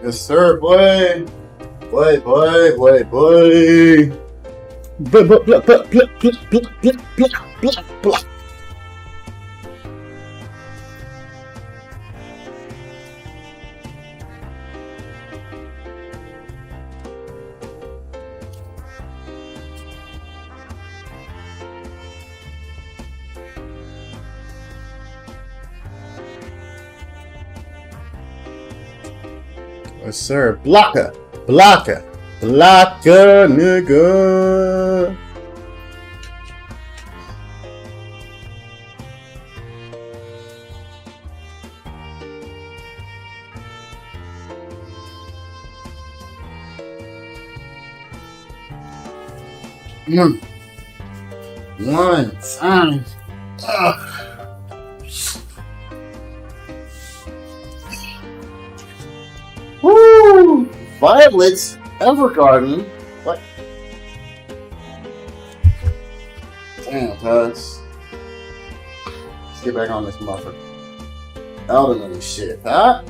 Yes, sir, boy. Boy. Blah, blah, blah, blah, blah, blah, blah, blah, blah, blah. Yes, sir. Blocker, nigga. One time. Woo! Violets, Evergarden. What? Damn, cuz. Let's get back on this motherfucker. Elden and shit, huh?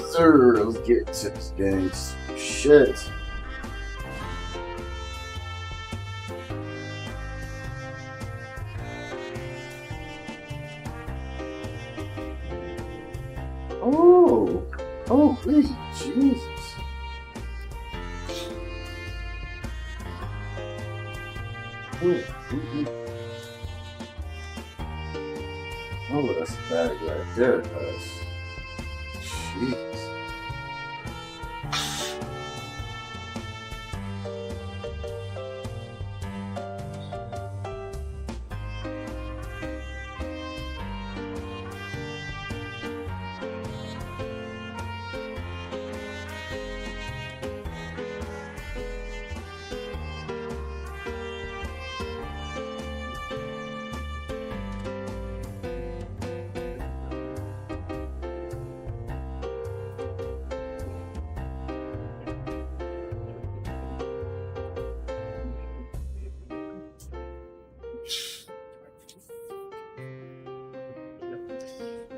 Sir, let's get to this game. Shit. Oh, please, Jesus. Oh, that's bad right there, cuz. Jeez.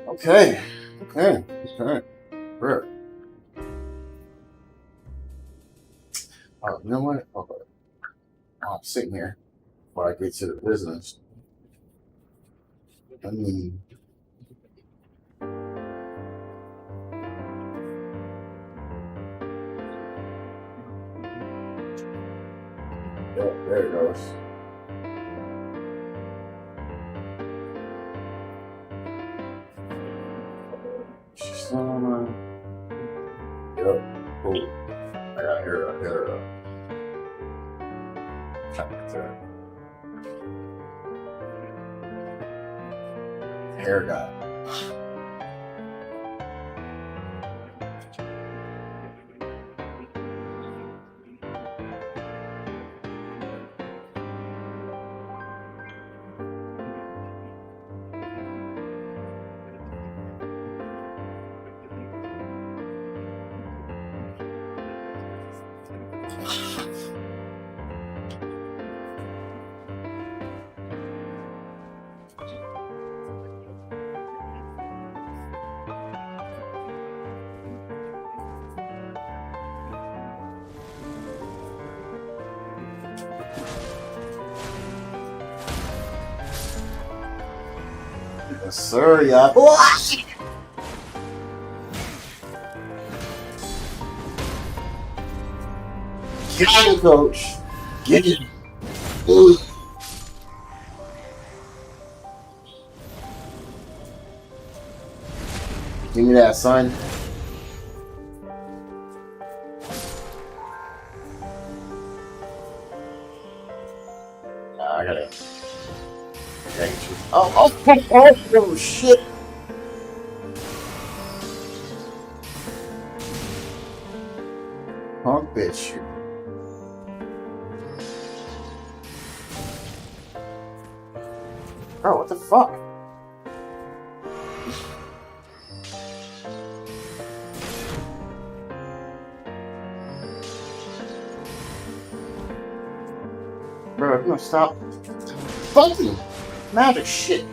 Okay. Bro. Oh, you know what? Okay. I'm sitting here before I get to the business. I mean, yeah, there it goes. She's not on my. Yep. Cool. I got her up. Hair guy. Yes, sir, yeah. Get him, coach. Get him. Give me that, son. Nah, I gotta. Oh, shit. Punk bitch. Bro, what the fuck? Bro, I'm gonna stop fucking magic shit.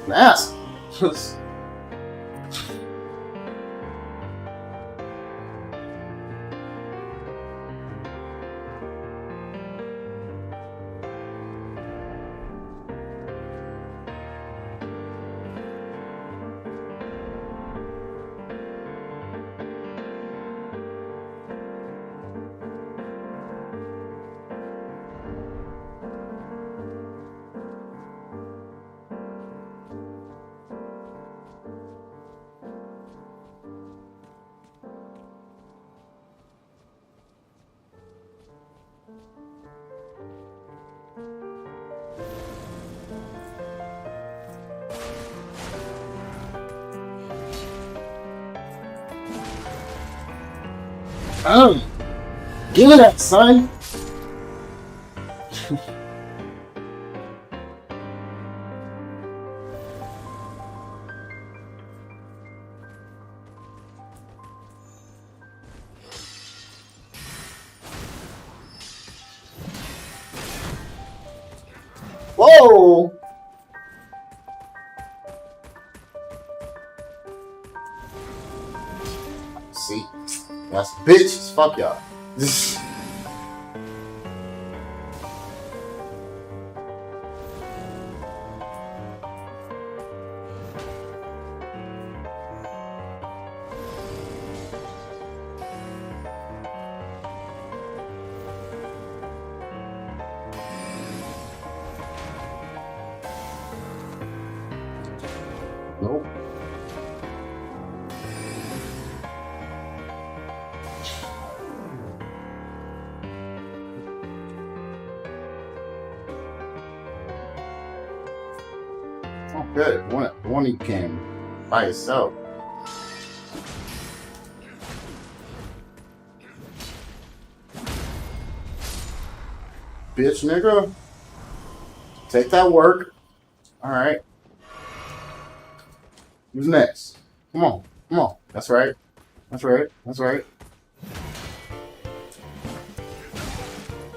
An ass. Oh, give me that, son. Whoa! See, that's bitches. Fuck y'all. Nope. Oh, good. One he came by himself. Bitch, nigga. Take that work. Alright. Who's next? Come on. Come on. That's right. That's right. That's right.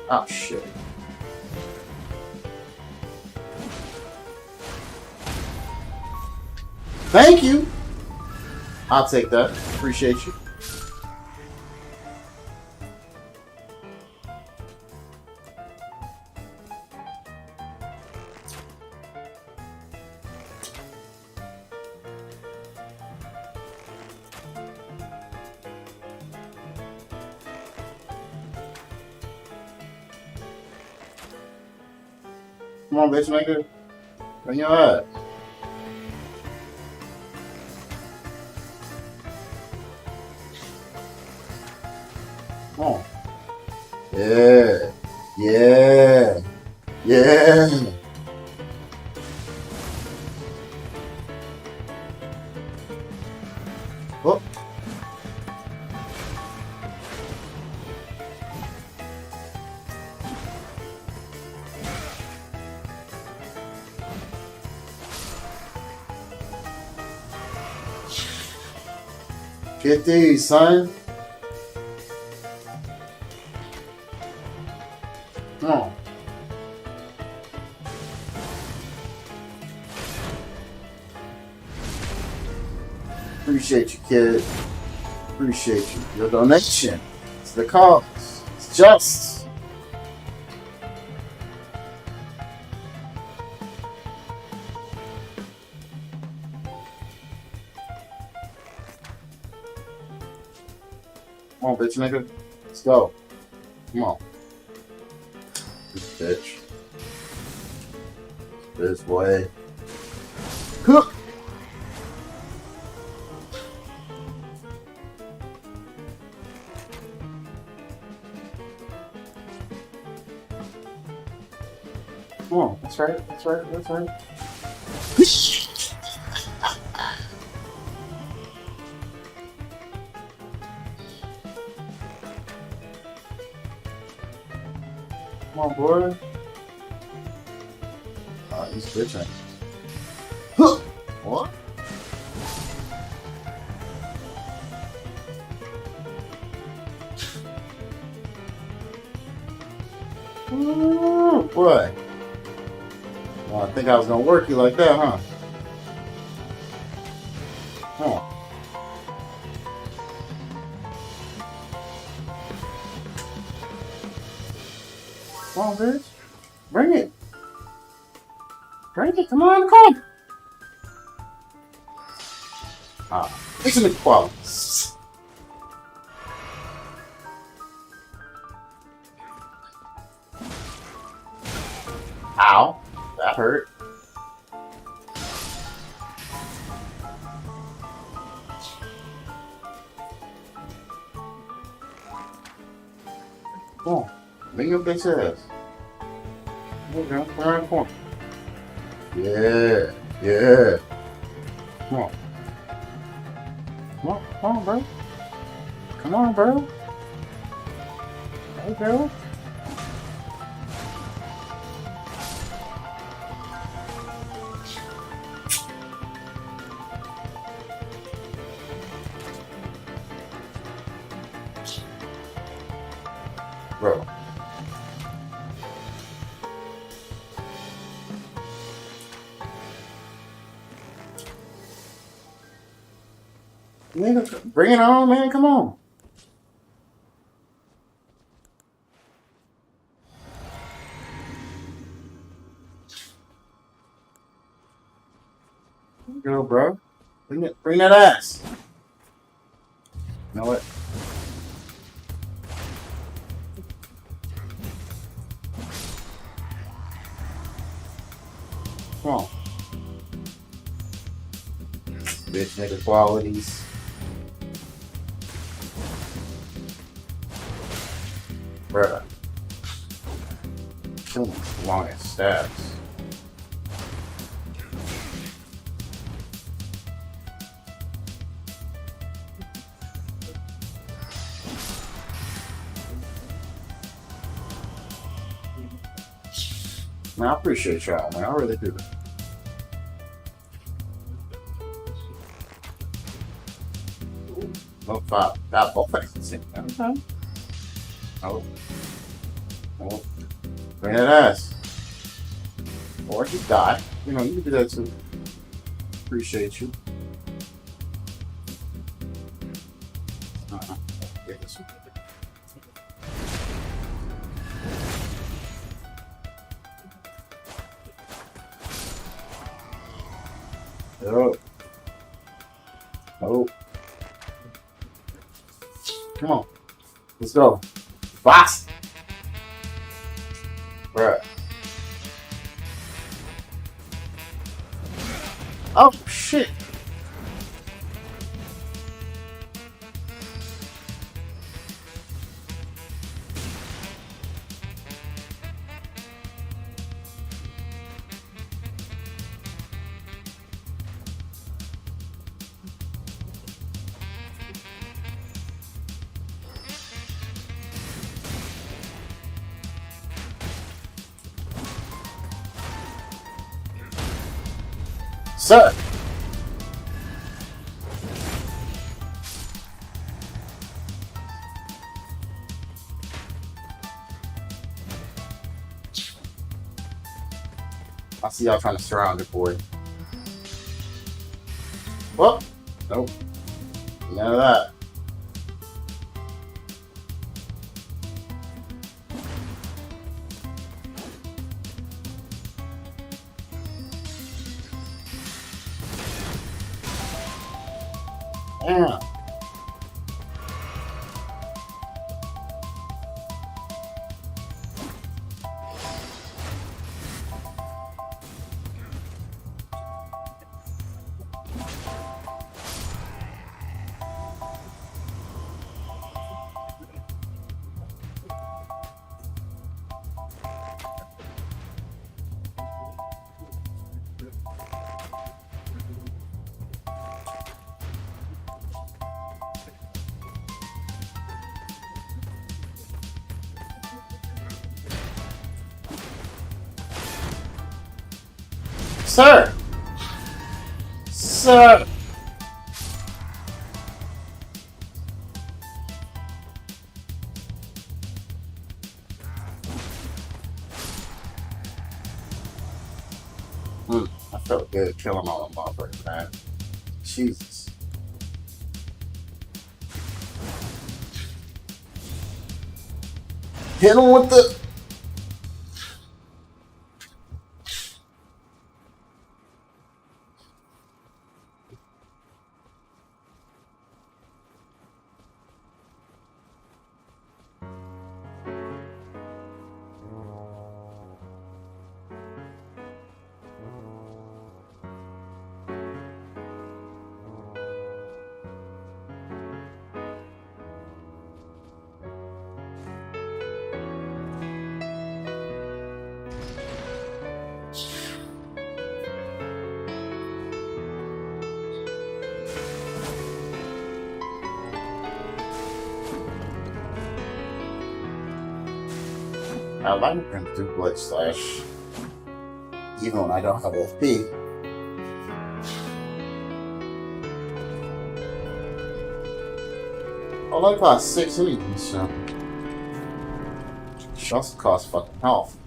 Oh, shit. Thank you. I'll take that. Appreciate you. Come on, bitch, nigga. Bring your ass. Come on. Yeah. Yeah. Yeah. Oh. Get these, son. Come on. Appreciate you, kid. Appreciate you. Your donation. It's the cause. It's just. Come on, bitch, nigga. Let's go. Come on. Bitch. This way. Cook. Come on, that's right, that's right, that's right. Come on, boy. Oh, he's bitching. What? Ooh, boy. Well, I think I was gonna work you like that, huh? Come on. Come on, bitch. Bring it. Bring it. Come on, come on. Ah, it's an equality. Ow. That hurt. Come on. Bring your bitch ass. There you go. Come on. Yeah. Yeah. Come on. Come on. Come on, bro. Come on, bro. There you go. Bro. Nigga, bring it on, man. Come on. There you go, bro. Bring that ass. You know what? Come on. Bitch nigga qualities. Bruh. Too long as stabs. Man, I appreciate y'all, man. I really do. No, five. Got both at the same time. Okay. Oh. Oh. Bring that ass. Or just die. You know, you can do that too. Appreciate you. Get this one. Oh. Oh. Come on. Let's go. Fast. Bruh. Oh, shit. Sir. I see y'all trying to surround it, boy. Well, nope. None of that. Yeah. Sir! Sir! I felt good killing all the motherfuckers, man. Jesus. Hit him with the... I like him to do Blood Slash, even when I don't have FP. Oh, that costs 6 each, so. It also costs fucking health.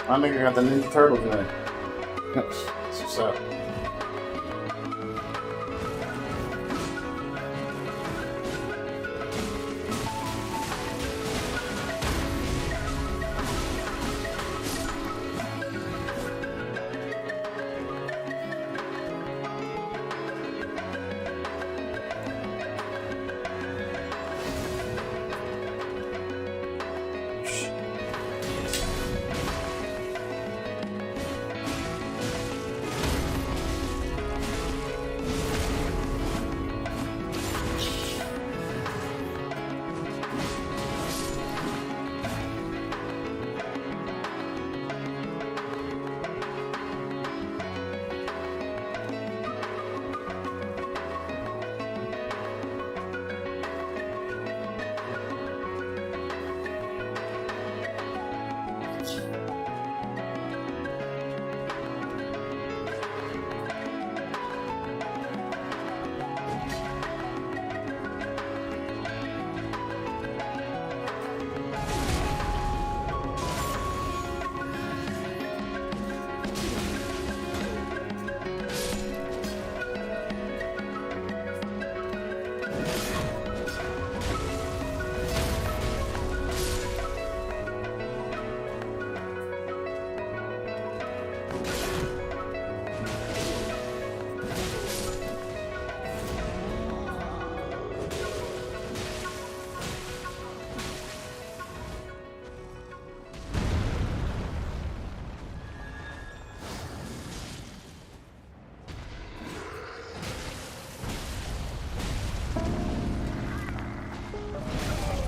My nigga got the Ninja Turtles in it. That's what's up.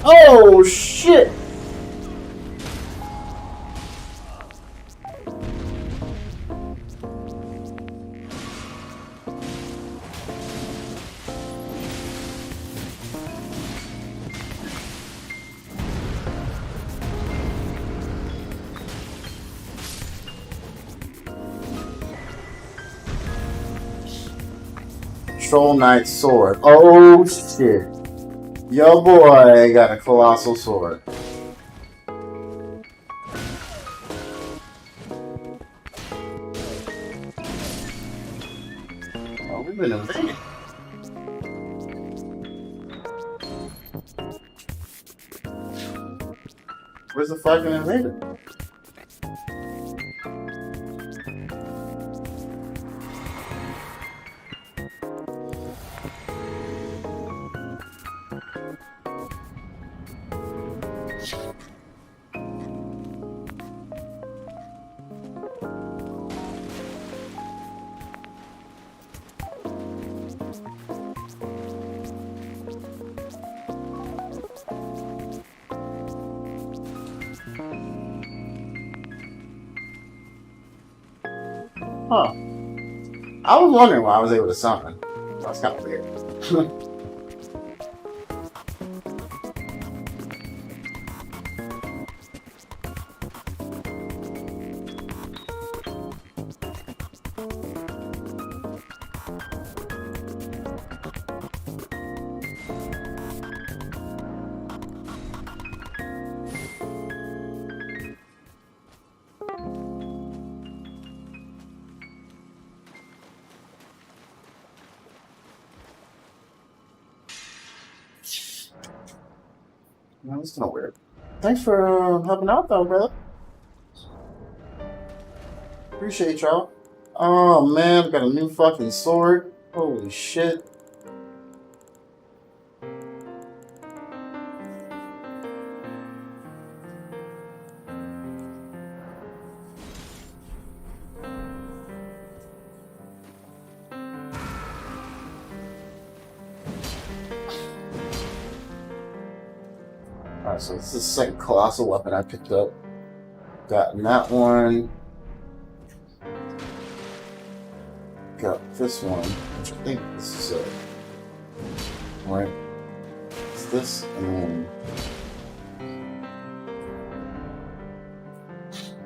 Oh shit! Troll Knight sword. Oh shit. Yo boy got a colossal sword. Oh, we've been invaded. Where's the fucking invader? Huh. I was wondering why I was able to summon. That's kind of weird. No, that's kind of weird. Thanks for helping out, though, brother. Appreciate y'all. Oh man, got a new fucking sword. Holy shit. Alright, so this is the second colossal weapon I picked up. Got that one. Got this one, which I think this is it. Right? It's this and then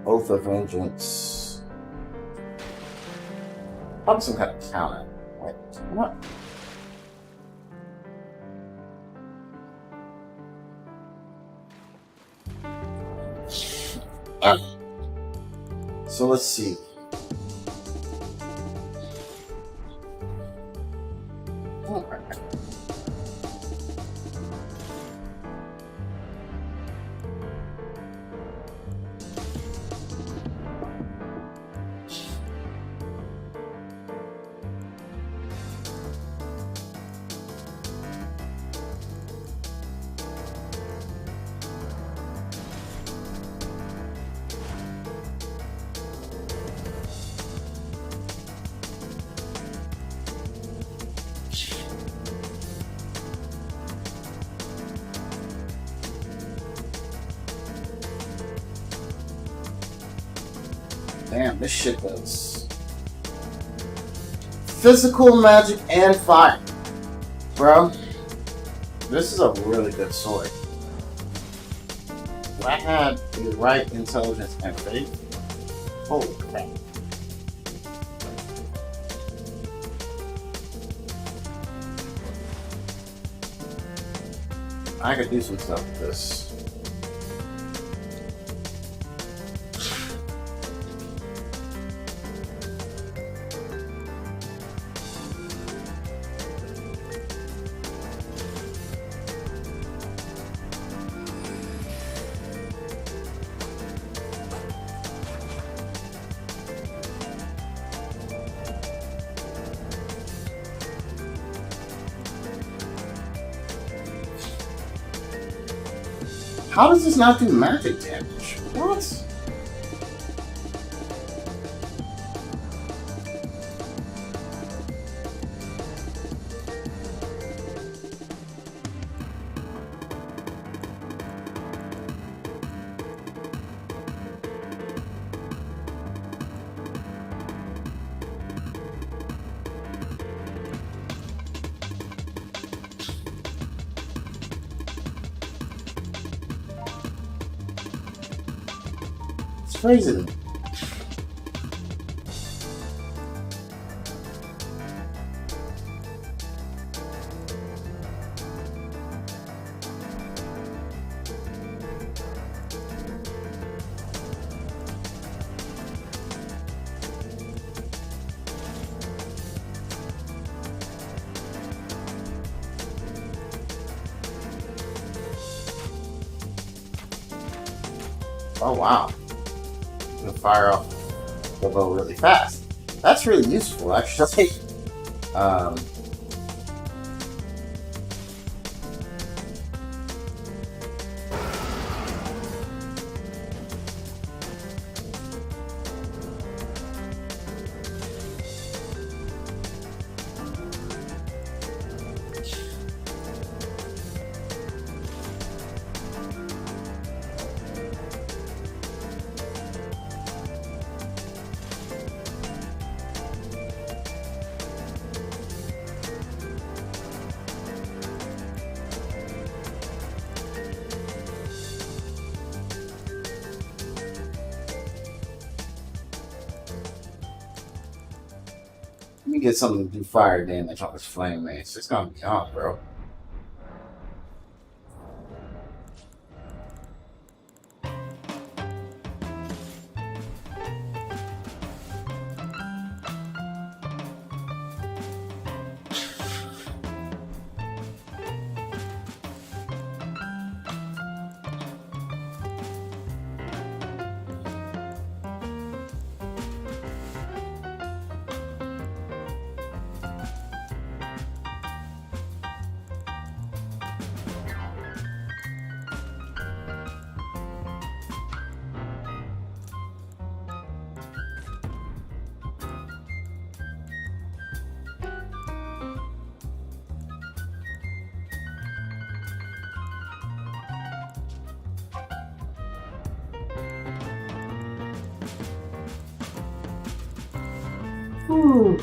Oath of Vengeance. Probably some kind of counter. Wait, what? So let's see. Damn, this shit does physical magic and fire. Bro, this is a really good sword. If I had the right intelligence and faith, holy crap. I could do some stuff with this. How does this not do magic damage? What? Crazy. Oh wow. You can fire off the bow really fast. That's really useful, actually. Um, Let me get something to do fire damage on this flame mace. It's gonna be on, bro. Ooh.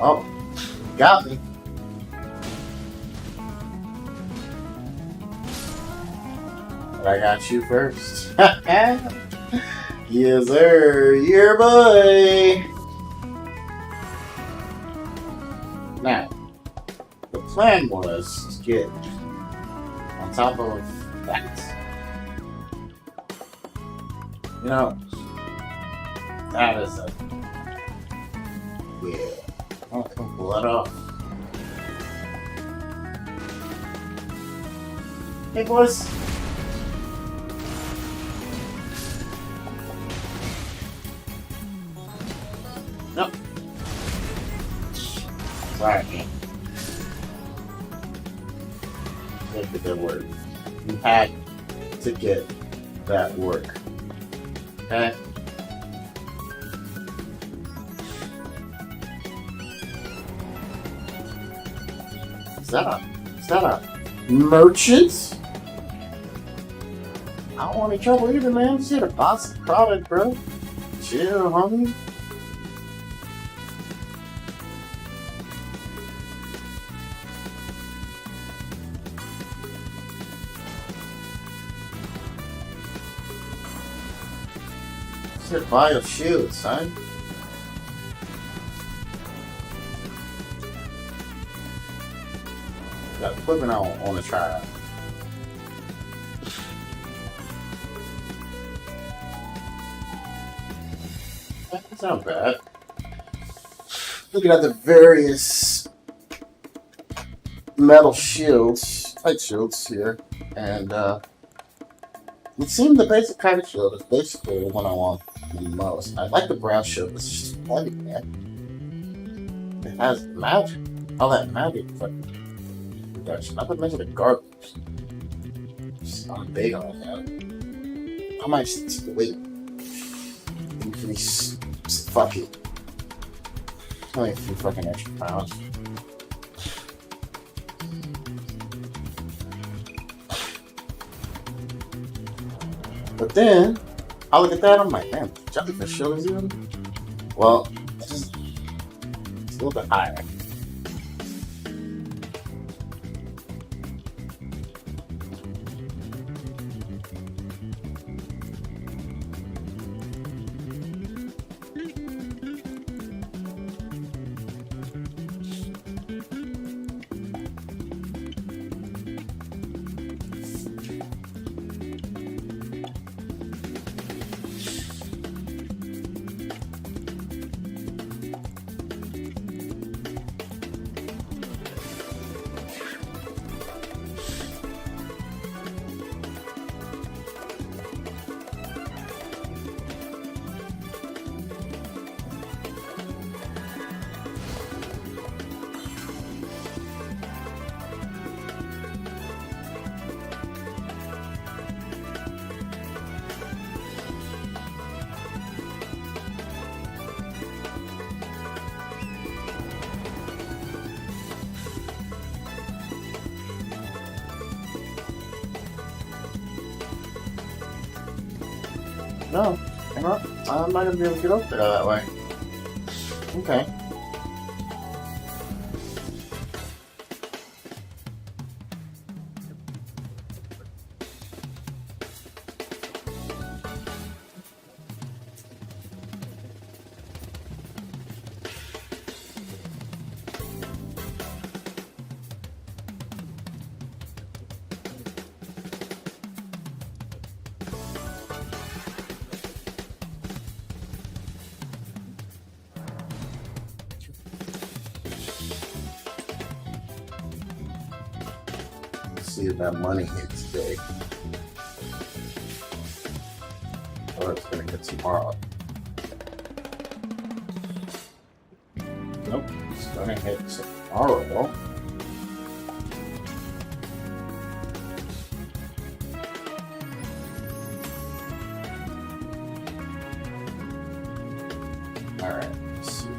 Oh, got me. But I got you first. Yes, sir. Your boy. Now, the plan was to get on top of that. You know, that is a... Yeah. Oh, pull that off. Hey, boys. Nope. Sorry, man. Make the good work. You had to get that work. Okay? Is that a merchant? I don't want any trouble either, man. Just here to buy some product, bro. Chill, homie. Just here to buy your shield, son. Got equipment I want to try out. That's not bad. Looking at the various metal shields, tight shields here, and it seemed the basic kind of shield is basically the one I want the most. I like the brown shield, it's just funny, man. It has magic. All that magic, but not to mention the garbage. I'm big on that. I might just wait. Increase. Fuck it. Only a few fucking extra pounds. But then, I look at that, I'm like, man, jellyfish shield is even. Well, it's a little bit higher. No, hang on. I'm not gonna be able to get up there that way. Okay. See if that money hits today. Or it's gonna hit tomorrow. Nope, it's gonna hit tomorrow. Alright, let's see.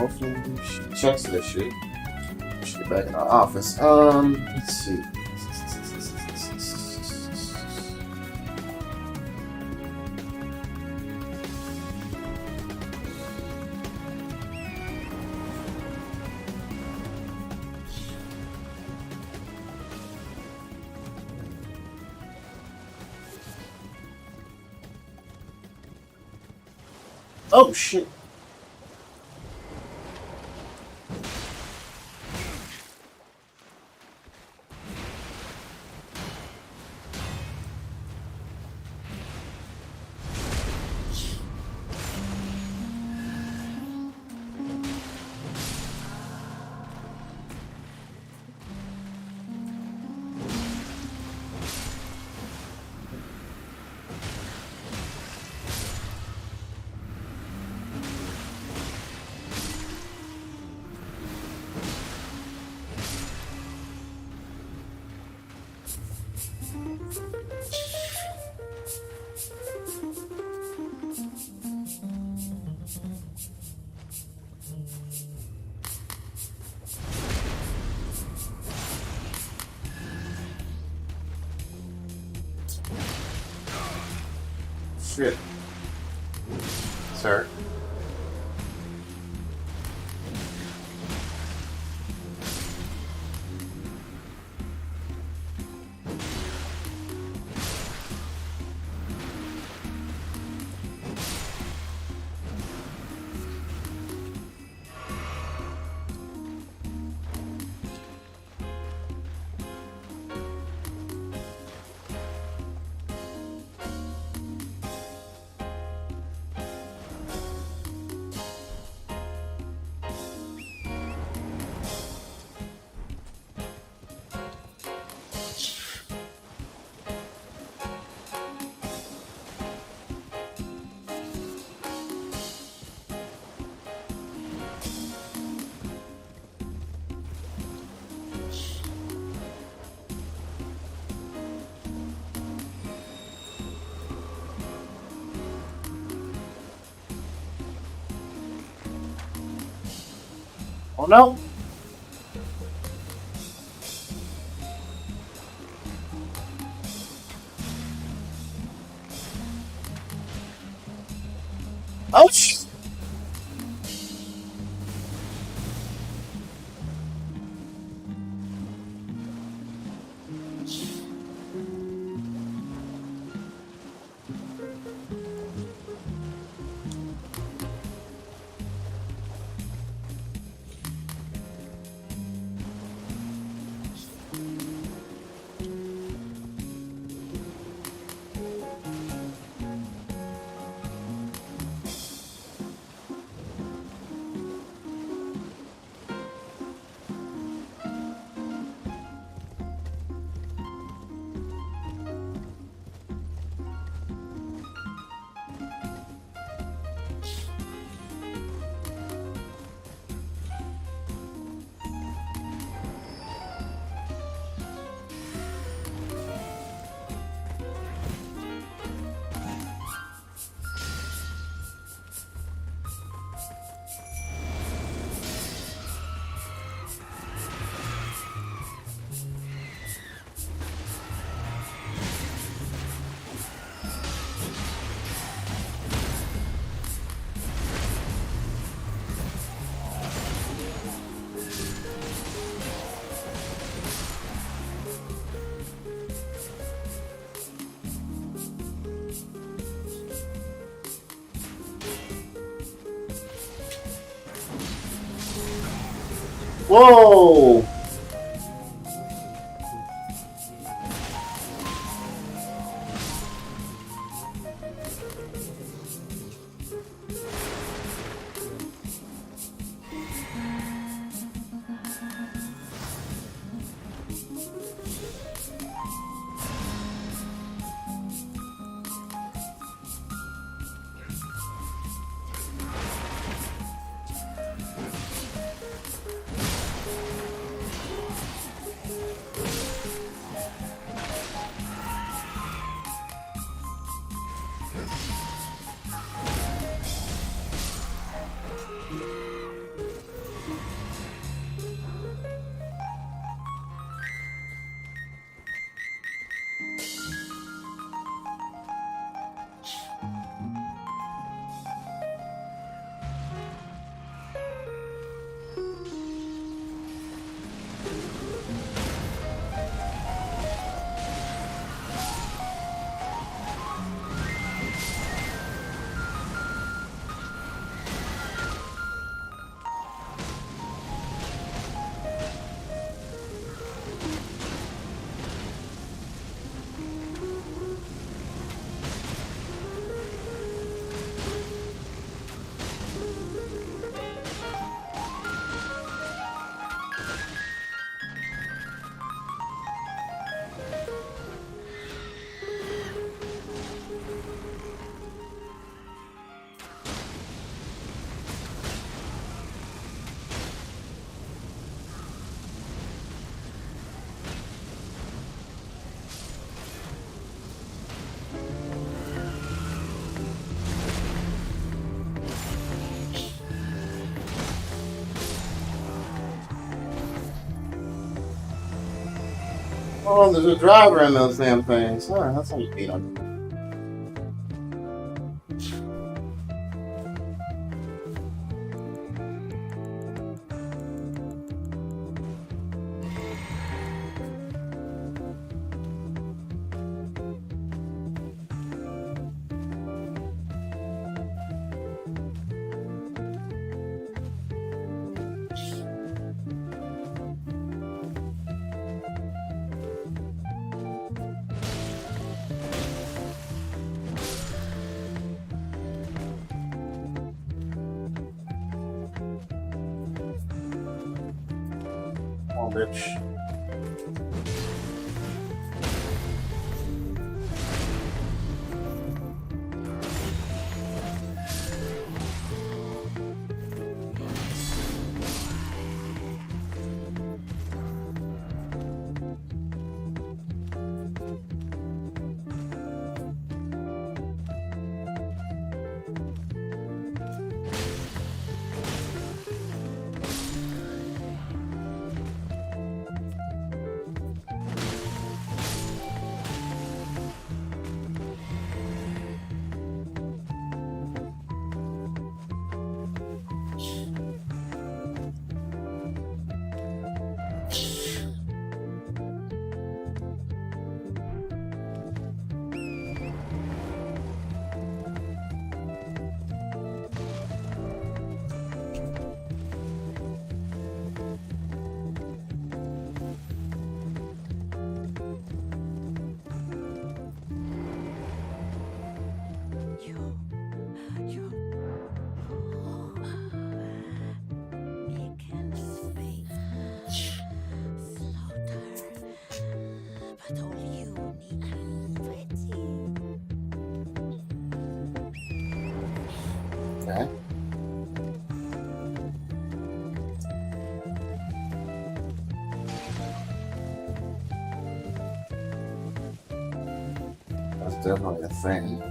hopefully she checks this shit. We should get back in our office. Let's see. Oh shit. Shit. Sir. Oh no! Ouch! Whoa! Oh, there's a driver in those damn things. Oh, that's how you beat them. Oh, bitch. Okay. That's definitely a thing.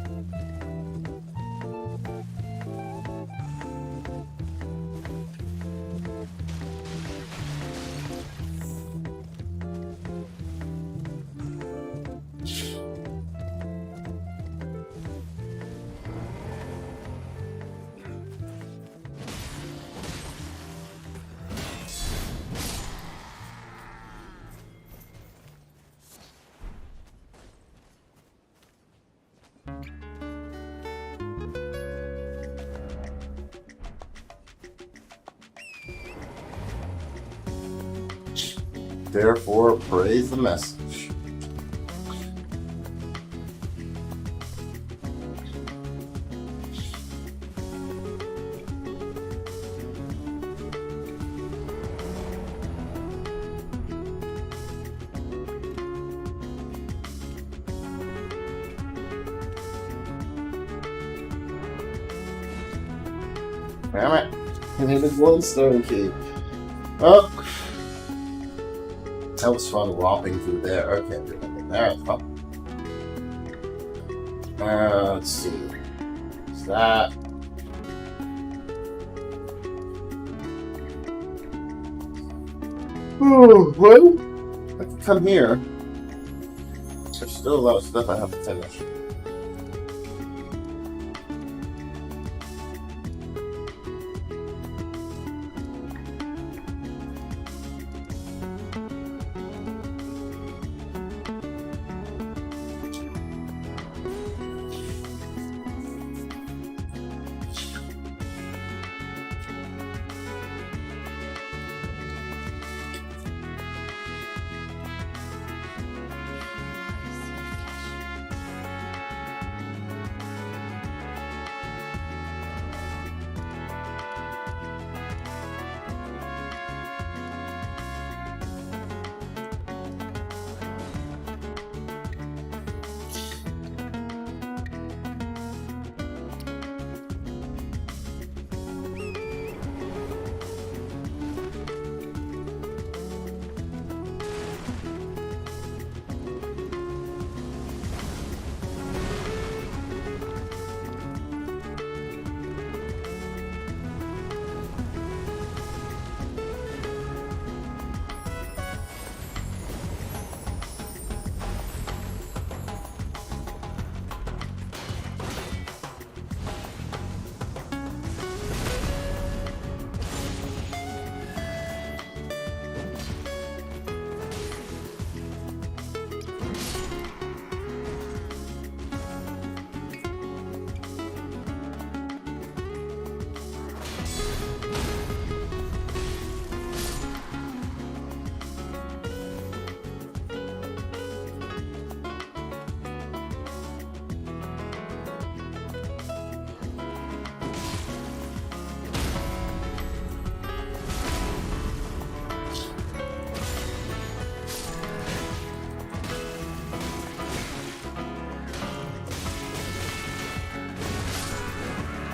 Therefore, praise the message. Damn it. I need a glowstone key. Oh. That was fun romping through there. Okay, there. Let's see. Is that? Oh, well, I can come here. There's still a lot of stuff I have to finish.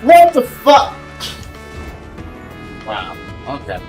What the fuck? Wow. Okay.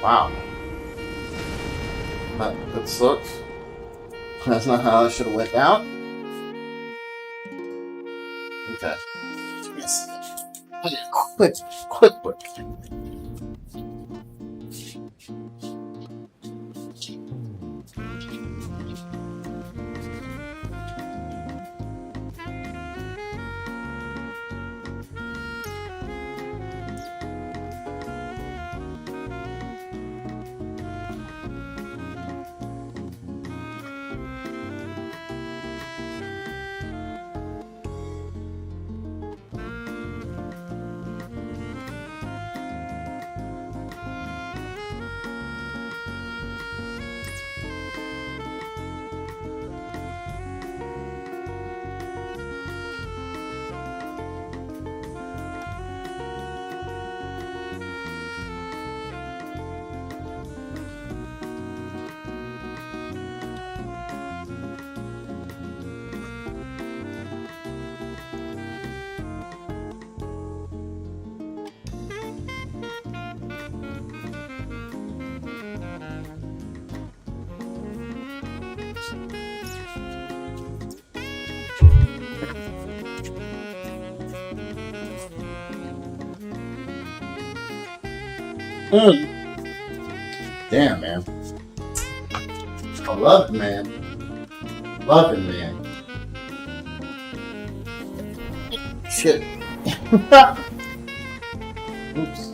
Wow. That sucks. That's not how it should have went down. Okay. Yes. Quick. Mm. Damn, man. I love it, man. Love it, man. Shit. Oops.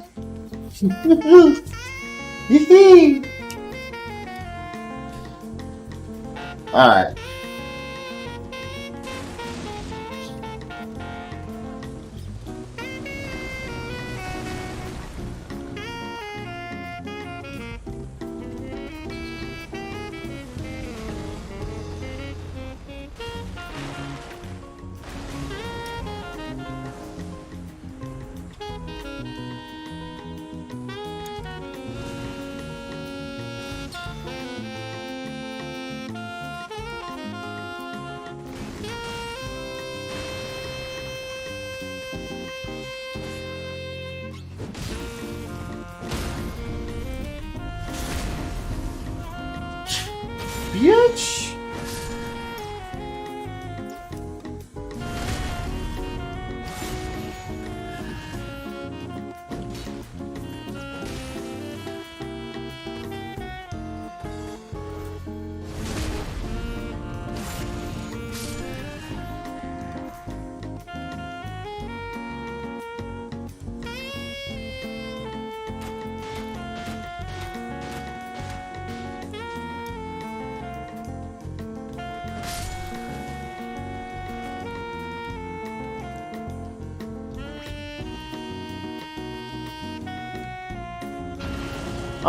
Alright. Bitch!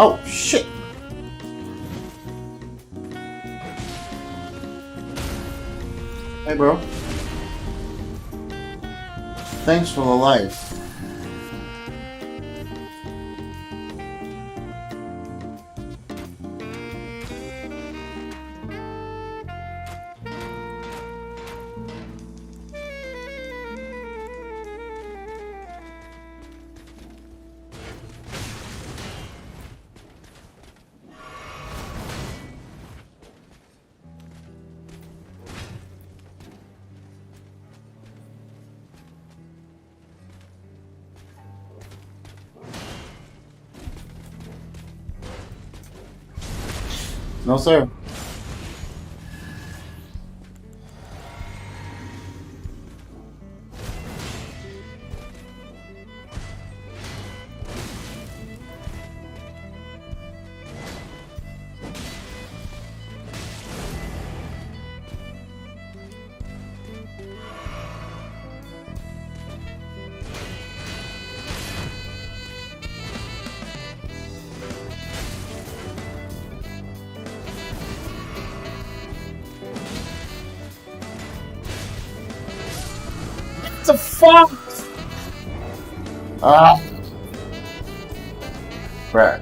Oh, shit! Hey, bro. Thanks for the life. No, sir. the fuck? Ah. Right.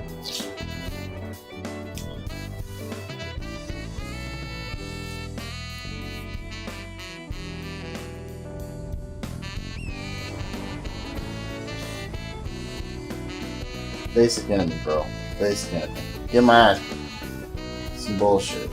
Basic enemy, bro. Basic enemy. Get my ass. Some bullshit.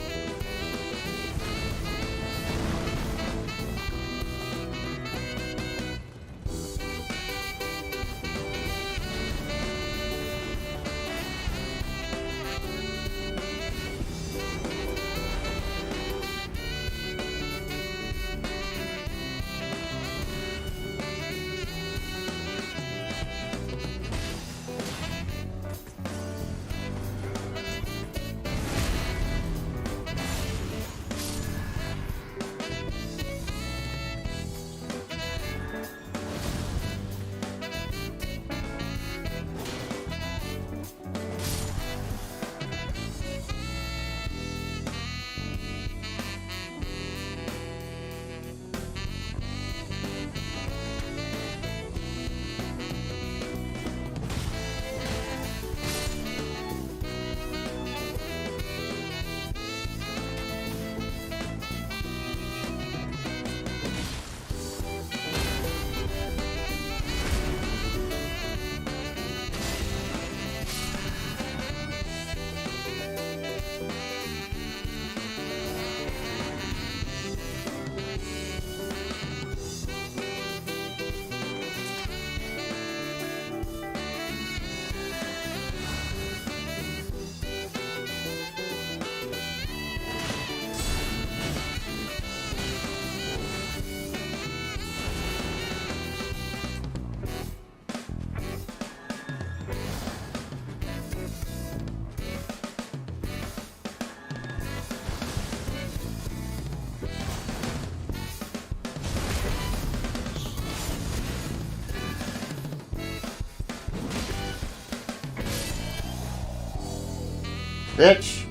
Bitch.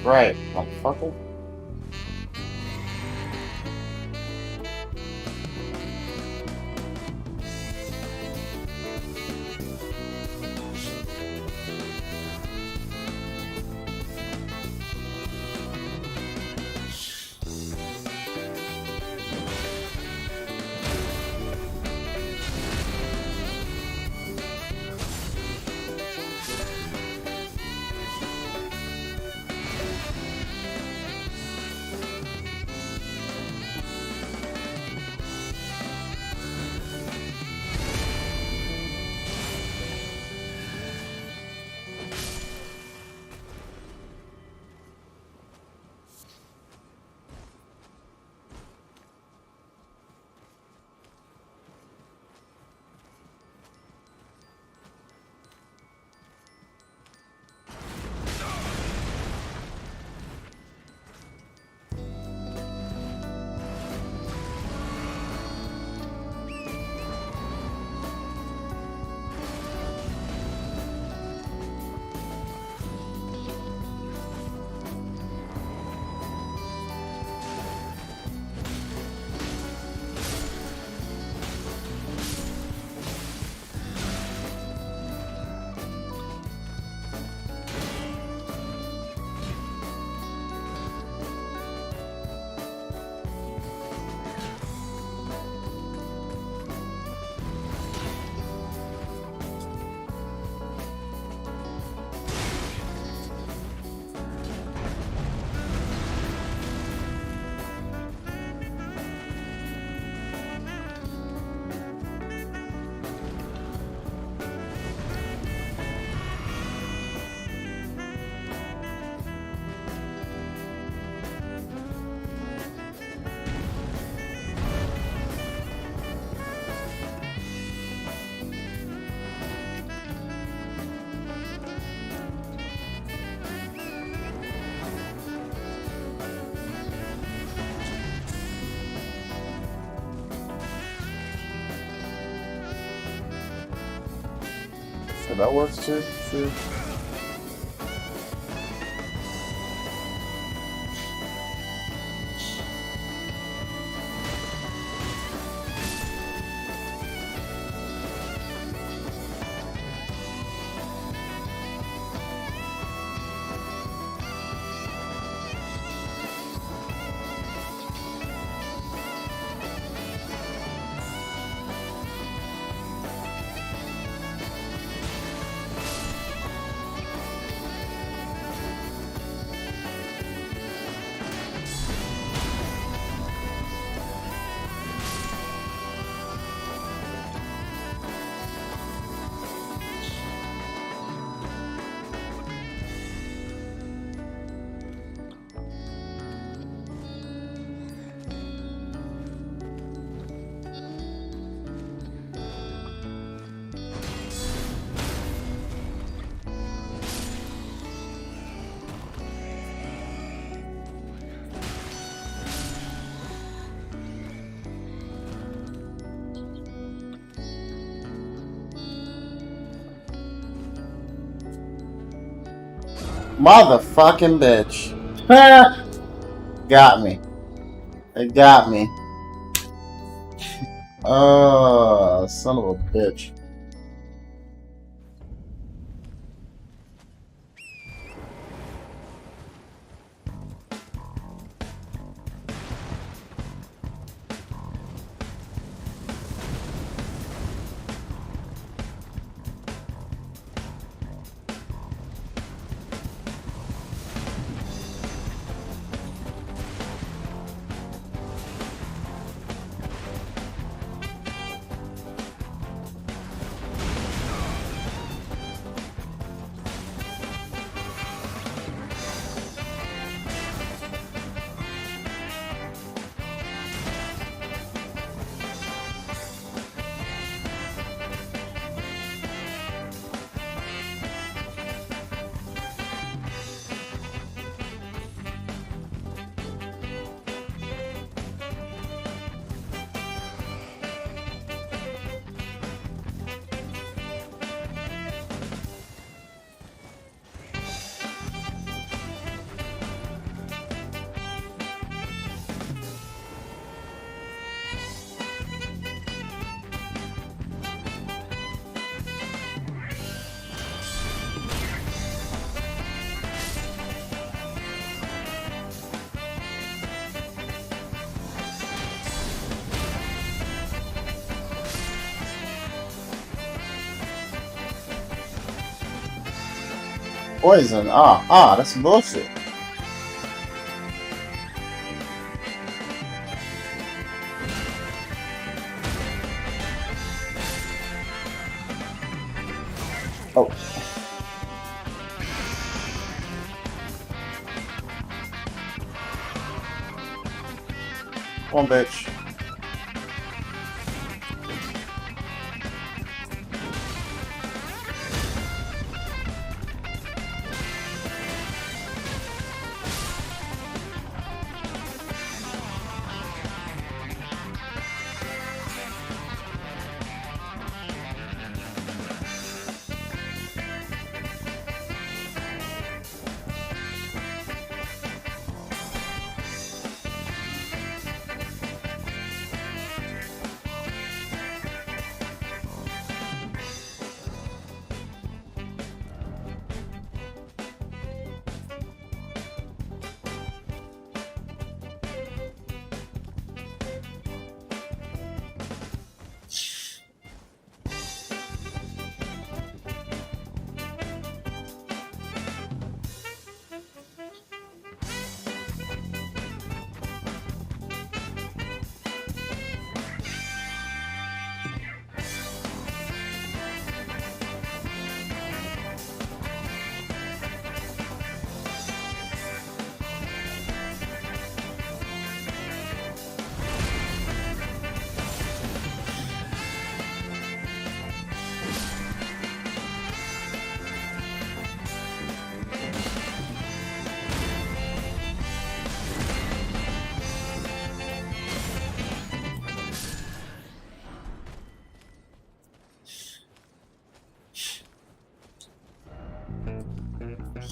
Right, motherfucker. So that works too. See? Motherfucking bitch. Got me. It got me. Oh, son of a bitch. Poison. That's bullshit. Oh. Come on, bitch.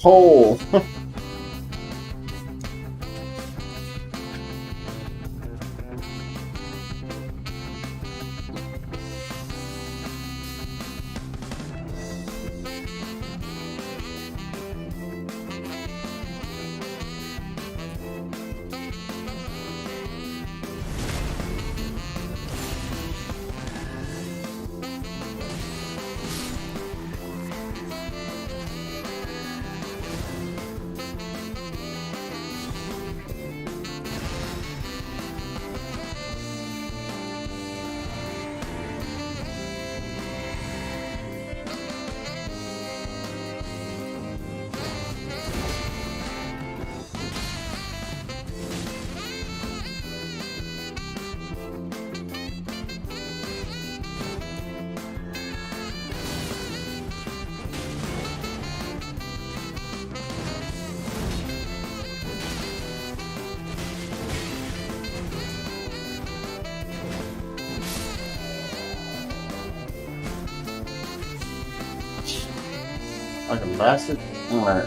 Hole. Like a bastard? Alright.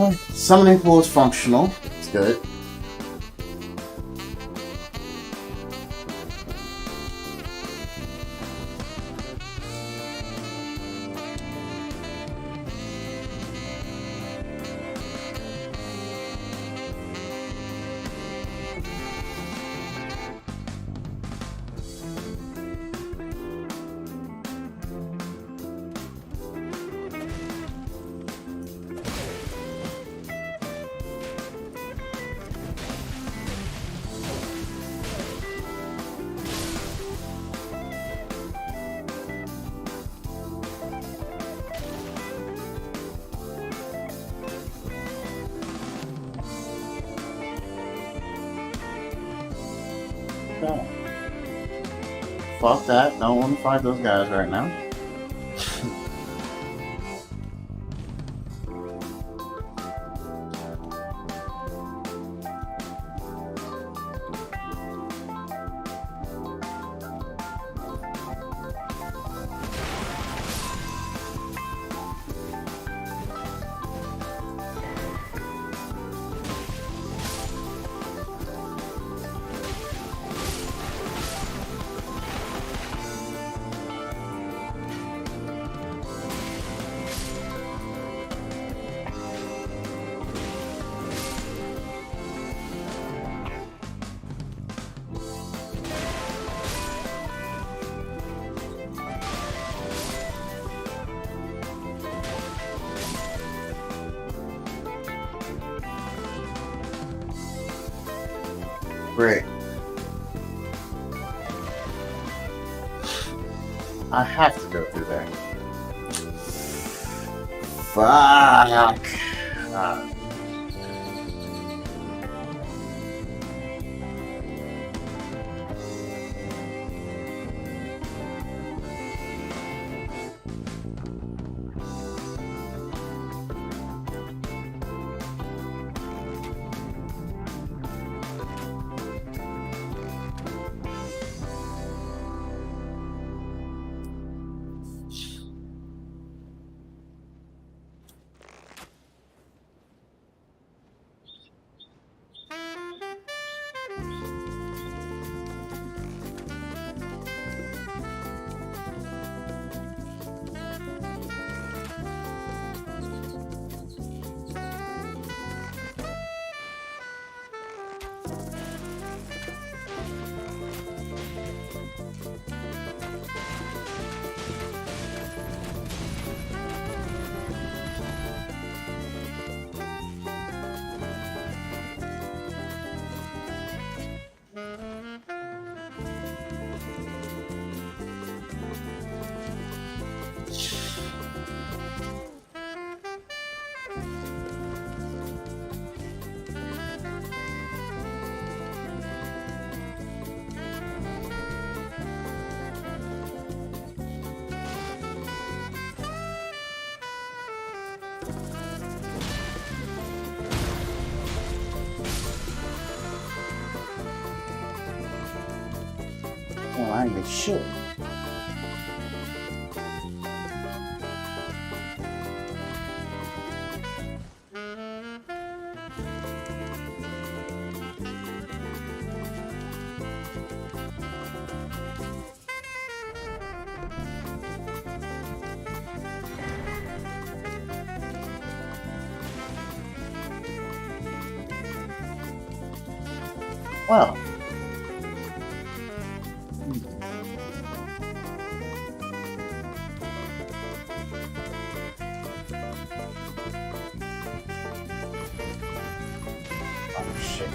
Okay. Summoning pool is functional. It's good. Okay. Fuck that. Don't want to fight those guys right now. Great. I have to go through there. Fuck. Well, I ain't get shit. Well. Oh, shit.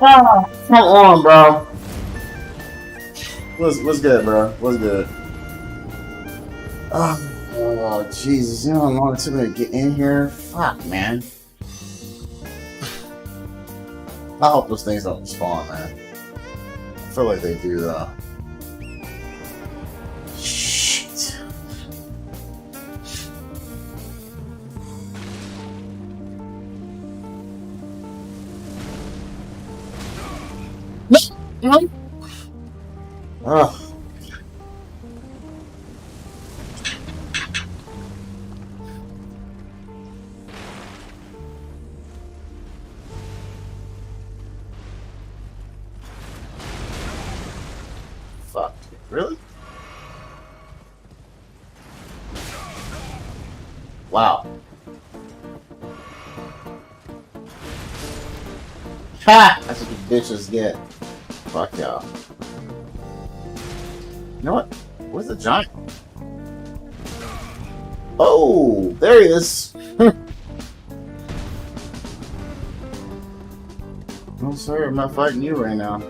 Come on, bro. What's good, bro? What's good? Oh, Jesus. You know how long it took me to get in here? Fuck, man. I hope those things don't spawn, man. I feel like they do, though. Shit. Oh. Fuck. Really? Wow. Ha! That's what the bitches get. Fuck y'all. You know what? Where's the giant? Oh, there he is. No, sir, I'm not fighting you right now.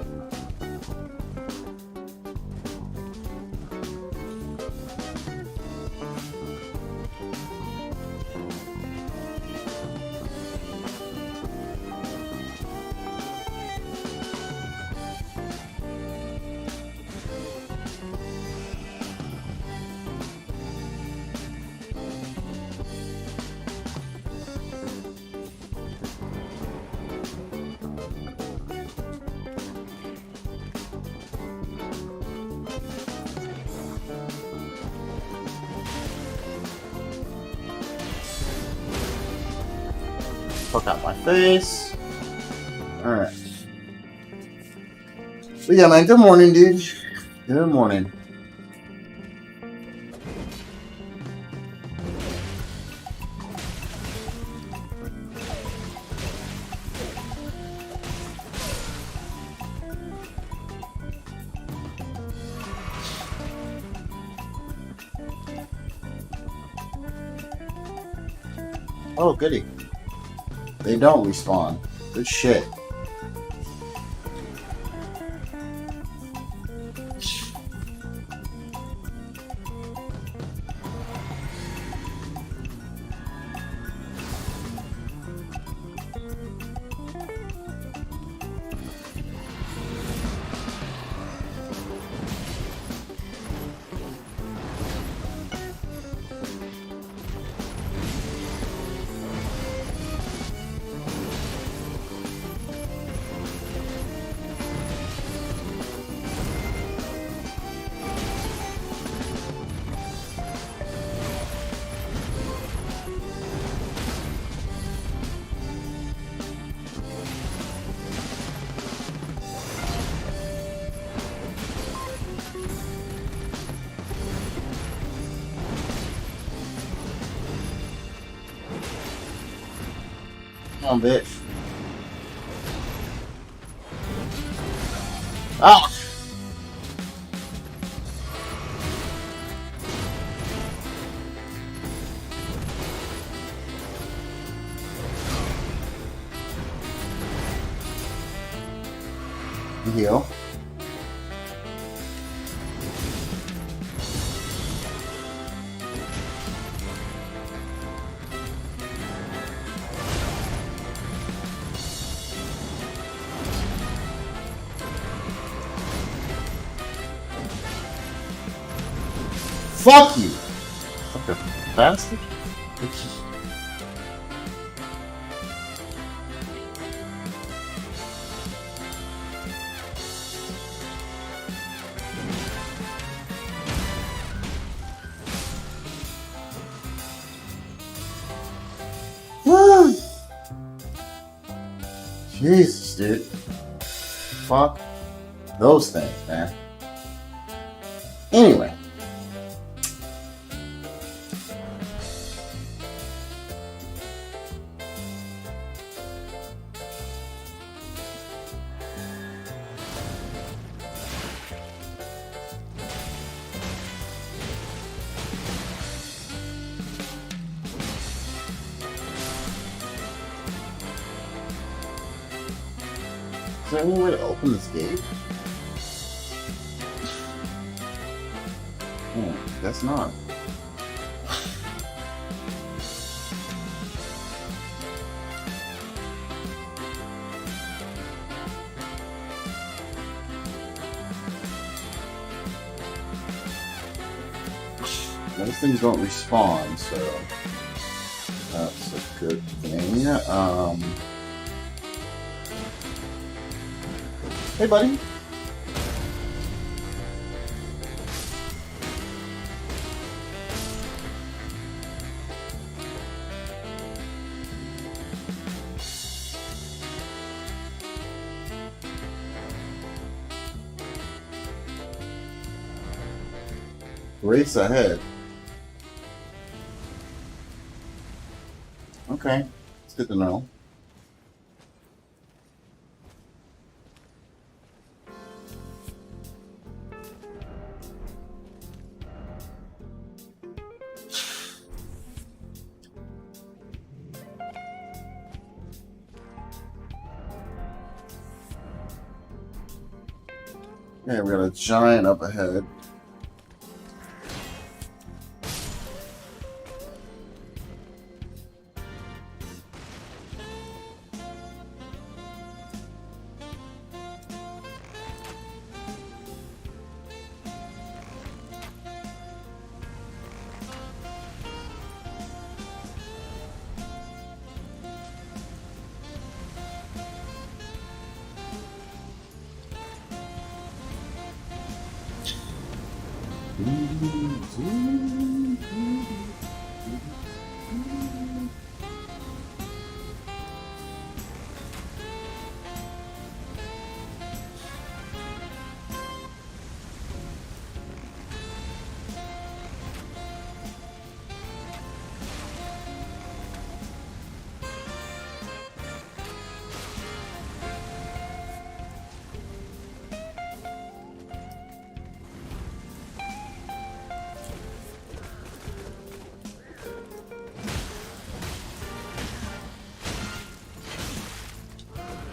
Fuck out my face. Alright. But yeah, man, good morning, dude. Good morning. Oh, goody. They don't respawn. Good shit. Come on, bitch. Ah! Heal. Fuck you! Fucking bastard. Jesus, dude. Fuck those things, man. Anyway. there any way to open this gate? Oh, guess not. Those things don't respawn, so that's a good thing. Hey, buddy. Race ahead. Okay, it's good to know. Okay, we got a giant up ahead.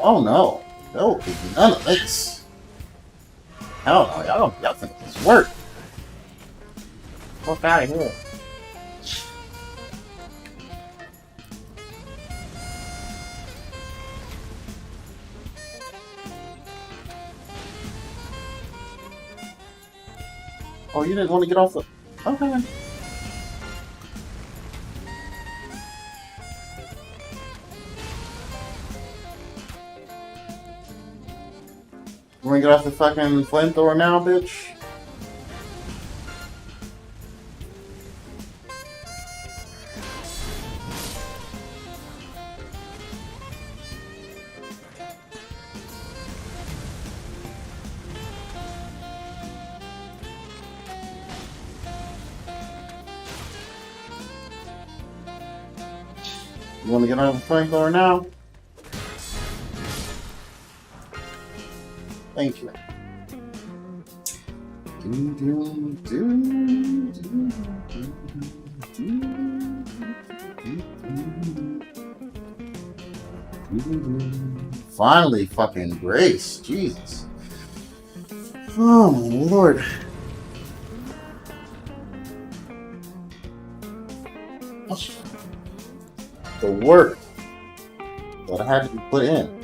Oh no, no, none of this. Hell no, y'all think this work. Fuck out of here. Oh, you didn't want to get off the... Okay. You wanna get off the fucking flamethrower now, bitch? You wanna get off the flamethrower now? Thank you. Finally, fucking grace. Jesus. Oh, my Lord. The work that had to be put in.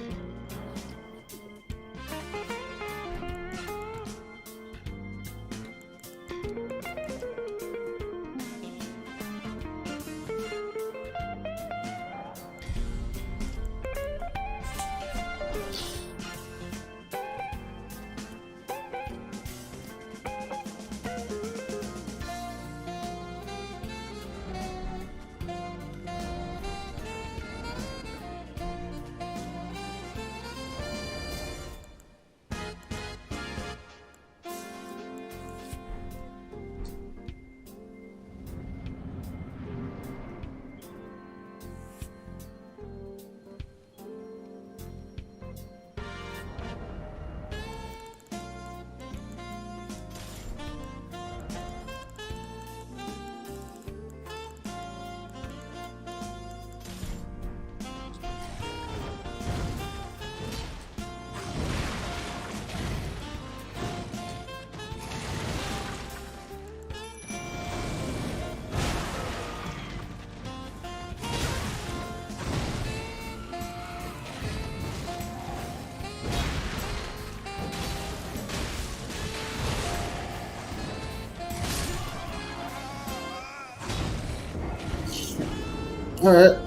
Alright,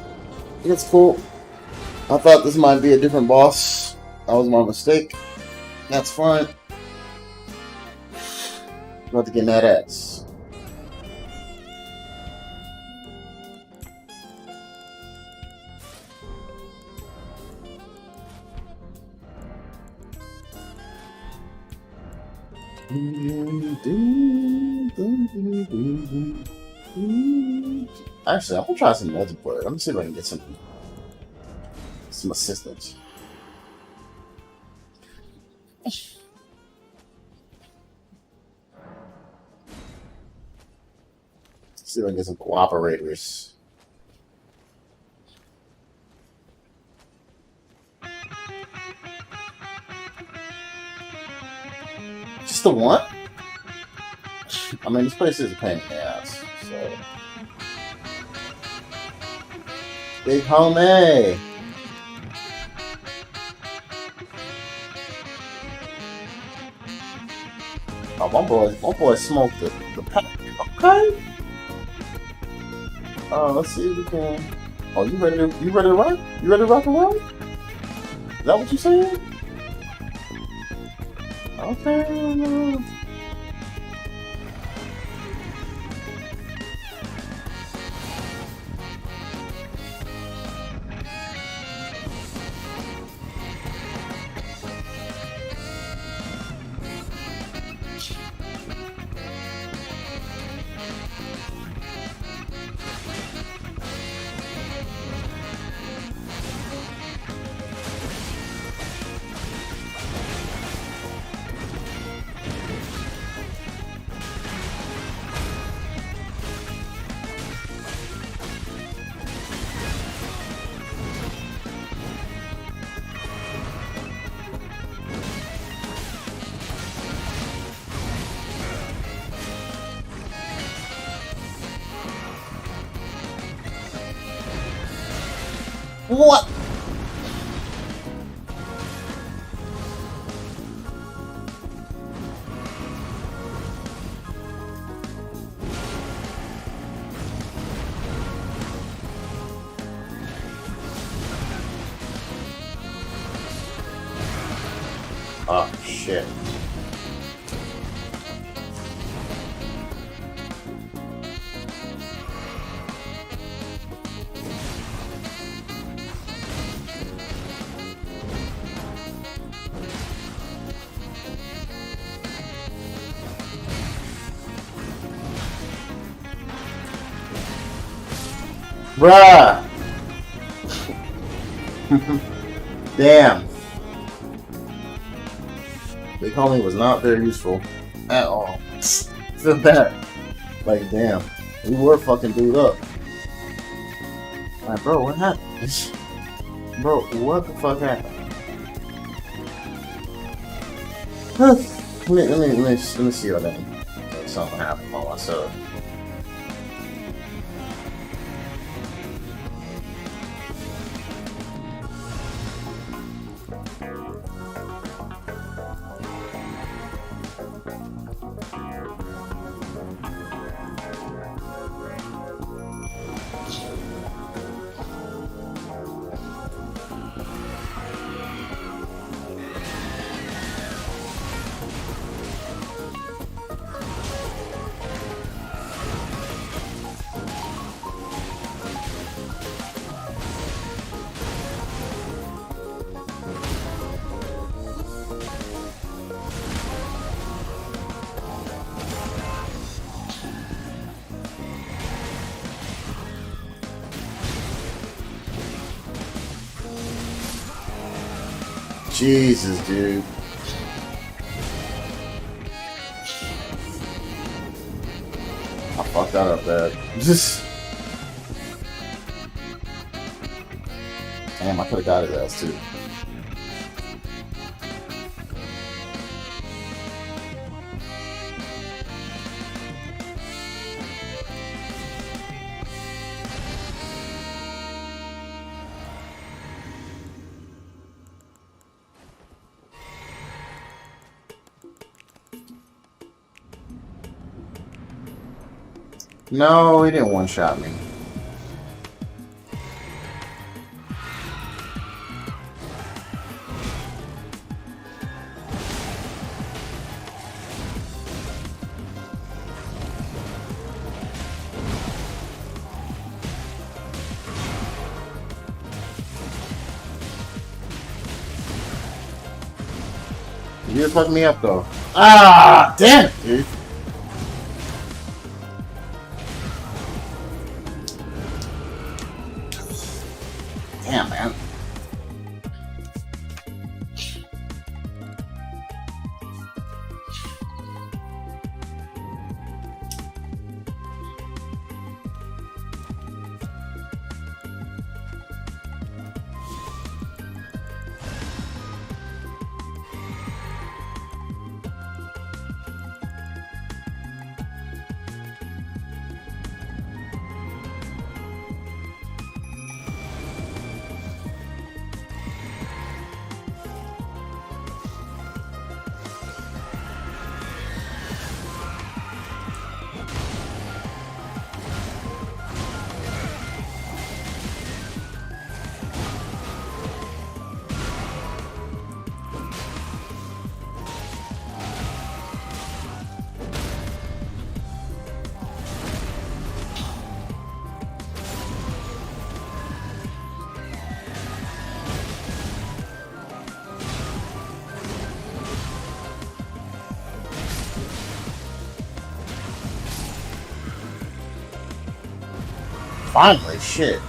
that's cool. I thought this might be a different boss. That was my mistake. That's fine. About to get that ass. Actually, I'm gonna try some multiplayer. Let me see if I can get some assistance. See if I can get some cooperators. Just the one? I mean, this place is a pain in the ass, so. Big homie! Oh, my boy smoked the pack. Okay. Let's see if we can. Oh, you ready to rock? You ready to rock and roll? Is that what you saying? Okay. What? Oh, shit. Bruh! Damn. Big homie was not very useful at all. Feel bad. Like, damn. We were fucking dude up. Like, bro, what happened? Bro, what the fuck happened? let me see what that means. Something happened on myself. Jesus, dude. I fucked that up bad. Just. Damn, I could have got his ass too. No, he didn't one-shot me. You just fucked me up though. Ah, damn it, dude. Damn, man. Finally, shit.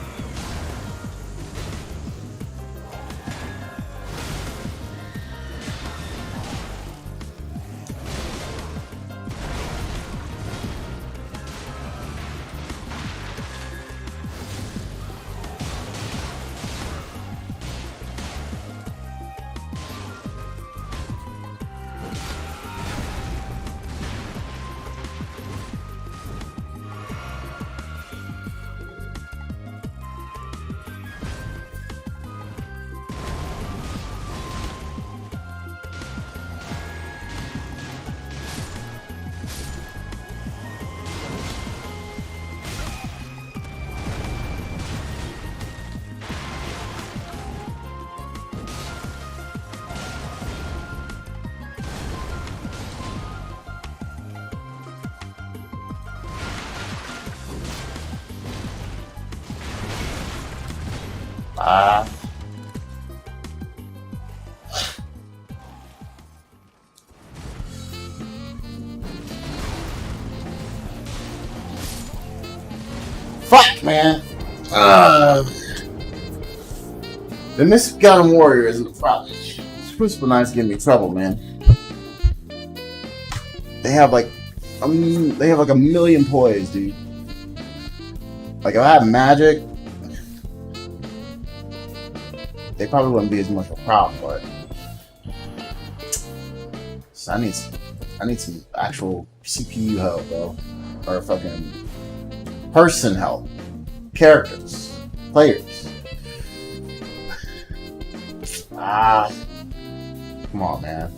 Fuck, man. The Misguided Warrior isn't a problem. Crucible Knights give me trouble, man. They have like a million poise, dude. Like if I had magic, they probably wouldn't be as much of a problem, but so I need some actual CPU help, bro, or fucking person help, characters, players. Come on, man.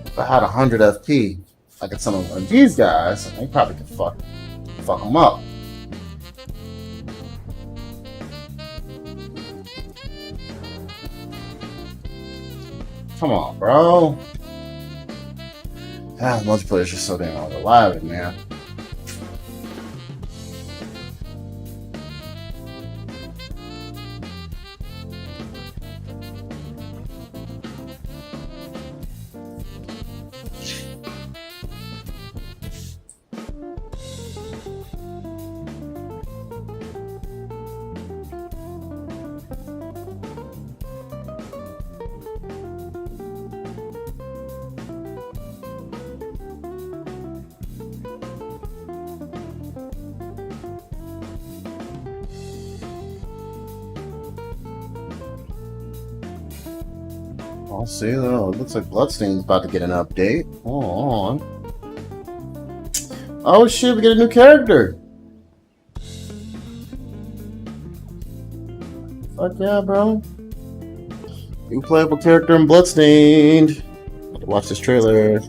If I had 100 FP, like at some of these guys, they probably could fuck them up. Come on, bro. Multiplayer's just so damn unreliable, man. I'll see though. It looks like Bloodstain's about to get an update. Hold on. Oh shit, we get a new character. Fuck yeah, bro. New playable character in Bloodstained. Watch this trailer.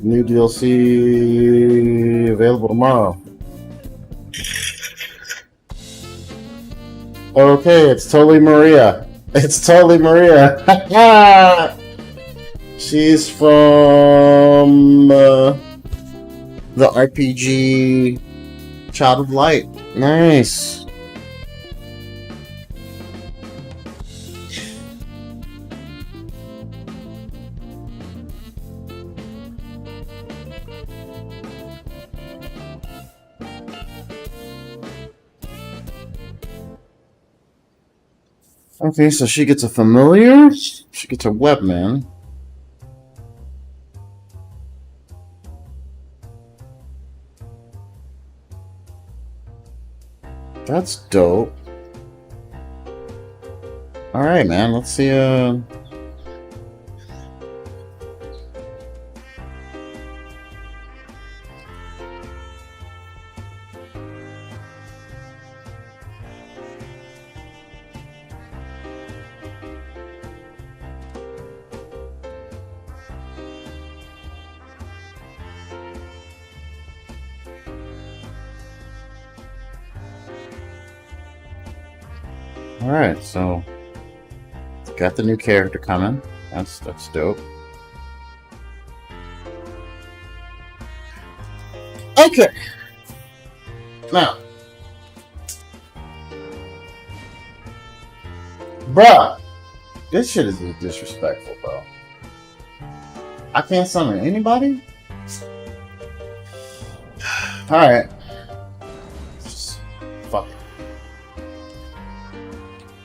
New DLC available tomorrow. Okay, it's totally Maria. It's totally Maria. She's from the RPG Child of Light. Nice. Okay, so she gets a familiar. She gets a webman. That's dope. Alright, man, let's see, Alright, so got the new character coming. That's dope. Okay. Now, bruh, this shit is disrespectful, bro. I can't summon anybody? Alright. Just fuck it.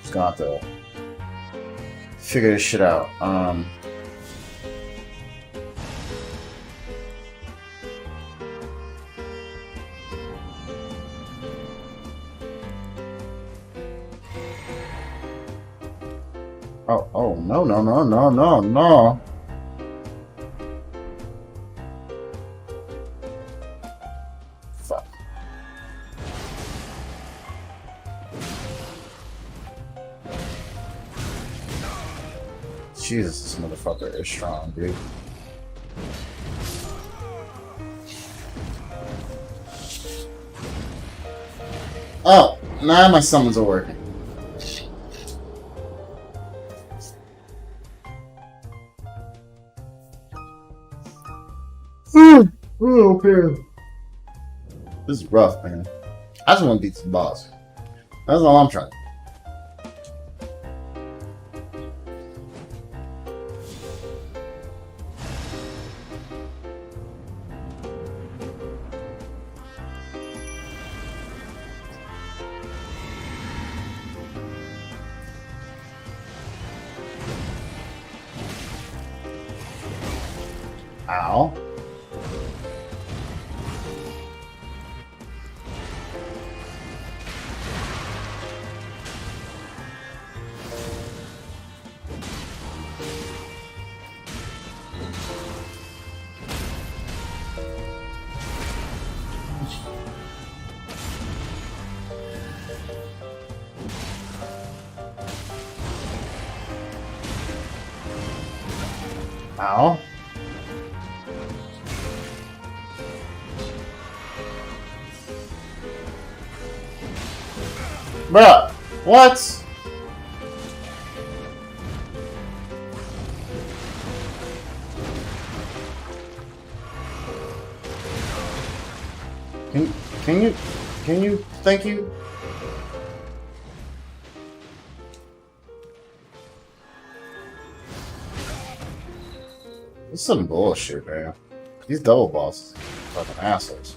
Just gonna have to figure this shit out. Oh, no. Fuck. Jesus, this motherfucker is strong, dude. Oh, now my summons are working. Oh, man. This is rough, man. I just want to beat the boss. That's all I'm trying. Ow. Ow. Bruh, what? Can you, thank you? This is some bullshit, man. These double bosses, fucking assholes.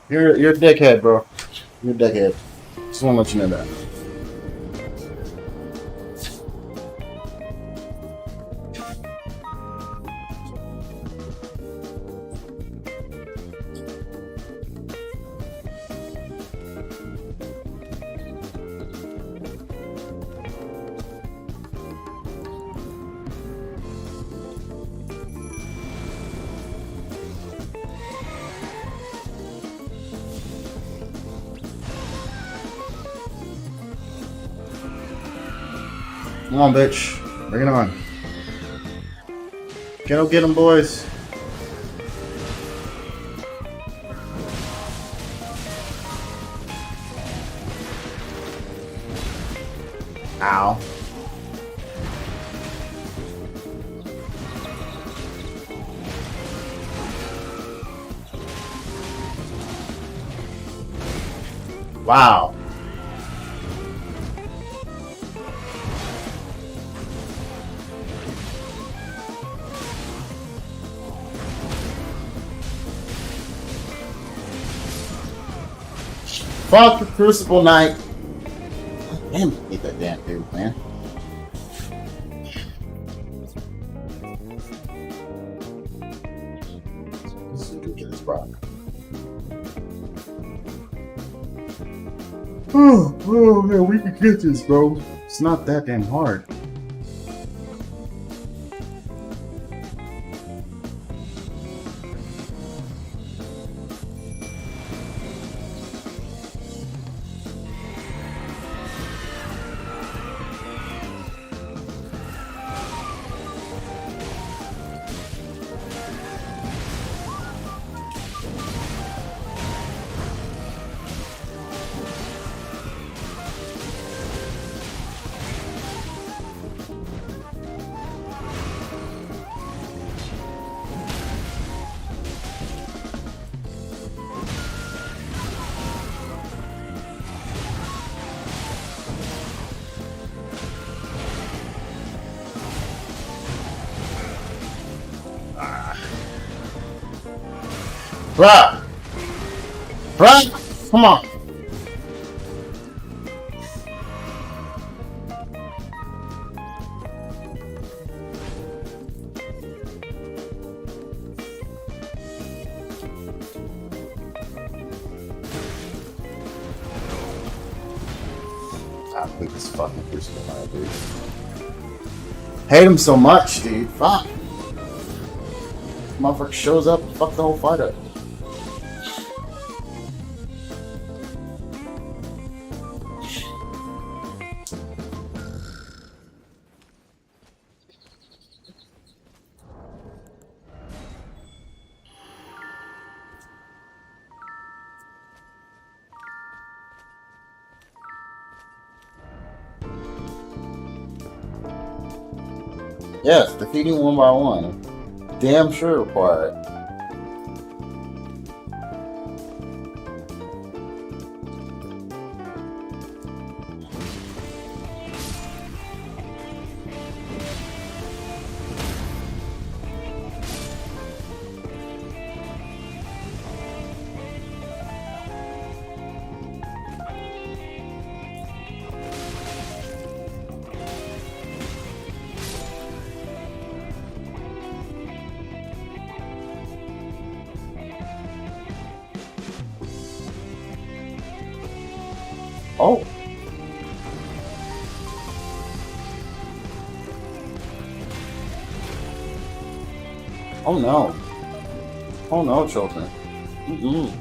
You're a dickhead, bro. You're a dickhead. Just wanna let you know that. Come on, bitch. Bring it on. Get them, boys. Ow. Wow. Fuck the Crucible Knight. Damn, hate that damn dude, man. This is ridiculous, bro. Oh, yeah, we can get this, bro. It's not that damn hard. Bruh! Bruh! Come on! I hate this fucking Crucible Knight, dude. Hate him so much, dude. Fuck. Motherfucker shows up and fuck the whole fight up. Yes, defeating one by one. Damn sure required. Oh. Oh no. Oh no, children. Mm-mm.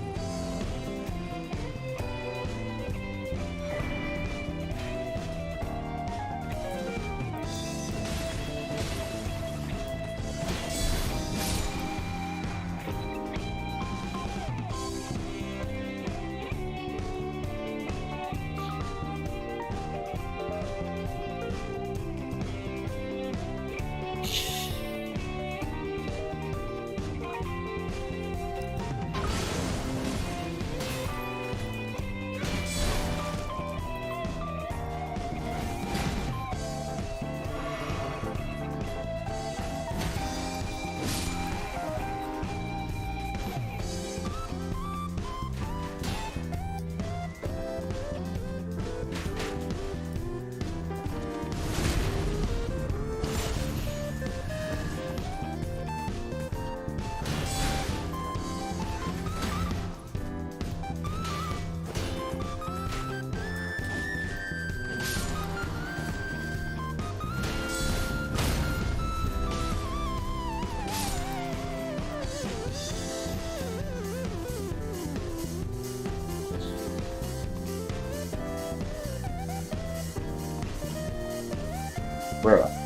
Bruh.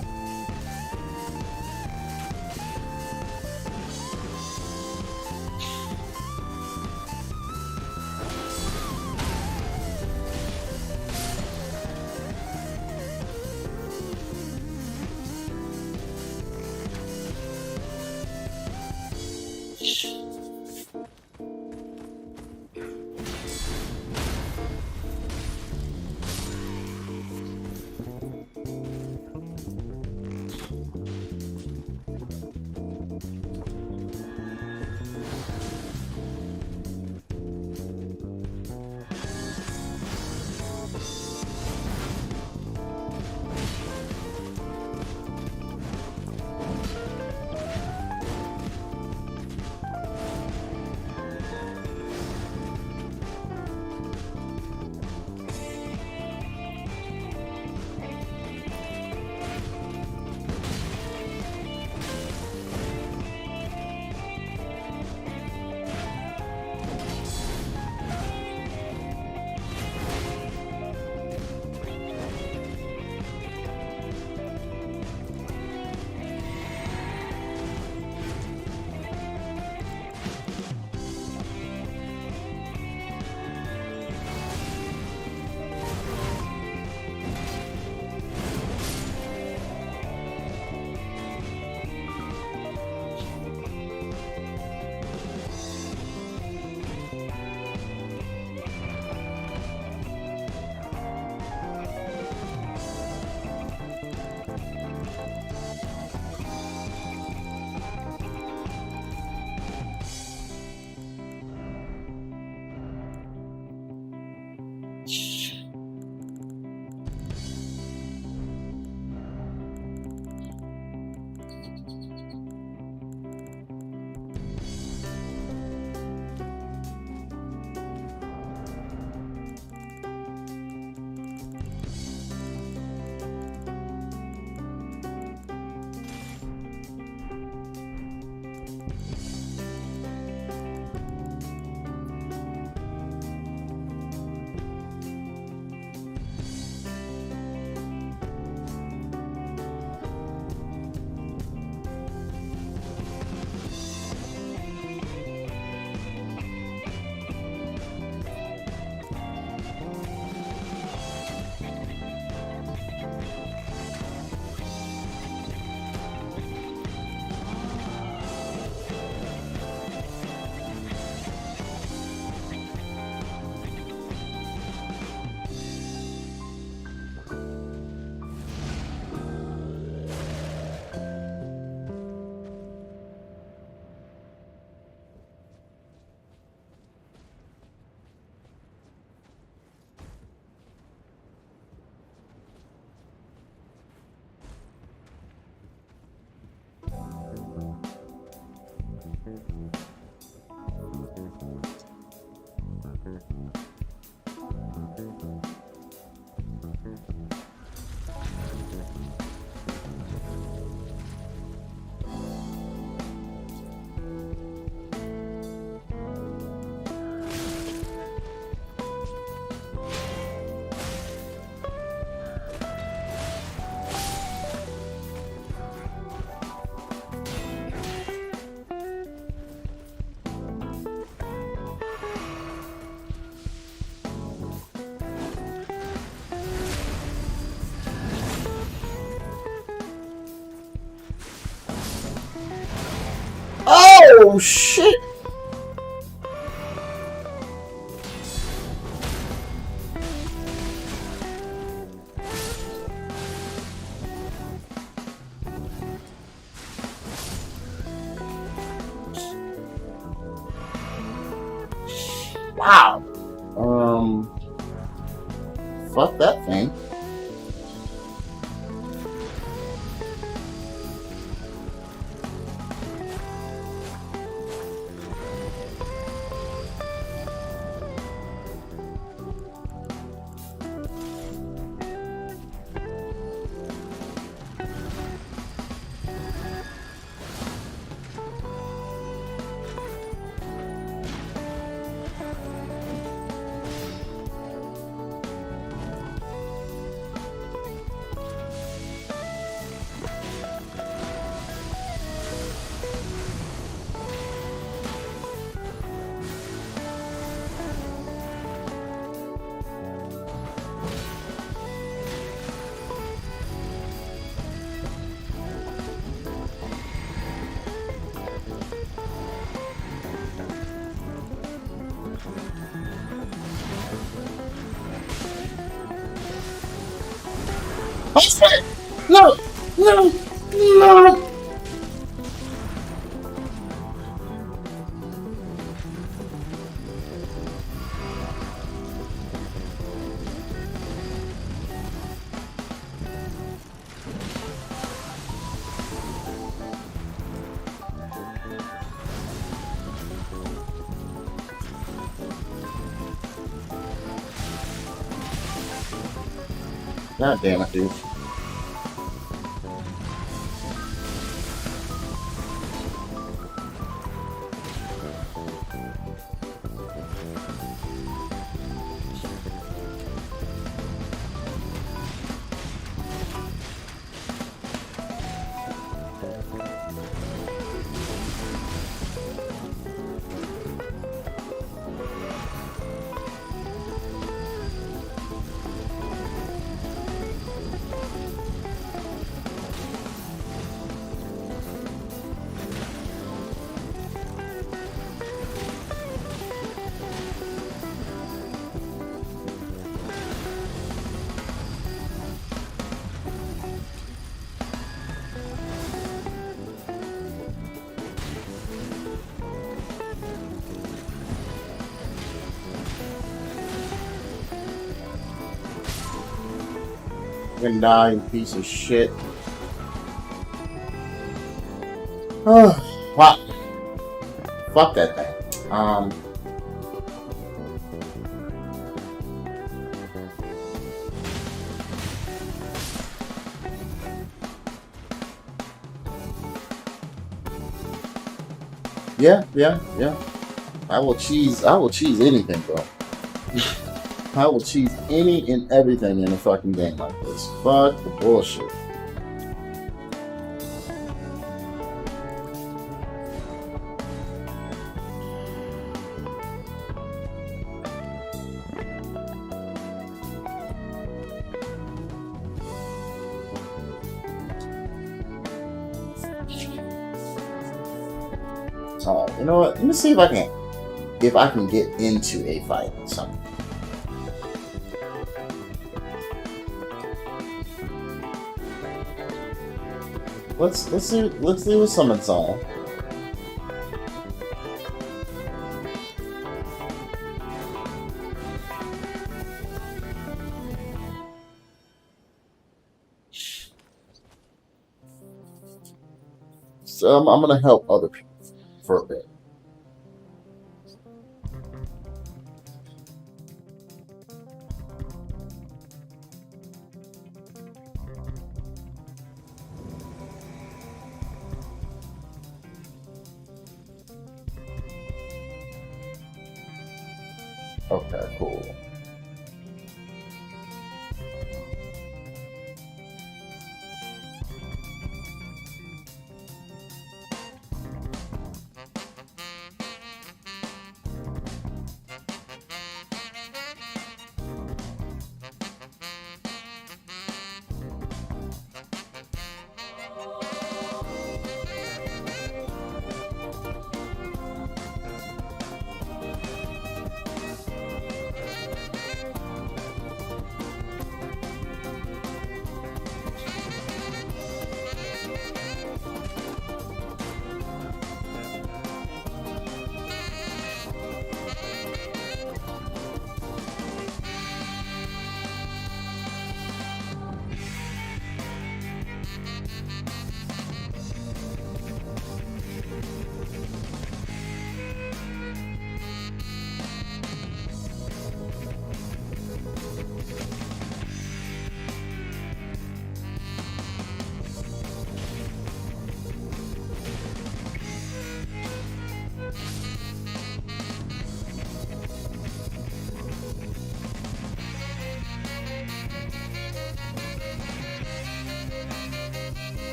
Oh shit! Wow. Fuck that thing. No! No! No! God damn it, dude. Fucking dying piece of shit. Fuck. Fuck that thing. Yeah. I will cheese anything, bro. I will cheese any and everything in a fucking game like this. Fuck the bullshit. So, you know what? Let me see if I can get into a fight or something. Let's see what someone's on. So I'm gonna help other people for a bit. Okay, cool.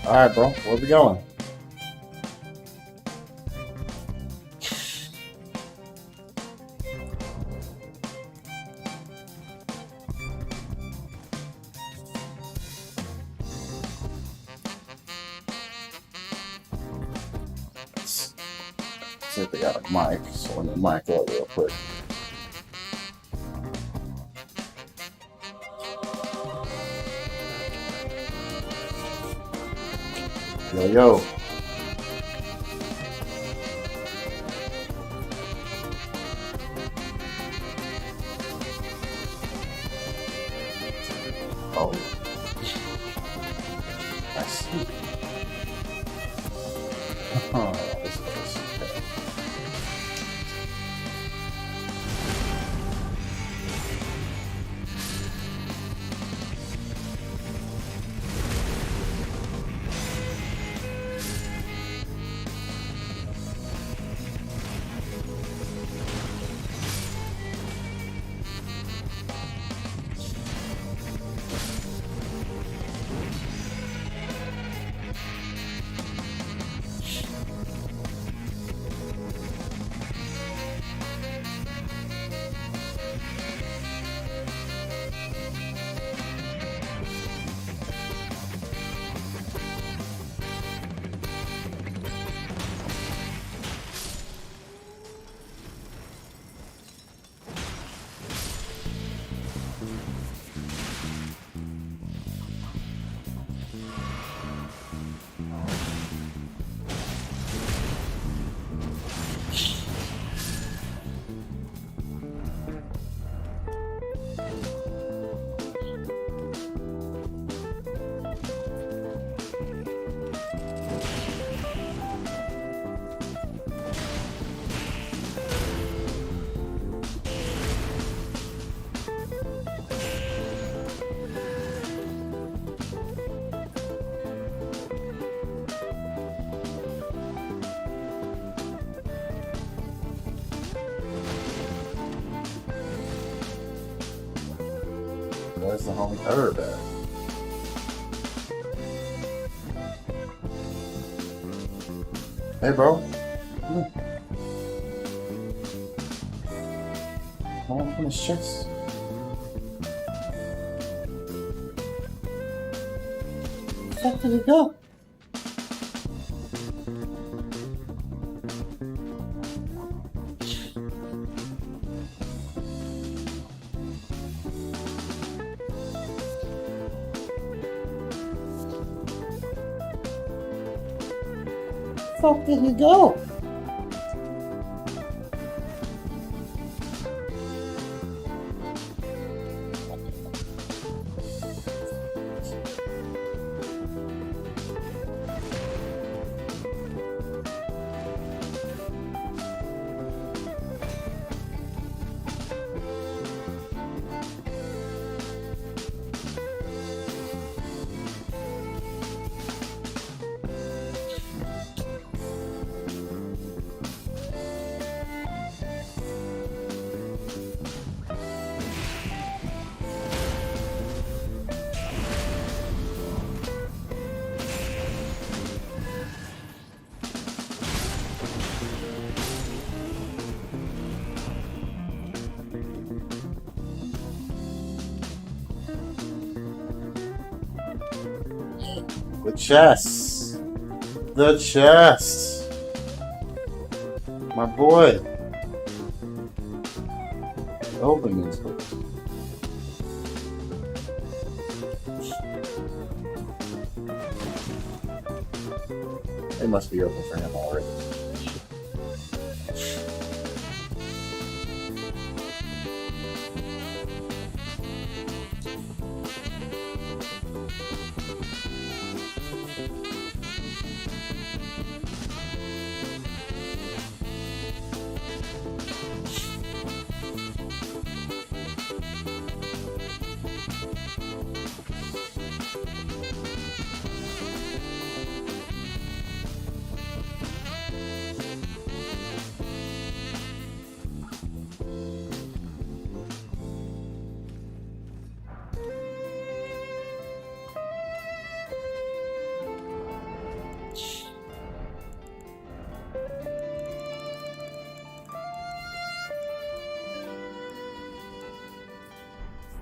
All right, bro. Where we going? See if they got a mic, so let me mic up real quick. Yo, yo. Oh, I see. Oh, this is okay. Where's the homie Herb at? Hey, bro. Come on, open his chest. Where the fuck did it go? Where the fuck did he go? The chest. The chest. My boy. Open this book. It must be open for him already.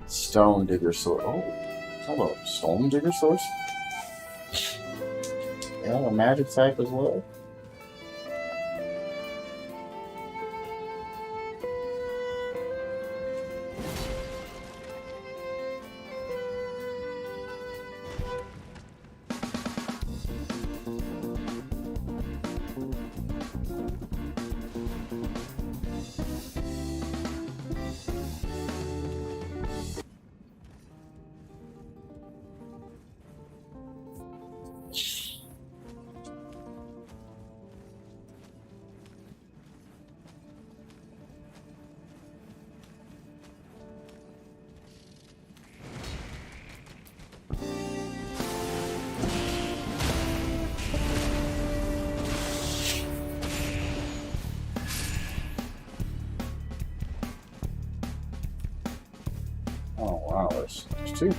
Stone digger sword. Oh, hello, stone digger sword. Yeah, a magic type as well. Yes. See?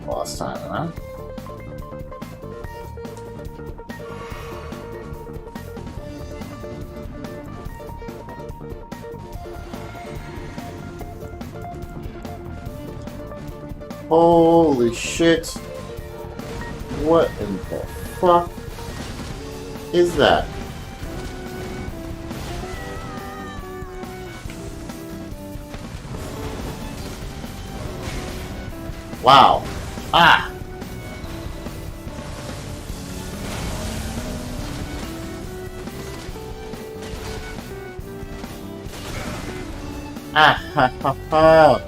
Last time, huh? Holy shit. What in the fuck is that? Wow. Ah! Ah ha ha ha!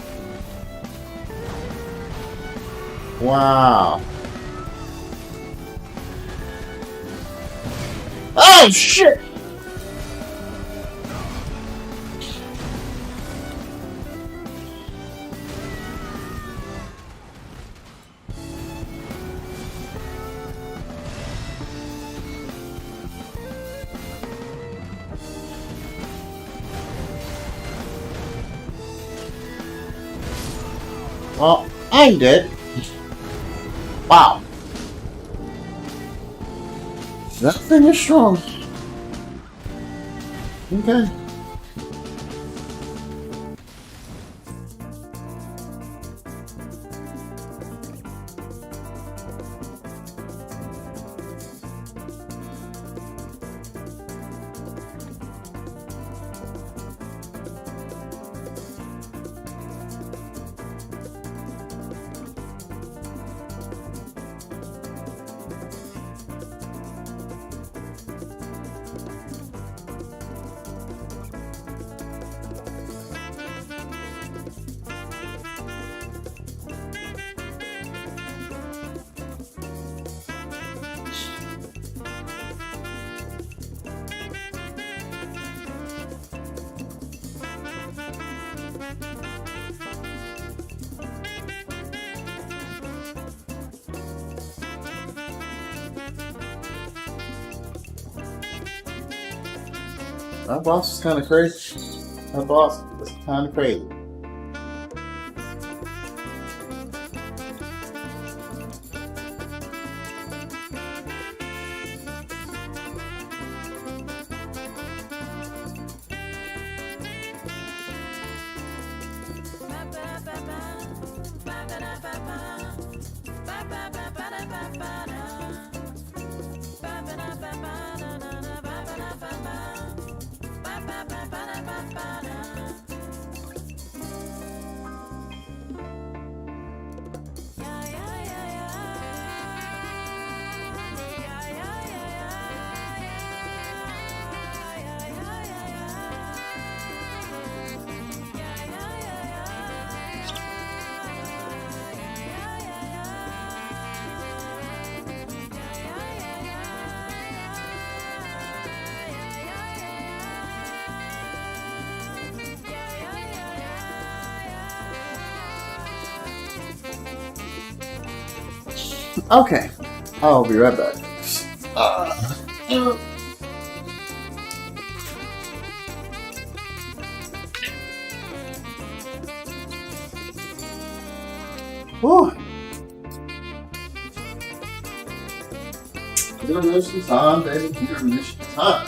Wow. Oh shit! Well, I'm dead. Wow. That thing is strong. Okay. That boss is kind of crazy. That boss is kind of crazy. Okay, I'll be right back. Whew. Intermission time, baby. Intermission time.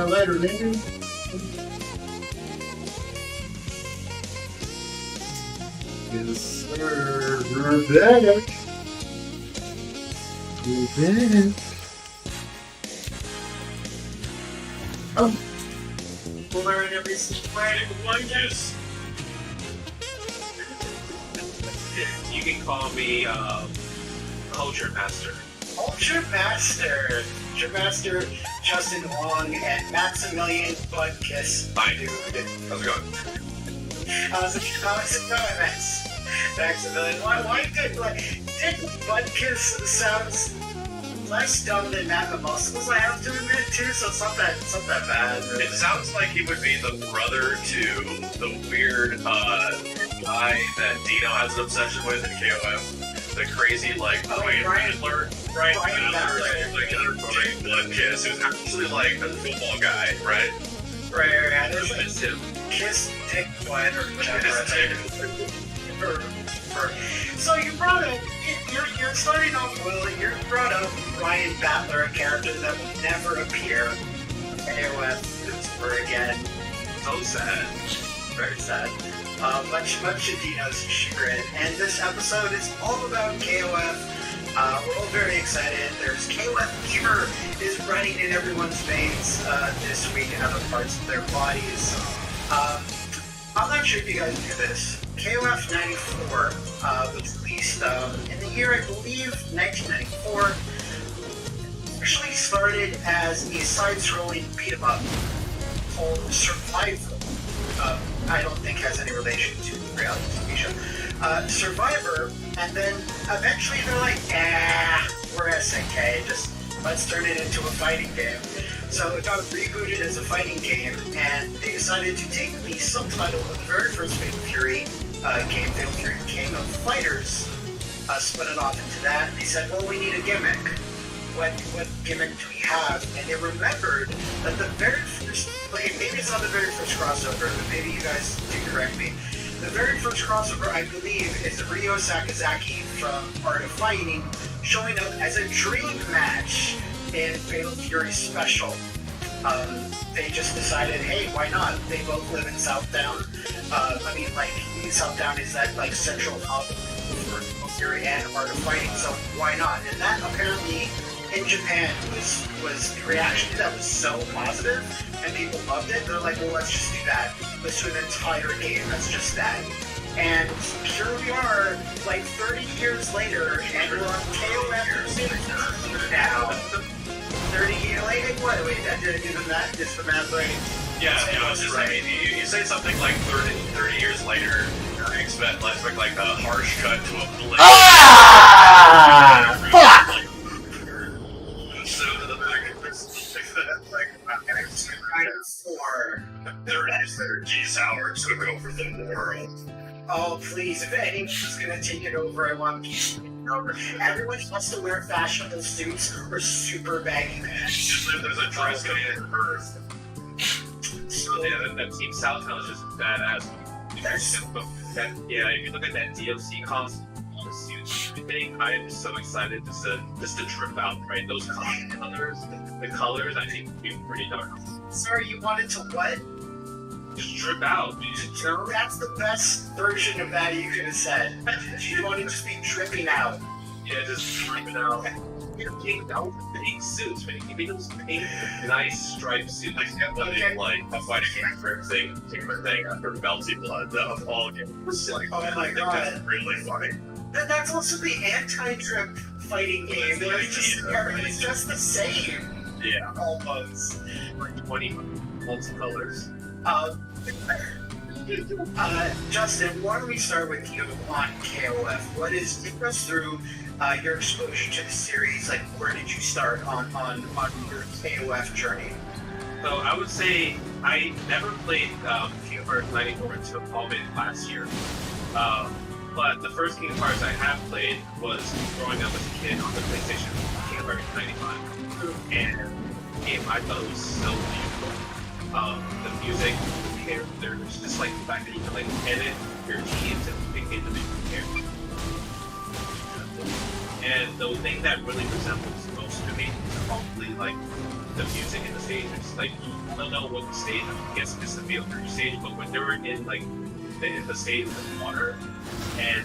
Later, nigga. Yes, sir. We're back. We're back. Oh. We'll learn every single way. Yes. You can call me Culture Master. Ultra Master, Justin Wong, and Maximilian Budkiss. Hi, dude. How's it going? How's it going, Maximilian? Why did Budkiss sounds less dumb than Matt the Muscles? I have to admit too, so it's not that bad. It sounds like he would be the brother to the weird guy that Dino has an obsession with in KOF. The crazy, Brian Adler, like Blood Kiss, who's actually like a football guy, right? Right. It's him. Kiss Dick Blood or whatever. So you brought up, you're starting off well, you brought up Ryan Battler, a character that will never appear in AOF ever again. So sad. Very sad. Much to Dino's chagrin. And this episode is all about KOF. We're all very excited. There's KOF fever is running in everyone's veins this week and other parts of their bodies. I'm not sure if you guys knew this. KOF 94 was released in the year, I believe, 1994. Actually started as a side-scrolling beat-em-up called Survivor. I don't think has any relation to the reality TV show. Survivor, and then eventually they're like, we're SNK, just let's turn it into a fighting game. So it got rebooted as a fighting game, and they decided to take the subtitle of the very first Fatal Fury game, Fatal Fury King of Fighters, split it off into that, and they said, well, we need a gimmick. What gimmick do we have? And they remembered that the very first, okay, maybe it's not the very first crossover, but maybe you guys do correct me. The very first crossover, I believe, is Ryo Sakazaki from Art of Fighting showing up as a dream match in Fatal Fury Special. They just decided, hey, why not? They both live in Southdown. I mean, like, Southdown is that, like, central hub for Fatal Fury and Art of Fighting, so why not? And that apparently in Japan was the reaction to that was so positive, and people loved it. They're like, well, let's just do that. Let's do an entire game that's just that. And here we are, like 30 years later, and we're on KOF now. 30 years later? What? Wait, that didn't do the math. Is the math right? Yeah, it's just, I mean, you say something like 30 years later, I expect like a harsh cut to a blade. Fuck! So to the back of this, like, Four. 30 hours to go for the world. Oh, please, if anyone's gonna take it over, I want peace to take it over. Everyone wants to wear fashionable suits or super baggy pants. There's a dress code in Earth. So yeah, that Team Southtown is just badass. If you look at that DLC costume, all the suits, everything, I am just so excited just to trip out, right? Those colors, the colors, I think would be pretty dark. Sorry, you wanted to what? Just trip out. No, that's the best version of that you could have said. You want to just be tripping out. Yeah, just tripping out. You're getting out with pink suits, man. You make those pink, nice striped suits. Like, a fighting game for thing after Melty Blood of all games. Like, oh my god. That's really funny. That's also the anti-drip fighting game. Everybody's just the same. Yeah. Almost. Like 20 multicolors. Justin, why don't we start with you on KOF? Take us through your exposure to the series? Like, where did you start on your KOF journey? So I would say I never played Kingdom Hearts 94 until probably last year. But the first Kingdom Hearts I have played was growing up as a kid on the PlayStation, Kingdom Hearts 95. And the game I thought was so beautiful. The music, the characters, just like the fact that you can like edit your teams and pick individual characters. And the thing that really resembles most to me is probably like the music in the stages. Like, I don't know what the stage, I guess it's the Fatal Fury stage, but when they were in like the stage of the water, and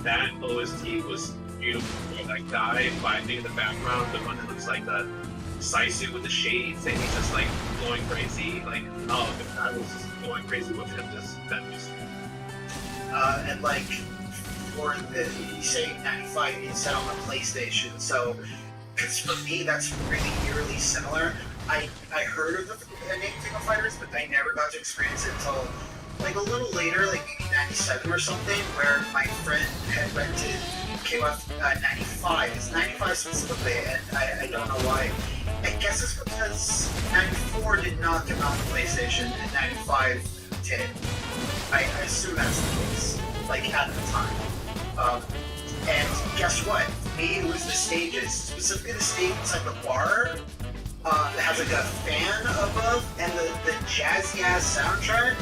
that OST was beautiful. That guy vibing in the background, the one that looks like the Saisu with the shades, and he's just like going crazy. Like, oh, I was just going crazy with him. Just that music. And like, for you say 95, it's set on the PlayStation, so because for me that's really eerily similar. I heard of the name King of Fighters, but I never got to experience it until like a little later, like maybe 97 or something, where my friend had rented KOF 95. It's 95 specifically, and I don't know why. I guess it's because 94 did not come out on PlayStation, and 95 did. I assume that's the case, like at the time. And guess what? For me, it was the stages, specifically the stage inside the bar that has like a fan above, and the jazzy ass soundtrack.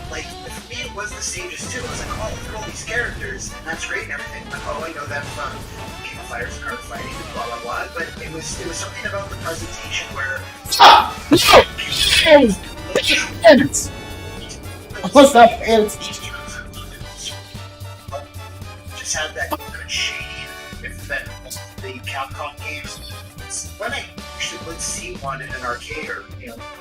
Like, me, it was the stages too. I was like, oh, look at all these characters, and that's great and everything. But oh, I know that from King of Fighters and card fighting and blah blah blah. But it was something about the presentation where What's up, ants? Just had that good shade if that the Capcom games. When I actually would see one in an arcade or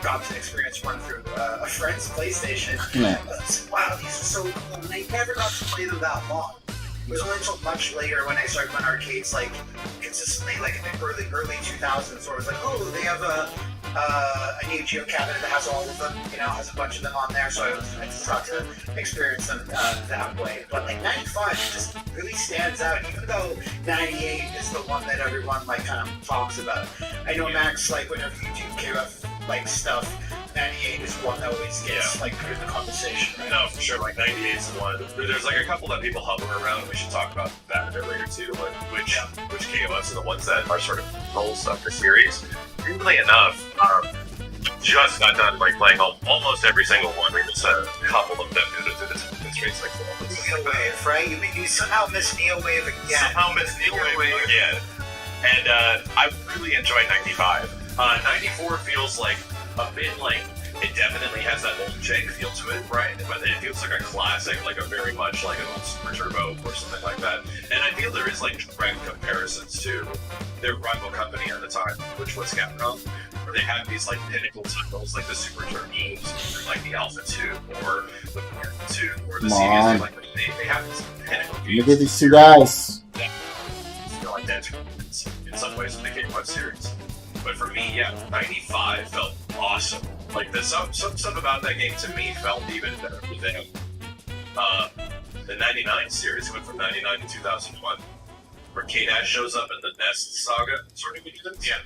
got to experience one through a friend's PlayStation, Yeah. I was like, wow, these are so cool, and I never got to play them that long. It was only until much later when I started going arcades like consistently, like in the early 2000s, where it was like, oh, they have a Neo Geo cabinet that has all of them, has a bunch of them on there, so I just got to experience them that way. But like 95 just really stands out, even though 98 is the one that everyone like kind of talks about. I know Max, like whenever you do KOF like stuff, 98 is one that always gets like put in the conversation, right? No, for sure. Like 98 is the one. There's like a couple that people hover around. We should talk about that a bit later too. Like which KOFs are the ones that are sort of roles of the series. Weirdly enough, just got done like playing almost every single one. We just a couple of them due to the constraints like Neo Wave, right? You somehow missed Neo Wave again. Somehow missed Neo Wave again. And I really enjoyed 95. 94 feels like a bit like it definitely has that old jank feel to it, right? But it feels like a classic, like a very much like an old Super Turbo or something like that. And I feel there is like direct comparisons to their rival company at the time, which was Capcom, where they have these like pinnacle titles like the Super Turbos, or like the Alpha 2, or the Mark 2, or the Series. Like they have these pinnacle games. Look at these two guys. Yeah, feel identical in some ways in the K1 series. But for me, yeah, 95 felt awesome. Like some stuff about that game to me felt even better than the 99 series went from 99 to 2001, where K-Dash shows up in the Nest Saga sort of begins. Yeah.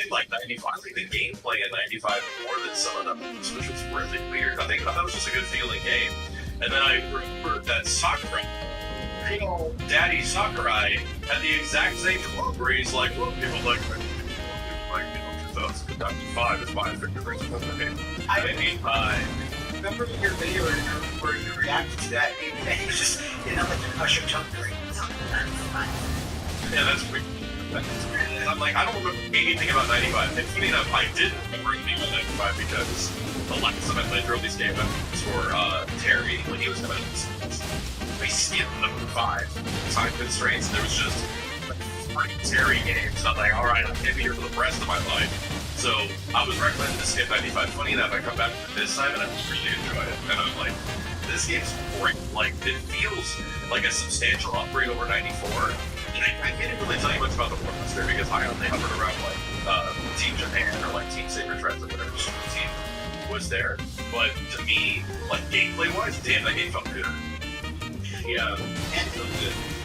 In like 95, I think the gameplay in 95 more than some of them, which was really weird. I thought it was just a good feeling game. And then I remembered that Sakurai, Daddy Sakurai, had the exact same quote where he's like, well, people like 2005 is my favorite game. I remember your video where you reacted to that, and he was just, like an Usher jump during Yeah, that's weird. I'm like, I don't remember anything about 95. And funny enough, I didn't remember anything about 95 because the last time I played through these games was for Terry when he was coming out. We skipped number 5 time constraints, and there was just like Terry games. So I'm like, alright, I'm gonna be here for the rest of my life. So I was recommended to skip 95. Funny enough, I come back this time and I really enjoy it. And I'm like, this game's great. Like, it feels like a substantial upgrade over 94. And I can't really tell you much about the Warmaster because I only hovered around like Team Japan or like Team Saber Threads or whatever team was there. But to me, like gameplay wise, damn, that game felt good. Yeah, and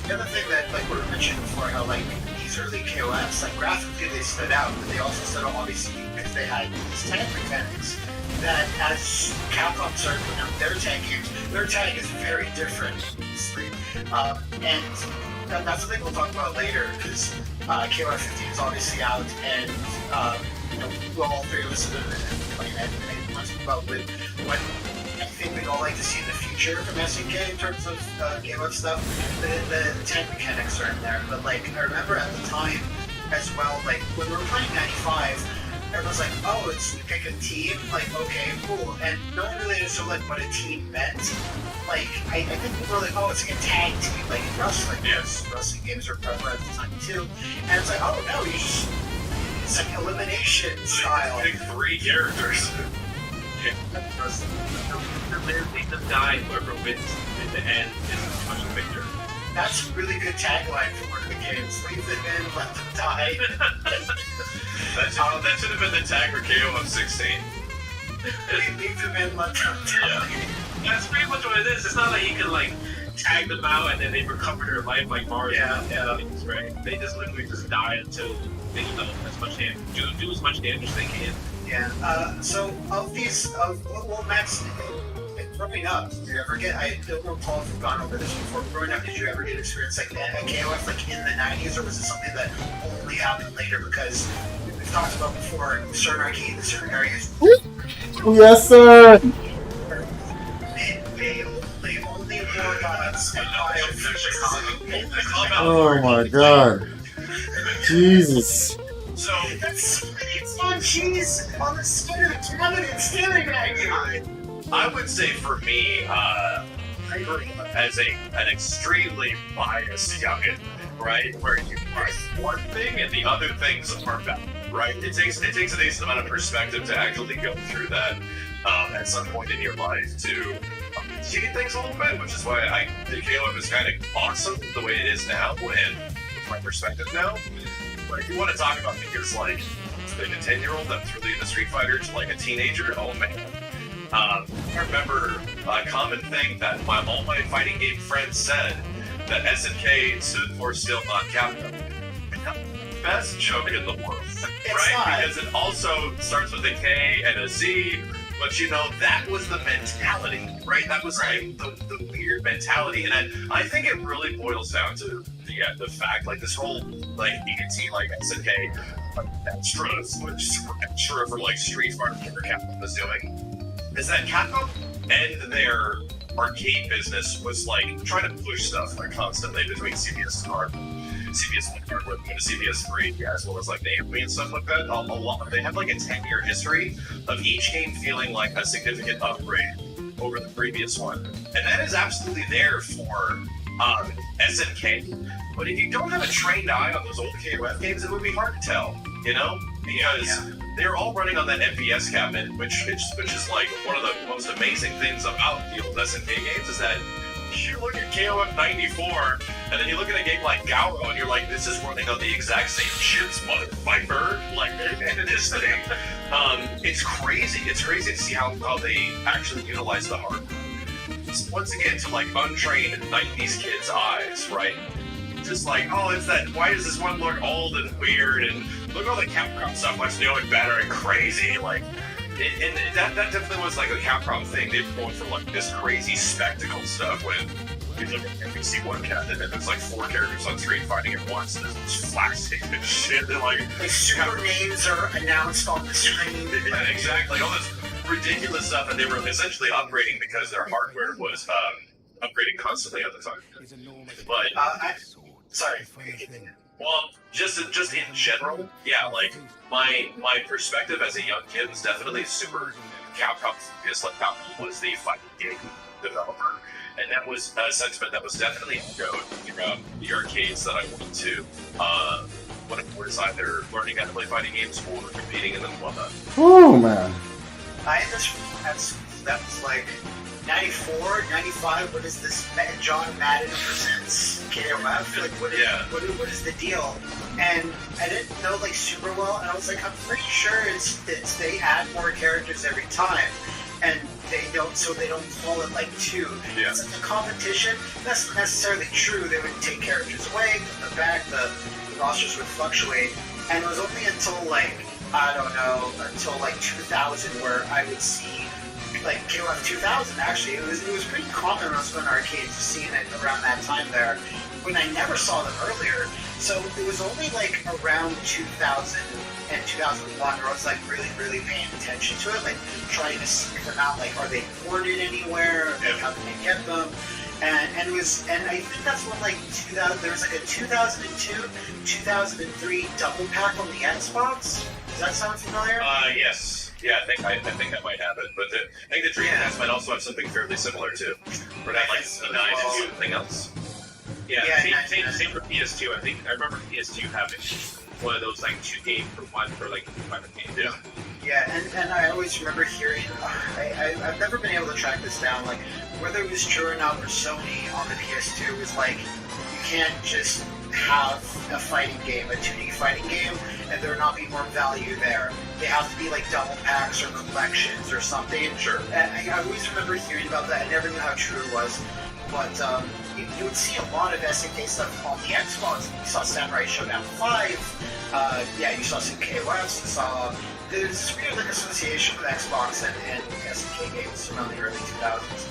the other thing that like we were mentioning before, how like these early KOFs, like graphically they stood out, but they also stood out obviously because they had these tag mechanics that as Capcom started putting out their tag games, their tag is very different, obviously. And that's something we'll talk about later because KOF 15 is obviously out, and we'll all three of us have been playing it, and want to talk about what I think we'd all like to see in the future from SNK in terms of KOF stuff. The tag mechanics are in there, but like I remember at the time as well, like when we were playing 95. Everyone's like, oh, it's you pick a team, like, okay, cool. And no one really understood like what a team meant. Like, I think people were like, oh, it's like a tag team, like in wrestling. Yes. Wrestling games were prevalent at the time too. And it's like, oh no, it's like elimination style. Pick 3 characters. The man the die, whoever wins in the end is much a victor. That's a really good tagline for one of the games. Leave them in, let them die. That should have been the tag for KO of 16. Leave them in, let them die. Yeah. That's pretty much what it is. It's not like you can like tag them out and then they recover their life like Mario. Yeah. Right? They just literally just die until they do as much damage. Do as much damage as they can. Yeah. So of these, well, Max, growing up, did you ever get? I don't recall if we've gone over this before. Growing up, did you ever get experience like a KOF like in the 90s, or was it something that only happened later? Because we've talked about before, certain arcades, certain areas. Yes, sir. day. Only war gods and Oh my god. Jesus. So it's on cheese on the skin of the cabinet staring at you. I would say for me, I grew up as an extremely biased youngin, right? Where you like one thing and the other things are bad, right? It takes a decent amount of perspective to actually go through that at some point in your life to see things a little bit, which is why I think KOF is kind of awesome the way it is now and with my perspective now. But if you want to talk about figures like the 10-year-old that's really into Street Fighter to like a teenager, oh man. I remember a common thing that all my fighting game friends said, that SNK stood for Still Not Capcom. Best joke in the world, right? Because it also starts with a K and a Z, but you know, that was the mentality, right? That was like the weird mentality, and I think it really boils down to the fact, like this whole, like, you can see like SNK, like extras, which extra for like Street Fighter, whatever Capcom was doing, is that Capcom and their arcade business was like trying to push stuff like constantly between CVS and CVS 1 hardware and CVS 3, as well as like Naomi and stuff like that. A lot. They have like a 10-year history of each game feeling like a significant upgrade over the previous one, and that is absolutely there for SNK. But if you don't have a trained eye on those old KOF games, it would be hard to tell, you know, because they're all running on that FPS cabinet, which is like one of the most amazing things about the old SNK games is that you look at KOF 94, and then you look at a game like Gauro, and you're like, this is running on the exact same chips, motherfucker. Like, and it is thing. It's crazy. It's crazy to see how they actually utilize the hardware. Once again, to like untrained 90s kids' eyes, right? Just like, oh, it's that, why does this one look old and weird, and look at all the Capcom stuff, what's new and better and crazy, like, and that definitely was like a Capcom thing. They were going for like this crazy spectacle stuff when you look at NBC1 cabinet and there's like 4 characters on screen fighting at once, and there's flashing and shit, and like super names are announced on the screen. Yeah, exactly, all this ridiculous stuff, and they were essentially upgrading because their hardware was upgrading constantly at the time. But sorry. Well, just in general, yeah, like my perspective as a young kid was definitely super Capcom focused. Like Capcom was the fighting game developer, and that was a sentiment that was definitely echoed throughout the arcades that I went to when I was either learning how to play fighting games or competing in them and whatnot. Oh man. That was like 94, 95, what is this? John Madden presents KOF? Like, what is the deal? And I didn't know, like, super well, and I was like, I'm pretty sure it's they add more characters every time, and they don't call it, like, 2. Yeah. It's like a competition. That's not necessarily true. They would take characters away, put them back, the rosters would fluctuate, and it was only until, like, I don't know, until, like, 2000 where I would see like KOF 2000, actually, it was pretty common when I was going to arcades, seeing it around that time there, when I never saw them earlier. So it was only like around 2000 and 2001 where I was like really paying attention to it, like trying to seek them out, like are they ported anywhere, like, how can they get them? And I think that's when like 2000, there was like a 2002, 2003 double pack on the Xbox. Does that sound familiar? Yes. Yeah, I think that might happen, but I think the Dreamcast might also have something fairly similar too, where that like C9 and something else. Yeah, same for PS2. I remember PS2 having one of those like 2 games for one for like 5 games. Yeah, and I always remember hearing, I've never been able to track this down, like whether it was true or not for Sony on the PS2 was like you can't just have a fighting game, a 2D fighting game, and there not be more value there. They have to be like double packs or collections or something. Sure. And I always remember hearing about that. I never knew how true it was. But you would see a lot of SNK stuff on the Xbox. You saw Samurai Showdown 5. You saw some KOFs. You saw there's this weird like association with Xbox and SNK games around the early 2000s.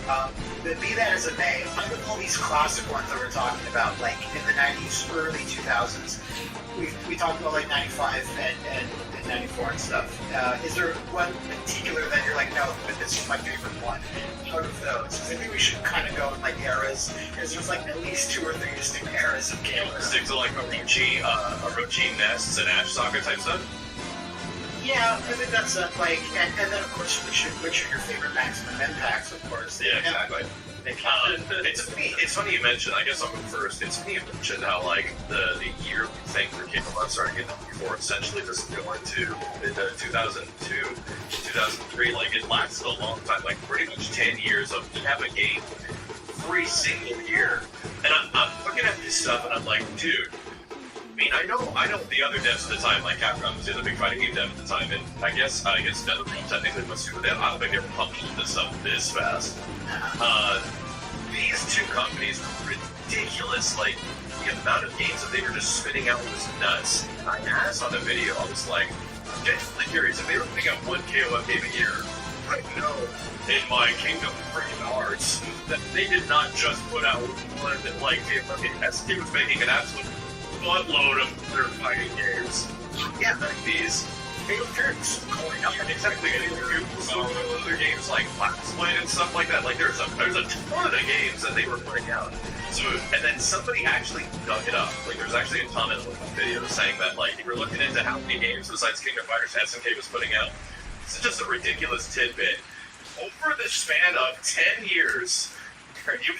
But be that as it may, out of all these classic ones that we're talking about, like in the 90s, early 2000s, we talked about like 95 and 94 and stuff. Is there one particular that you're like, no, but this is my favorite one? out of those. 'Cause I think we should kind of go in like eras, because there's like at least 2 or 3 distinct eras of KOF. Stick to like Orochi Nests and Ash Saga type stuff. Yeah, I think that's like, and then of course, which are your favorite maximum impacts, of course. Yeah, exactly. It's funny you mentioned, I guess I'll go first. It's funny you mentioned how, like, the yearly thing for KOF started getting before essentially this going to 2002, 2003. Like, it lasted a long time, like, pretty much 10 years of you have a game every single year. And I'm looking at this stuff and I'm like, dude, I mean, I know the other devs at the time, like Capcom was the big fighting game dev at the time, and I guess NetherRealm technically must do that. I don't think they were pumping this stuff this fast. These 2 companies were ridiculous. Like, the amount of games that they were just spitting out was nuts. I asked on the video, I was like, I'm genuinely curious, if they were putting out 1 KOF game a year, I know in my Kingdom freaking Hearts that they did not just put out one that, like, SK was making an absolute buttload of their fighting games. Yeah, like these. Fatal Fury's going up. Exactly. And so other games like Split and stuff like that. Like there's a ton of games that they were putting out. So and then somebody actually dug it up. Like there's actually a comment on the video saying that like if you're looking into how many games besides Kingdom Fighters SNK was putting out, this is just a ridiculous tidbit. Over the span of 10 years, you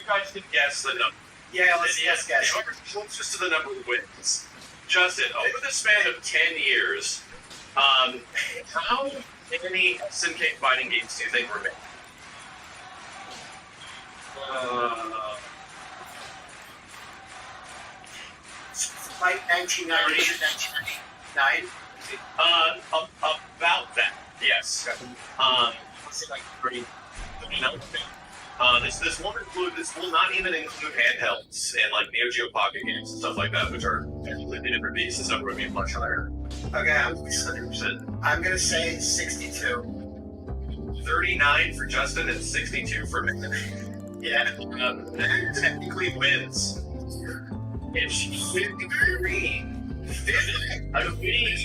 guys can guess the number. Yeah, let's guess. Closest to the number of wins. Justin, over the span of 10 years, how many SNK fighting games do you think were made? Like 1990 to 1999. About that, yes. Let's say like 30. This will not even include handhelds and like Neo Geo Pocket games and stuff like that, which are completely different beasts. This number would be much higher. Okay, I'm 100%. gonna say 62. 39 for Justin and 62 for me. Yeah. That technically wins. It's 53. 50.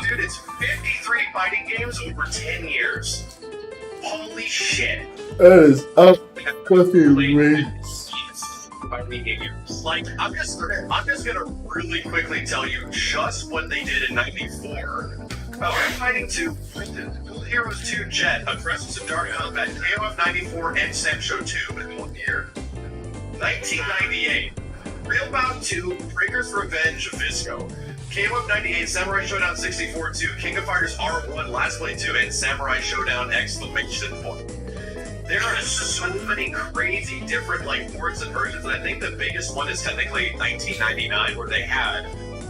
Dude, it's 53 fighting games over 10 years. Holy shit. That is up fucking rings. Like, I'm just gonna really quickly tell you just what they did in '94. Fighting 2, Heroes 2 Jet, Aggressive and Dark Combat, KOF 94, and Sam Show 2 in 1 year. 1998, Real Bout 2, Breaker's Revenge, Visco. KOF 98, Samurai Showdown 64 2, King of Fighters R1, Last Blade 2, and Samurai Showdown ! There are so many crazy different like ports and versions, and I think the biggest one is technically 1999, where they had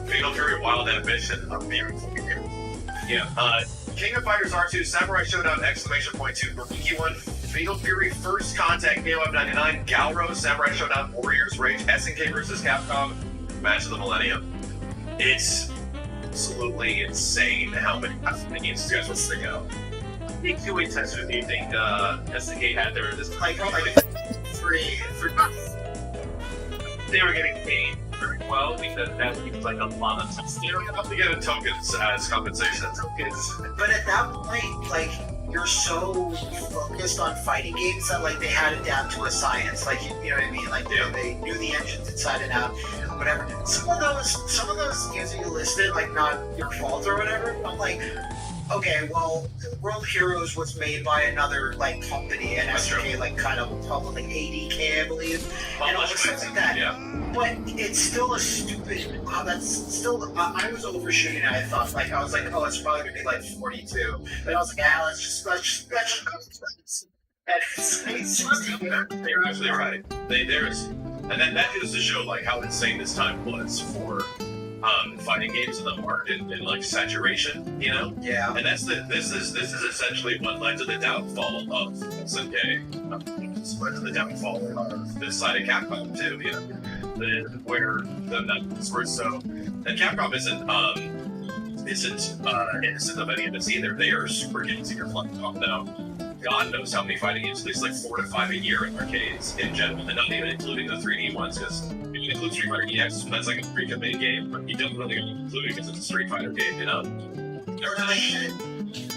Fatal Fury Wild Ambition, a beautiful game. Yeah. King of Fighters R2, Samurai Showdown ! 2, Rafiki 1, Fatal Fury First Contact, KOF 99, Galro, Samurai Showdown, Warriors Rage, SNK vs. Capcom, Match of the Millennium. It's absolutely insane how many games you guys will stick out. I think 2 weeks has to be. I think SNK had this Like 3. They were getting paid very well because that was like a lot of time. They don't have to get a tokens as compensation. But at that point, like, you're so focused on fighting games that like they had it down to a science. Like you know what I mean? Like they knew the engines inside and out, whatever. Some of those games that you listed, like not your fault or whatever. I'm like, okay, well, World Heroes was made by another like company, and SNK like kind of public like ADK, I believe, and all this stuff like that. Yeah. But it's still a stupid. That's still. I was overshooting it. I thought like I was like, oh, it's probably gonna be like 42. But I was like, ah, let's just. And They're actually right. And then that goes to show like how insane this time was for fighting games in the market and like saturation, you know? yeah. And this is essentially what led to the downfall of SNK. It's led to the downfall of this side of Capcom too, you know? Where the numbers were so. And Capcom isn't innocent of any of this either. They are super games that you're flying off now. God knows how many fighting games, at least like 4 to 5 a year in arcades in general, and not even including the 3D ones, because if you include Street Fighter EX, that's like a pre-made game, but you don't really include it because it's a Street Fighter game, you know?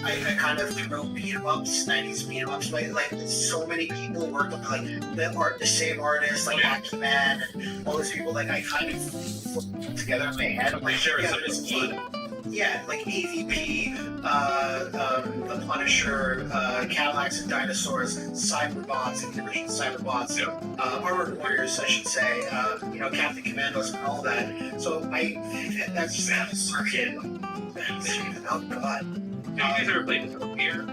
I kind of throw beat 'em ups, 90s beat 'em ups, like so many people worked on like the same artists, like Acuman and all those people. Like I kind of put together in my head. I'm like, Sure, yeah, it's fun. yeah, like AVP, the Punisher, Cadillacs and Dinosaurs, Cyberbots and the original Cyberbots, Armored Warriors, I should say, Captain Commandos and all that. So that's just how it's working. Oh god. Have you guys ever played Metal Gear?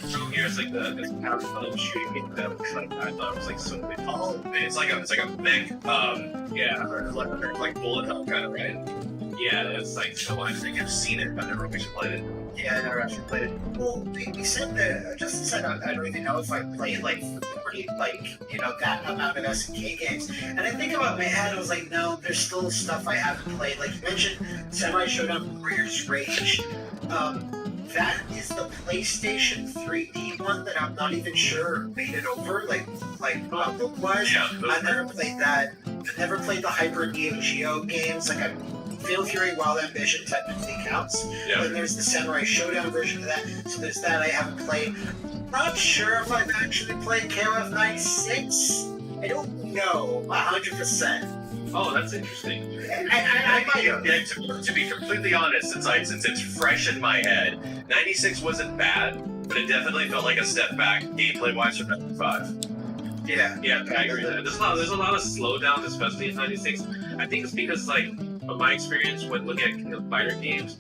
Metal Gear is like this power of shooting game that was like, I thought it was like so good. Oh, it's like a mech, like bullet hell kind of, right? Yeah, it's like so. I think I've seen it, but I've never actually played it. Yeah, I never actually played it. Well, we said that, Justin said, I don't even know if I played like that amount of SNK games. And I think about my head, I was like, no, there's still stuff I haven't played. Like you mentioned, Samurai Showdown Warriors Rage. That is the PlayStation 3D one that I'm not even sure made it over, like book-wise. Yeah, I never played that. I never played the Hyper Neo Geo games. Like Fatal Fury Wild Ambition technically counts. Yeah. Then there's the Samurai Showdown version of that. So there's that I haven't played. Not sure if I've actually played KOF 96. I don't know 100%. Oh, that's interesting. I might have. Yeah, to be completely honest, since it's fresh in my head, 96 wasn't bad, but it definitely felt like a step back gameplay-wise from 95. Yeah. Yeah, I agree with that. There's a lot of slowdown, especially in '96. I think it's because, like, of my experience with looking at fighter games,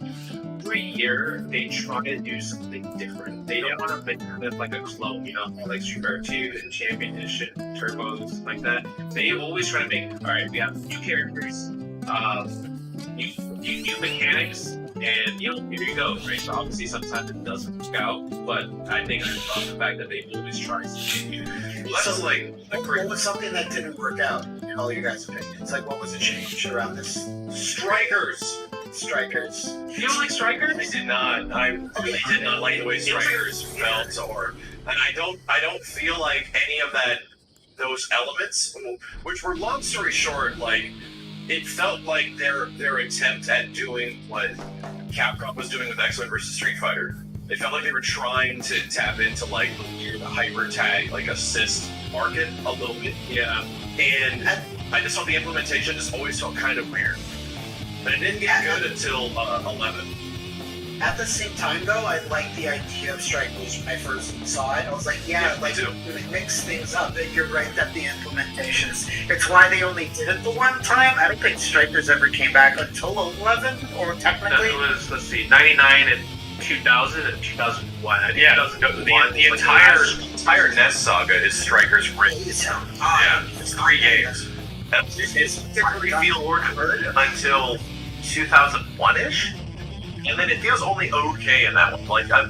every year they try to do something different. They don't want to make kind of like a clone, like Street Fighter 2 and Champion Edition, Turbos, like that. They always try to make, all right, we have new characters, new mechanics, and here you go, right? So obviously sometimes it doesn't work out, but I think I love the fact that they always try something new. Well, that's What was something that didn't work out in all your guys' opinions? Like, what was the change around this? Strikers. You don't like Strikers? I did not. I really did not like the way Strikers felt, and I don't feel like any of those elements, which were, long story short, like it felt like their attempt at doing what Capcom was doing with X-Men versus Street Fighter. It felt like they were trying to tap into like the hyper tag, like assist market a little bit. Yeah. And I just thought the implementation just always felt kind of weird. But it didn't get good until 11. At the same time, though, I liked the idea of Strikers when I first saw it. I was like, it mix things up. And you're right that the implementations, it's why they only did it the one time. I don't think Strikers ever came back until 11, or technically. That was, let's see, 99 and 2000 and 2001. Yeah, 2001, the entire NES saga is Strikers Rage. Yeah, it's 3 games. It didn't really feel ordered until 2001-ish, and then it feels only okay in that one. Like, but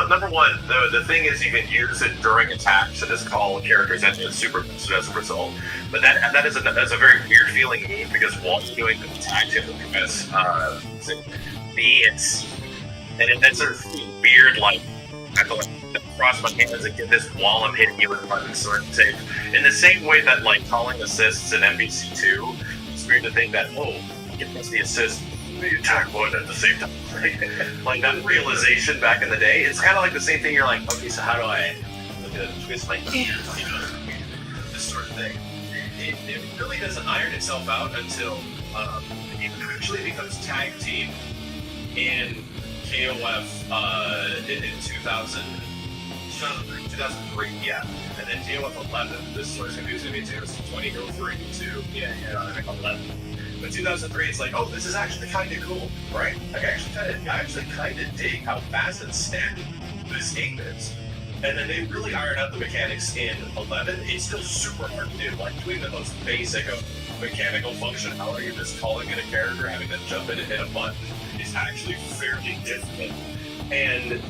number one, the thing is you can use it during attacks and just call characters into super boost as a result. But that is a very weird feeling move, because while you're doing the attacks, you have to press B and C, and that's a weird, like, I have to like cross my hands and get this while I'm hitting you with buttons sort of thing. In the same way that like calling assists in MVC2, it's weird to think that, you can press the assist and the attack one at the same time. Like that realization back in the day, it's kind of like the same thing. You're like, okay, so how do I twist my hands? This sort of thing. It really doesn't iron itself out until it actually becomes tag team in KOF in 2003, yeah. And then KOF 11, this was going to be 2003 to 11. But 2003, it's like, this is actually kind of cool, right? Like, I actually kind of dig how fast and snappy this game is. And then they really iron out the mechanics in 11. It's still super hard to do. Like, doing the most basic of mechanical functionality, you're just calling in a character, having them jump in and hit a button, is actually fairly difficult. And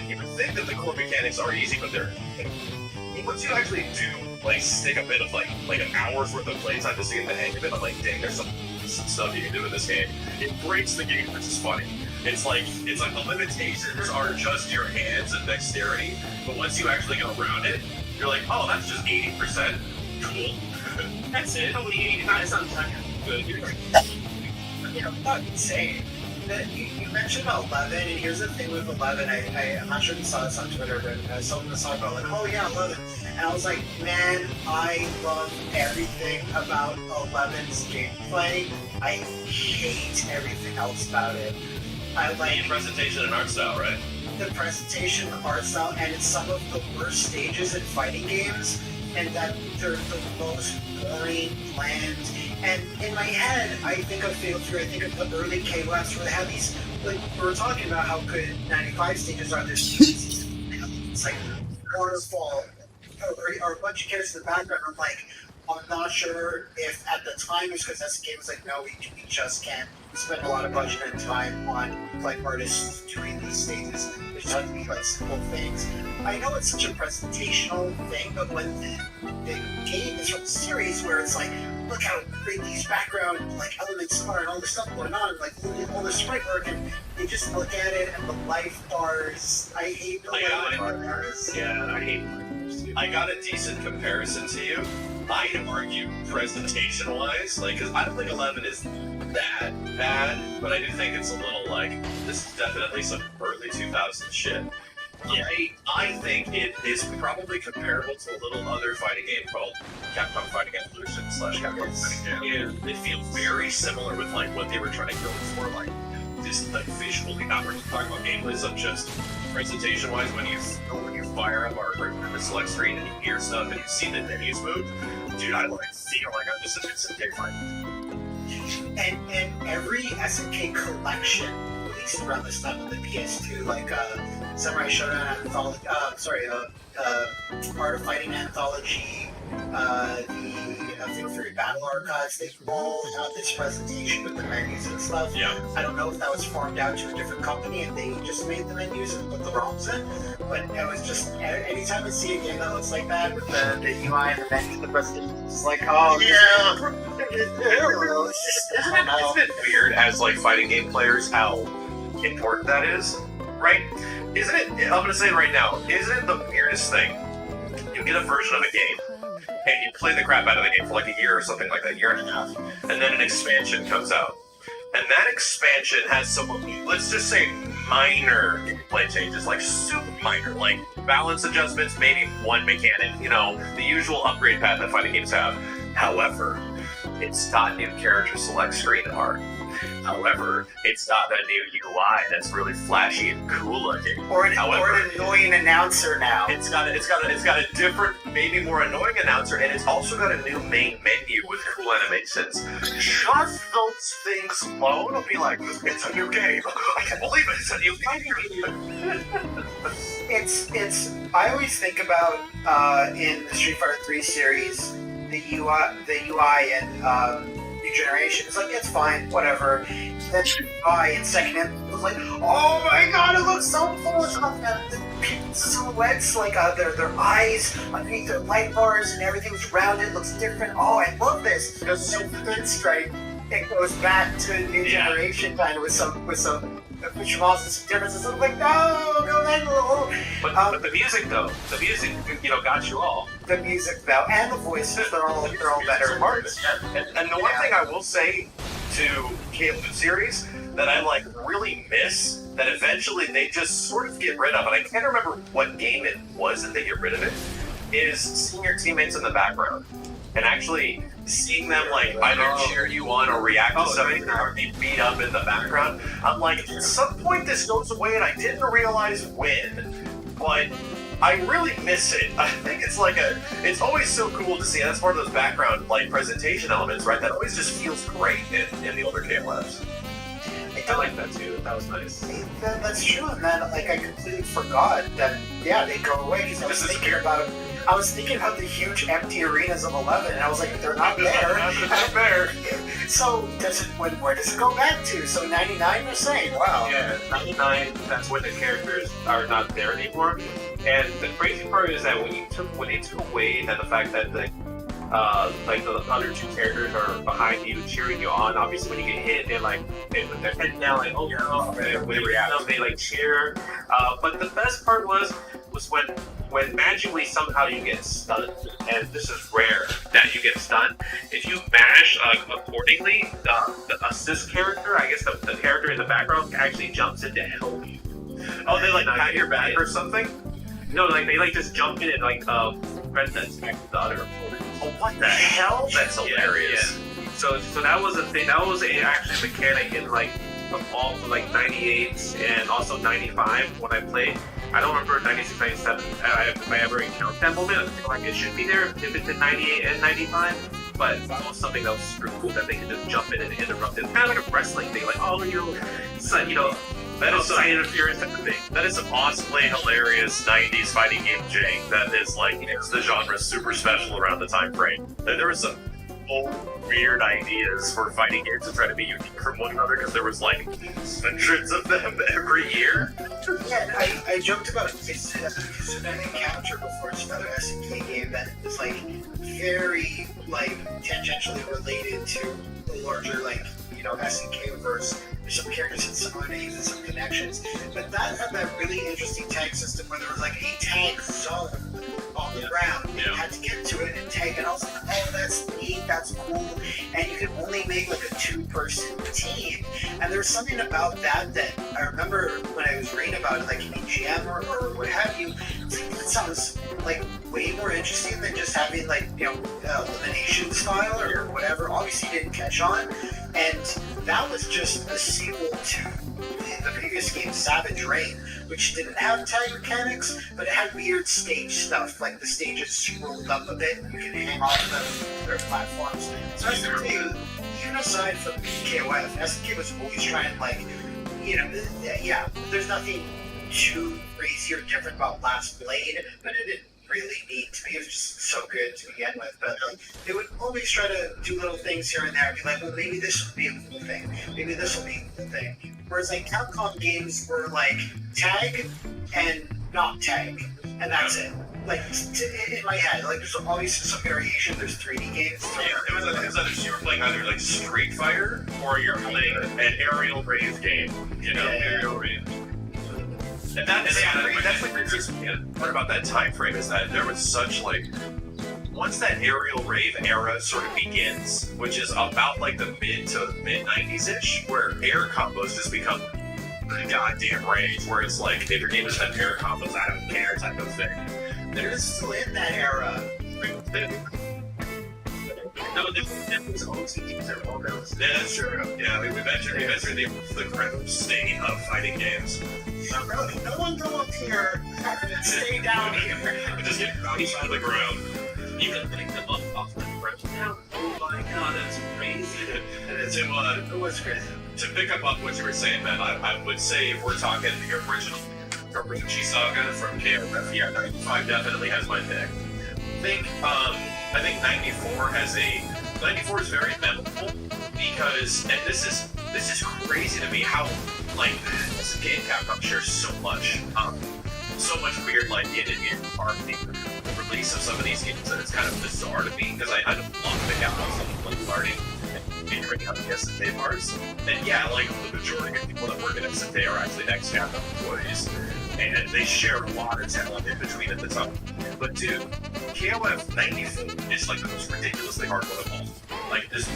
you would think that the core mechanics are easy, but they're, once you actually do like stick a bit of like an hour's worth of playtime to see in the hang of it, I'm like, dang, there's some stuff you can do in this game. It breaks the game, which is funny. It's like the limitations are just your hands and dexterity, but once you actually get around it, you're like, that's just 80%. Cool. That's it. Only 80. That sounds like good. not insane. You mentioned 11, and here's the thing with 11. I'm not sure if you saw this on Twitter, but someone was talking about, like, oh yeah, 11. And I was like, man, I love everything about 11's gameplay. I hate everything else about it. I like The presentation and art style, right? the presentation, the art style, and it's some of the worst stages in fighting games, and that they're the most boring, bland. And in my head, I think of Fatal Fury, I think of the early KOFs where they have these, like, we were talking about how good 95 stages are. It's like waterfall, or a bunch of characters in the background. I'm like, I'm not sure if at the time it's because this game was like, no, we just can't spend a lot of budget and time on like artists doing these stages, which have to be like simple things. I know it's such a presentational thing, but when the game is from a series where it's like, look how great these background like elements are and all this stuff going on, and like all the sprite work, and you just look at it and the life bars. I hate the life bars. Yeah, I hate life bars too. I got a decent comparison to you. I'd argue presentation-wise, like, because I don't think 11 is that bad, but I do think it's a little like, this is definitely some early 2000s shit. Yeah, I think it is probably comparable to a little other fighting game called Capcom Fighting Evolution / Capcom Fighting Game. They feel very similar with like what they were trying to go for, like this like visually, not really talking about gameplay, so just presentation-wise, when you fire up our in the select screen and you hear stuff and you see the menus move, dude, I like feel like I'm just in SNK fighting. And every SNK collection released around this time of the PS2, like Samurai Shodown Anthology, Art of Fighting Anthology, the Fatal Fury Battle Archives, they all have this presentation with the menus and stuff. Yeah. I don't know if that was farmed out to a different company and they just made the menus and put the ROMs in, but it was just, anytime I see a game that looks like that with the UI and the menus, the presentation, it's like, oh, Yeah. Isn't it weird as like fighting game players how important that is? Right? Isn't it, I'm gonna say it right now, isn't it the weirdest thing? You get a version of a game, and you play the crap out of the game for like a year or something like that, year and a half, and then an expansion comes out. And that expansion has some, let's just say, minor gameplay changes, like super minor, like balance adjustments, maybe one mechanic, you know, the usual upgrade path that fighting games have. However, it's got new character select screen art. However, it's got that new UI that's really flashy and cool looking. or an annoying announcer now. It's got a different, maybe more annoying announcer, and it's also got a new main menu with cool animations. Just those things alone will be like, it's a new game. I can't believe it. It's a new game. It's. I always think about in the Street Fighter 3 series, the UI and New Generation. It's like, it's fine, whatever. Then UI in second M was like, oh my god, it looks so cool. It's got the people's silhouettes, like their eyes underneath their light bars, and everything's rounded, looks different. Oh, I love this. It goes so thin stripe. It goes back to New Generation kind of with some which causes some differences. I'm like, no, go back a little. But the music though, got you all. The music though, and the voices, they're all better. And the one thing I will say to ChiLL series that I like really miss, that eventually they just sort of get rid of, and I can't remember what game it was that they get rid of it, is seeing your teammates in the background. And actually seeing them like either cheer you on or react to something or be beat up in the background. I'm like, at some point this goes away and I didn't realize when, but I really miss it. I think it's it's always so cool to see. That's part of those background like presentation elements, right? That always just feels great in the older KLFs. I like that too. That was nice. That's true, and then like I completely forgot that they go away because I was thinking about the huge empty arenas of 11, and I was like, they're not there. So where does it go back to? So 99, you're saying? Wow. Yeah, 99. That's when the characters are not there anymore. And the crazy part is that when they took away the fact that the other two characters are behind you, cheering you on. Obviously, when you get hit, they put their head down, like, oh no, they like cheer. But the best part was when magically somehow you get stunned, and this is rare that you get stunned, if you mash accordingly, the assist character, I guess the character in the background actually jumps in to help you. Oh, they like pat your back or something? No, like they like just jump in and like press that back to the other opponent. Oh, what the hell? That's hilarious. Yeah. So that was a thing. That was actually a mechanic in like all for like 98 and also 95 when I played. I don't remember 96, 97 if I ever encountered that moment. I feel like it should be there if it's in 98 and 95. But that was something that was super cool that they could just jump in and interrupt. It's kind of like a wrestling thing, like That is some interference type of thing. That is some awesomely hilarious 90s fighting game jank that is like makes the genre super special around the time frame. There was some old weird ideas for fighting games to try to be unique from one another because there was like hundreds of them every year. Yeah, and I joked about it's an encounter before. It's another SNK game that is like very like tangentially related to the larger SNK verse. There's some characters and some names and some connections, but that had that really interesting tag system where there was like a tag zone on the ground. You had to get to it and tag, and I was like, oh, that's neat, that's cool. And you could only make like a 2-person team. And there was something about that I remember when I was reading about it, like in EGM or what have you. It's like, that sounds like way more interesting than just having like elimination style or whatever. Obviously, didn't catch on, and that was just a sequel to the previous game, Savage Rain, which didn't have tag mechanics, but it had weird stage stuff, like the stages scrolled up a bit and you can hang off their platforms. So SNK, even aside from KOF, SNK was always trying there's nothing too crazy or different about Last Blade, but it didn't really neat to me. It was just so good to begin with. But they would always try to do little things here and there and be like, well, maybe this will be a cool thing. Maybe this will be a cool thing. Whereas like Capcom games were like tag and not tag. And that's it. Like in my head, like there's obviously some variation. There's 3D games. Yeah, it was either you were playing either like Street Fighter or you're playing an aerial rave game. Aerial rave. And that's like the interesting part about that time frame is that there was such like once that aerial rave era sort of begins, which is about like the mid 90s ish, where air combos just become goddamn rage, where it's like if your game doesn't have air combos, I don't care type of thing. They're still in that era. No, there was OTTs or logos. Yeah, that's true. Yeah, we ventured the creme state of fighting games. No one go up here. Stay down here. Just get bounced on the ground. You can pick them up off the ground. Oh my god, that's crazy. To pick up on what you were saying, man, I would say if we're talking the original Saga from KOF, yeah, 95 definitely has my pick. I think 94 is very memorable because, and this is crazy to me how like this game Capcom shares so much weird like in marketing the release of some of these games that it's kind of bizarre to me because I don't love the Capcom stuff like learning and figuring out the SNK parts. And yeah, like the majority of people that work at SNK are actually ex-Capcom employees. And they share a lot of talent in between at the time. But dude, KOF 94 is like the most ridiculously hard one of all. Like this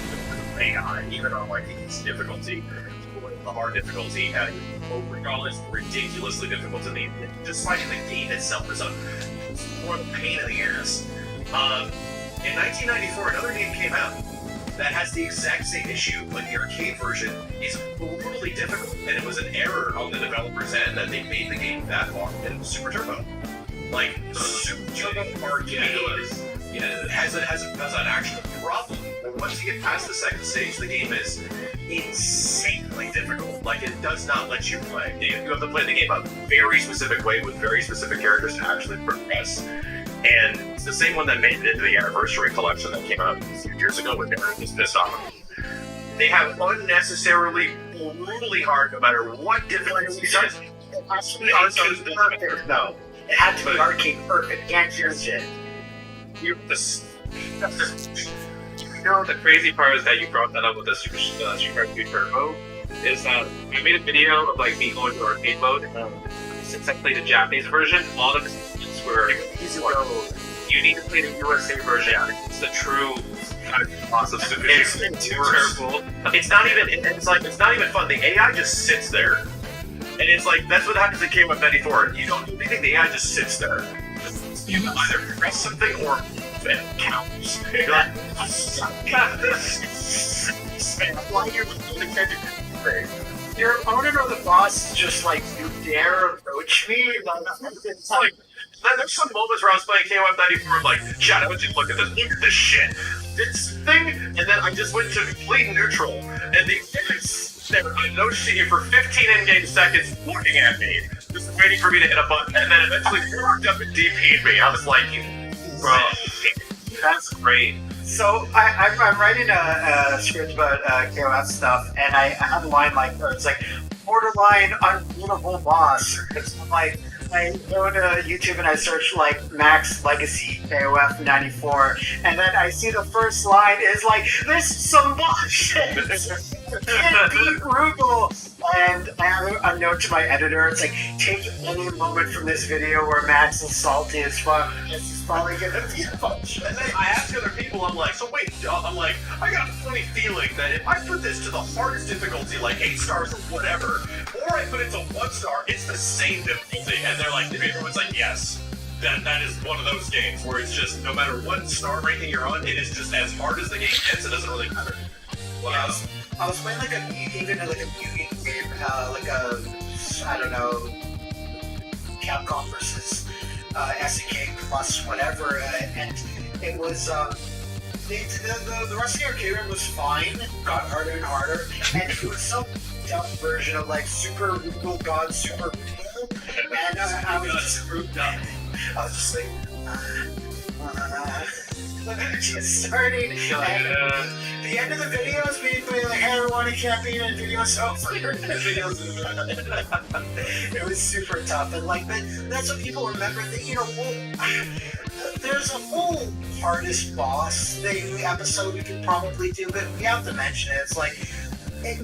AI, even on like the easy difficulty, the hard difficulty, overall is ridiculously difficult to me. Just fighting the game itself is more of a pain in the ass. In 1994, another game came out that has the exact same issue, but the arcade version is brutally difficult, and it was an error on the developer's end that they made the game that hard, and it was Super Turbo. Like, Super Turbo arcade has an actual problem. Once you get past the second stage, the game is insanely difficult. Like, it does not let you play. You have to play the game a very specific way with very specific characters to actually progress. And it's the same one that made it into the Anniversary Collection that came out a few years ago with Aaron was pissed off. They have unnecessarily, brutally hard, no matter what difficulty it is. No, it had to be arcade perfect. Can't hear shit. The crazy part is that you brought that up with the Super Turbo. Is that I made a video of like me going to arcade mode. Since I played the Japanese version, all the games where you need to play the USA version. It's the true kind of boss of Super It's terrible. It's not even. It's like it's not even fun. The AI just sits there, and it's like that's what happens in KOF 94. You don't do anything. The AI just sits there. You either press something or it counts. You're like, Why you're the character? Your opponent or the boss is just like, you dare approach me? It's like, there's some moments where I was playing KOF 94, I'm like, Chad, I want you to look at this shit. This thing, and then I just went to complete neutral, and the they were noticing you for 15 in-game seconds looking at me, just waiting for me to hit a button, and then eventually walked up and DP'd me. I was like, Bro, that's great. So I'm writing a script about KOF stuff, and I have a line like, it's like, borderline unbeatable boss. It's like, I go to YouTube and I search like Max Legacy KOF 94, and then I see the first line is like, this is some bullshit. Can't beat Rugal. And I have a note to my editor. It's like, take any moment from this video where Max is salty as fuck. He's probably gonna be a bunch. and then I ask other people, I'm like, so wait, I'm like, I got a funny feeling that if I put this to the hardest difficulty, like 8 stars or whatever, or I put it to 1 star, it's the same difficulty. And they're like, everyone's like, yes. That is one of those games where it's just, no matter what star ranking you're on, it is just as hard as the game gets, it doesn't really matter. Yeah, I was playing like a mutant game, like a, I don't know, Capcom versus SNK plus whatever, and it was, the rest of the arcade room was fine, got harder and harder, and it was some dumb version of like Super Rugal God Super Rugal, and I was just like, just starting, and the end of the video is being like, hey everyone, I can't be in a video, so it was super tough, and like that's what people remember. That, you know, there's a whole hardest boss thing episode we could probably do, but we have to mention it. It's like,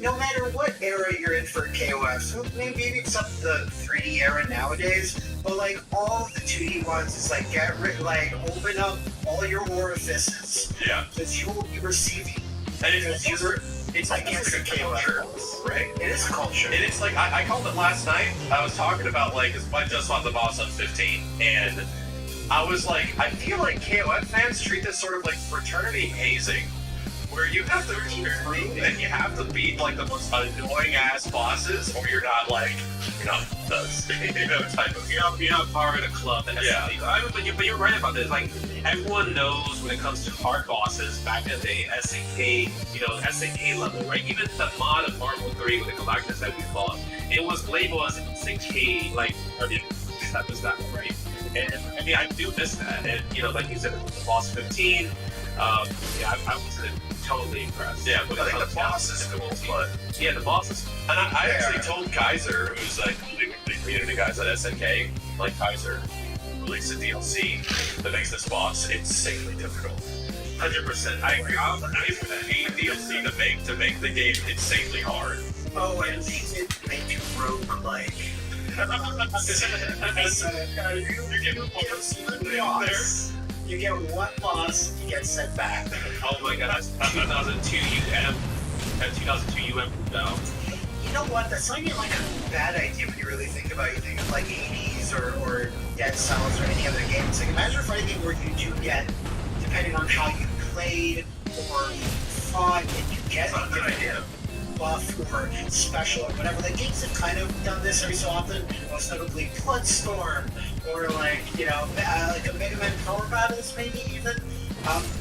no matter what era you're in for KOF, so maybe except the 3D era nowadays, but like all the 2D ones is like, get rid, like open up all your orifices. Yeah. Because you will be receiving. And it's like It's a culture, right? It is a culture. And it's like, I called it last night, I was talking about like, 'cause I just fought the boss on 15, and I was like, I feel like KOF fans treat this sort of like fraternity hazing, where you have to keep through and you have to beat like the most annoying ass bosses, or you're not the you know, type of, You're not part of the club. Yeah. But you're right about this. Like, everyone knows when it comes to hard bosses back in the SNK, SNK level, right? Even the mod of Marvel 3 with the Galactus that we fought, it was labeled as SNK, like, that was that one, right? And I mean, I do miss that. And, like you said, it was the boss 15. I was totally impressed. Yeah, but I think the boss is cool, but yeah, the boss is. and I actually told Kaiser, who's like the community guys at SNK, like Kaiser released a DLC that makes this boss insanely difficult. 100%. I agree. I was paying for that DLC to make the game insanely hard. Oh, and it make you rogue-like. You get one boss, you get sent back. Oh my god, that's 2002 UM. 2002 UM down. You know what? That's not even like a bad idea when you really think about it. You think of like 80s or Dead Cells or any other games. Like, imagine if anything where you do get, depending on how you played or fought, and you get a good idea. Buff or special or whatever. Like, games have kind of done this every so often, most notably Bloodstorm, or like, like a Mega Man Power Battles maybe even.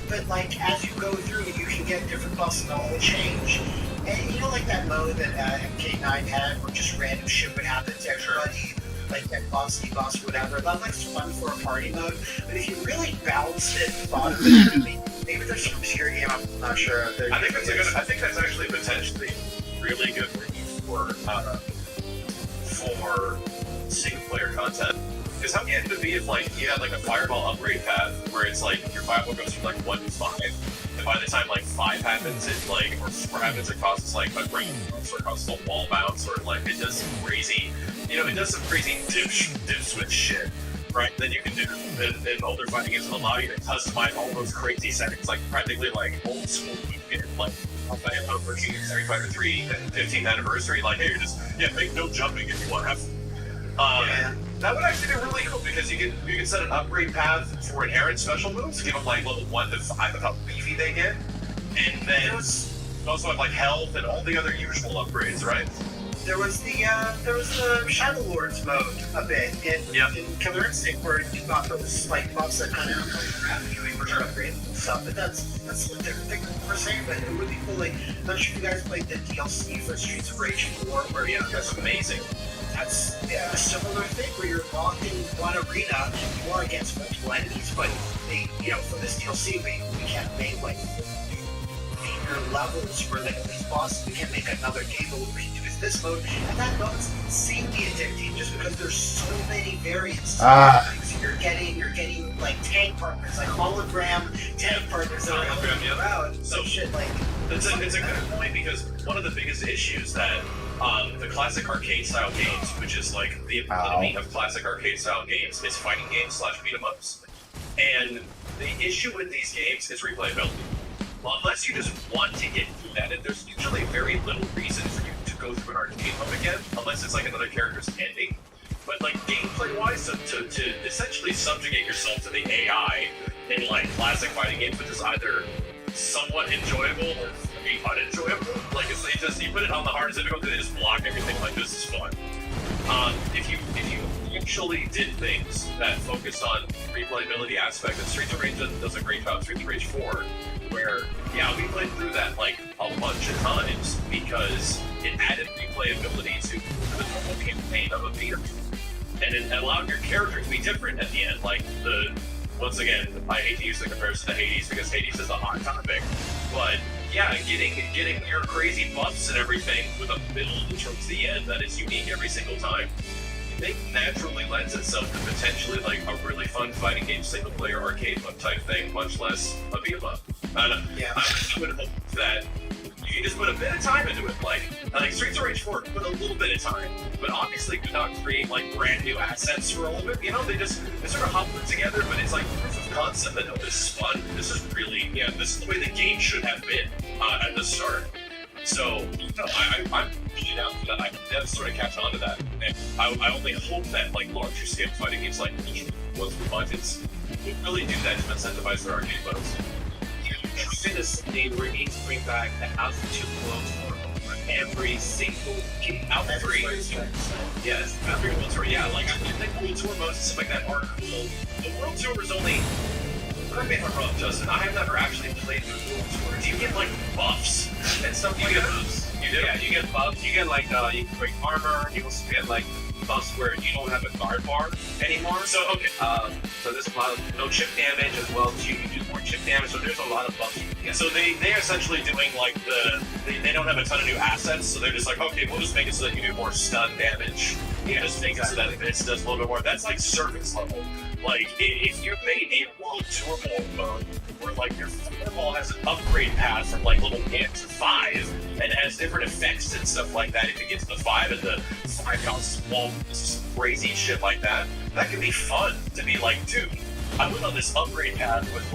But like, as you go through, you can get different buffs and they'll all change. And like that mode that MK9 had, where just random shit would happen to everybody, like that boss, debuffs, whatever. That looks fun for a party mode, but if you really balanced it, thought of it, maybe there's some obscure game, I'm not sure. I think that's actually potentially really good for single player content. Because how can it be if like you had like a fireball upgrade path where it's like your fireball goes from like 1 to 5, and by the time like 5 happens, it like or 4 happens, it causes like a great bounce or causes a wall bounce or like it does some crazy, it does some crazy dip switch shit. right? Then you can do in older fighting games that allow you to customize all those crazy settings, like practically like old school like Street Fighter 3 15th anniversary. Like, hey, you're just make no jumping if you want to have. That would actually be really cool because you can set an upgrade path for inherent special moves, give them like level 1 to 5 of how beefy they get, and then also have like health and all the other usual upgrades, right? There was the Shadow Lords mode a bit in Killer Instinct where you got those like buffs that kind of have you for upgrade and stuff. But that's what they're saying. But it would be cool. Like, I'm not sure if you guys played the DLC for Streets of Rage 4, where that's amazing. That's a similar thing where you're locked in one arena, you are against multiple enemies, but they, for this DLC we can't make like bigger levels for like these bosses. We can't make another game, but what we can do is this mode, and that mode's insanely addicting just because there's so many variants. You're getting like tank partners, like hologram tank partners that are helping you out. So shit, like it's a good point because one of the biggest issues that the classic arcade style games, which is like the epitome of classic arcade style games, is fighting games / beat 'em ups. And the issue with these games is replayability. Well, unless you just want to get good at it, there's usually very little reason for you to go through an arcade mode again, unless it's like another character's ending. But like gameplay wise, to essentially subjugate yourself to the AI in like classic fighting games, which is either somewhat enjoyable or unenjoyable. Like you put it on the hardest difficulty, they just block everything. Like, this is fun. If you actually did things that focused on replayability aspect, and Streets of Rage does a great job. Streets of Rage 4, where we played through that like a bunch of times because it added replayability to the normal campaign of a beat 'em, and it allowed your character to be different at the end. Like once again, I hate to use the comparison to Hades because Hades is a hot topic, but getting your crazy buffs and everything with a build towards the end that is unique every single time, I think naturally lends itself to potentially like a really fun fighting game single player arcade mode type thing, much less a beat 'em up. I would hope that you can just put a bit of time into it, like Streets of Rage 4, put a little bit of time, but obviously do not create like brand new assets for all of it. They sort of hop it together, but it's like proof of concept that this is fun. This is really this is the way the game should have been at the start. So I'm really down for that. I can sort of catch on to that, and I only hope that like larger scale fighting games like ones with budgets would really do that to incentivize their arcade modes. This thing where you need to bring back the altitude world tour for every single game. Yes, every world tour. Yeah, like I think world tour modes and stuff like that are cool. The world tour is only. Correct me if I'm wrong, Justin. I have never actually played the world tour. Do you get like buffs and stuff? You get buffs. You do. Yeah, you get buffs. You get like you can break armor. You also get like buffs where you don't have a guard bar anymore. So okay. So there's a lot of no chip damage as well. So you can do more chip damage. So there's a lot of buffs you can get. So they're essentially doing like they don't have a ton of new assets, so they're just like, okay, we'll just make it so that you do more stun damage. Just make it so that this does a little bit more. That's like surface level. Like if you made a world tour mode where like your fireball has an upgrade path from like level 1 to 5 and it has different effects and stuff like that if you get to the 5 and the 5 counts wall crazy shit like that, that could be fun to be like, dude, I went on this upgrade path with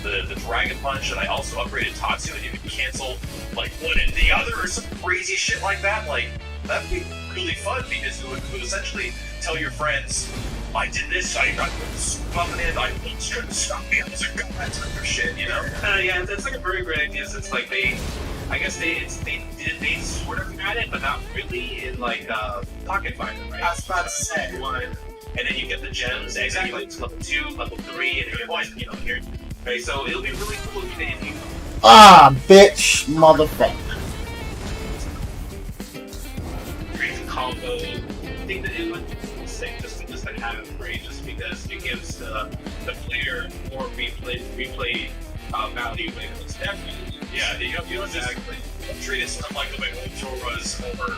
the Dragon Punch, and I also upgraded Tatsu, and you can cancel like one and the other or some crazy shit like that. Like, that'd be really fun because it would essentially tell your friends, I did this, I got this coming in, I just couldn't stop me, I was a god, that type of shit, Yeah, it's like a very great idea. It's like they sort of had it, but not really in like Pocket Fighter, right? I was about to say. And then you get the gems, exactly. Like level 2, level 3, and you're going, here. Right, so it'll be really cool if you bitch, motherfucker. create a combo. I think that it would be safe just to have it free, just because it gives the player more replay value when it comes to everything. Yeah, you don't just treat it sort of like the way World Tour was over,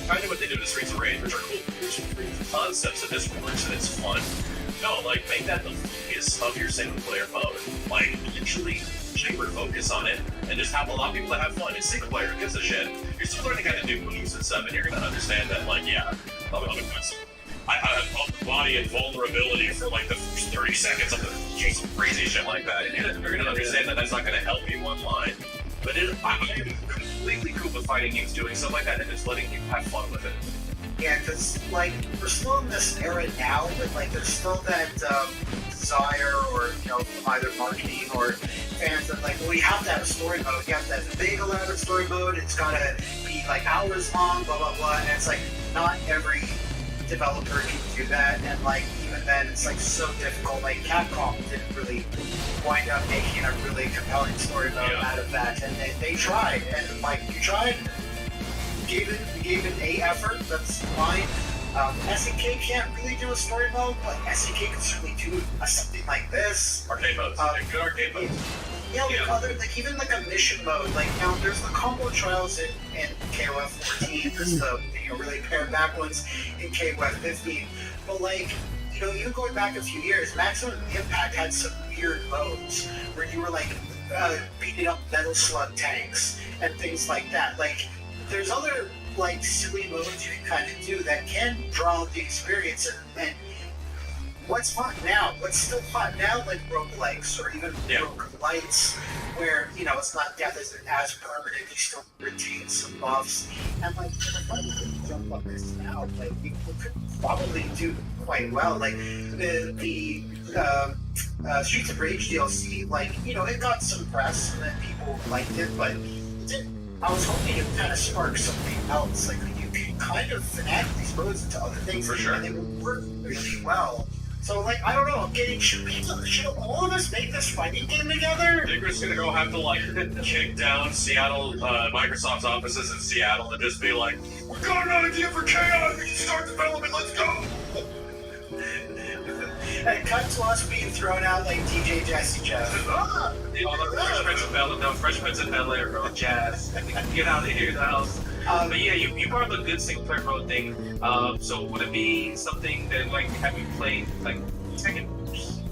kind of what they do to Streets of Rage, which are cool. There's concepts that this works and it's fun. No, like, make that the focus of your single player mode. Like, literally hyper focus on it and just have a lot of people that have fun. It's single player, who gives a shit? You're still learning how to do moves and stuff, and you're gonna understand that, like, I'm impressed. I pump the body and vulnerability for like the first 30 seconds of the game, some crazy shit like that. And you're gonna understand that that's not gonna help you online. But I'm completely cool with fighting games doing stuff like that and just letting you have fun with it. Yeah, because, like, we're still in this era now, but, like, there's still that desire or, you know, either marketing or fans that, like, well, you have to have a story mode. You have to have a big, elaborate story mode. It's got to be, like, hours long, blah, blah, blah. And it's, like, not every developer can do that. And, like, even then, it's, like, so difficult. Like, Capcom didn't really wind up making a really compelling story mode out of that. And they tried. And, like, you tried. Gave it a effort, that's fine. SNK can't really do a story mode, but SNK can certainly do something like this. Arcade modes, good arcade modes. Yeah, like other, like even like a mission mode. Like now, there's the combo trials in KOF 14. There's the really pared back ones in KOF 15. But like even going back a few years, Maximum Impact had some weird modes where you were like beating up Metal Slug tanks and things like that. Like there's other like silly modes you can kind of do that can draw out the experience and what's hot now, what's still hot now, like roguelikes or even roguelites, where it's not death isn't as permanent, you still retain some buffs, and like if I could jump on this now, like we could probably do quite well. Like the Streets of Rage DLC, like it got some press and people liked it, but it didn't. I was hoping to kind of spark something else, like you could kind of finagle these modes into other things, for sure, and they would work really well. So, like, I don't know, I'm getting, should all of us make this fighting game together? I think we're just gonna go have to, like, kick down Seattle, Microsoft's offices in Seattle and just be like, we got an idea for chaos, we can start development, let's go! And cut to us being thrown out like DJ Jazzy Jeff. Fresh Prince of Bel-Air, bro, Jazz. Get out of here, the house. But yeah, you brought up a good single player mode thing. So would it be something that, like, have you played, like, Tekken?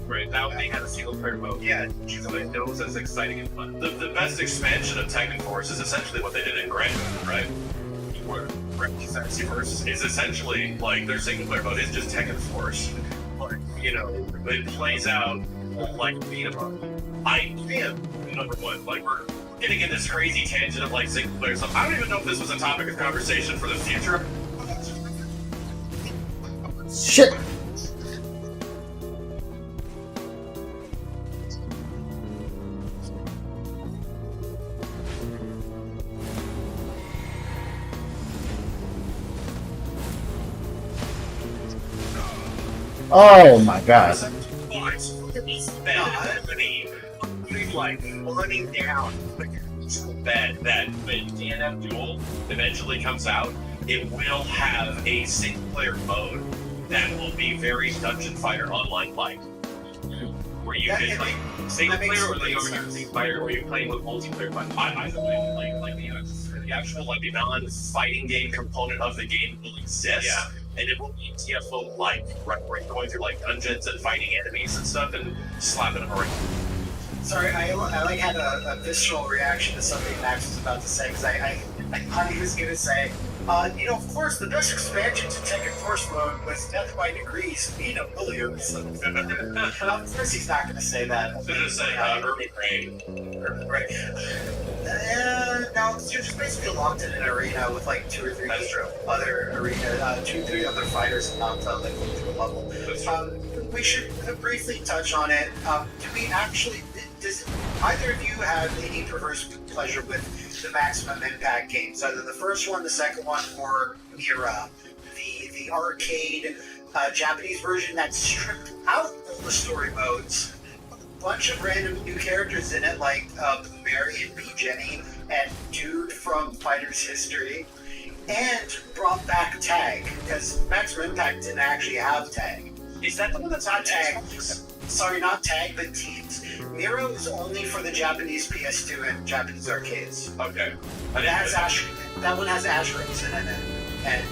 Right, that they had a single player mode. Yeah, so it knows as exciting and fun. the best expansion of Tekken Force is essentially what they did in Grand, right? Where Fantasy Force is essentially, like, their single player mode is just Tekken Force. It plays out like beat 'em up. Number one, like we're getting in this crazy tangent of like single player stuff. I don't even know if this was a topic of conversation for the future. Shit! Oh my god. Like running down that when DNF Duel eventually comes out, it will have a single player mode that will be very Dungeon Fighter Online like. Where you can like single player or like single player, or you're playing with multiplayer. But either way, like the actual like the non-fighting game component of the game will exist. Yeah. And it will be TFO like, right, where you're going through like dungeons and fighting enemies and stuff and slapping them around. Sorry, I like had a visceral reaction to something Max was about to say, because I thought he was gonna say, of course the best expansion to Tekken Force mode was Death by Degrees, Williams. Of course he's not gonna say that. I was gonna say Urban Rain. Urban Rain. No, you're just basically locked in an arena with like two or three other fighters and not like going through a level. We should briefly touch on it. Does either of you have any perverse pleasure with the Maximum Impact games? Either the first one, the second one, or Mira, the arcade Japanese version that stripped out all the story modes, a bunch of random new characters in it, like Mary and B. Jenny and Dude from Fighter's History, and brought back Tag, because Maximum Impact didn't actually have Tag. Is that the one that's not Tag? Sorry, not Tag, but Teams. Miro is only for the Japanese PS2 and Japanese arcades. Okay. That one has Ash Rose in it, and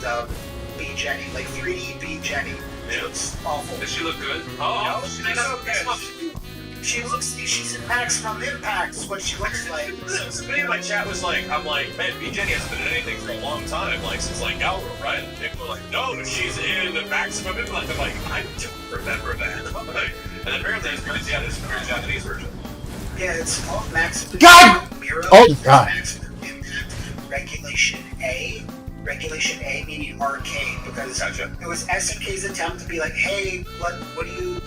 B. Jenny, like 3D B. Jenny. Yeah. It's awful. Does she look good? Oh, no, she's so good. she's in maximum impact, is what she looks like. So somebody in my chat was like, I'm like, man, B Jenny hasn't been in anything for a long time, like since like Galro, right? And people were like, no, she's in the maximum impact. I'm like, I don't remember that. And then apparently it's because yeah, this is a Japanese version. Yeah, it's called maximum. God! Miro, Oh, God. Maximum impact. Regulation A. Regulation A meaning arcade, because Gotcha. it was SNK's attempt to be like, hey, what do you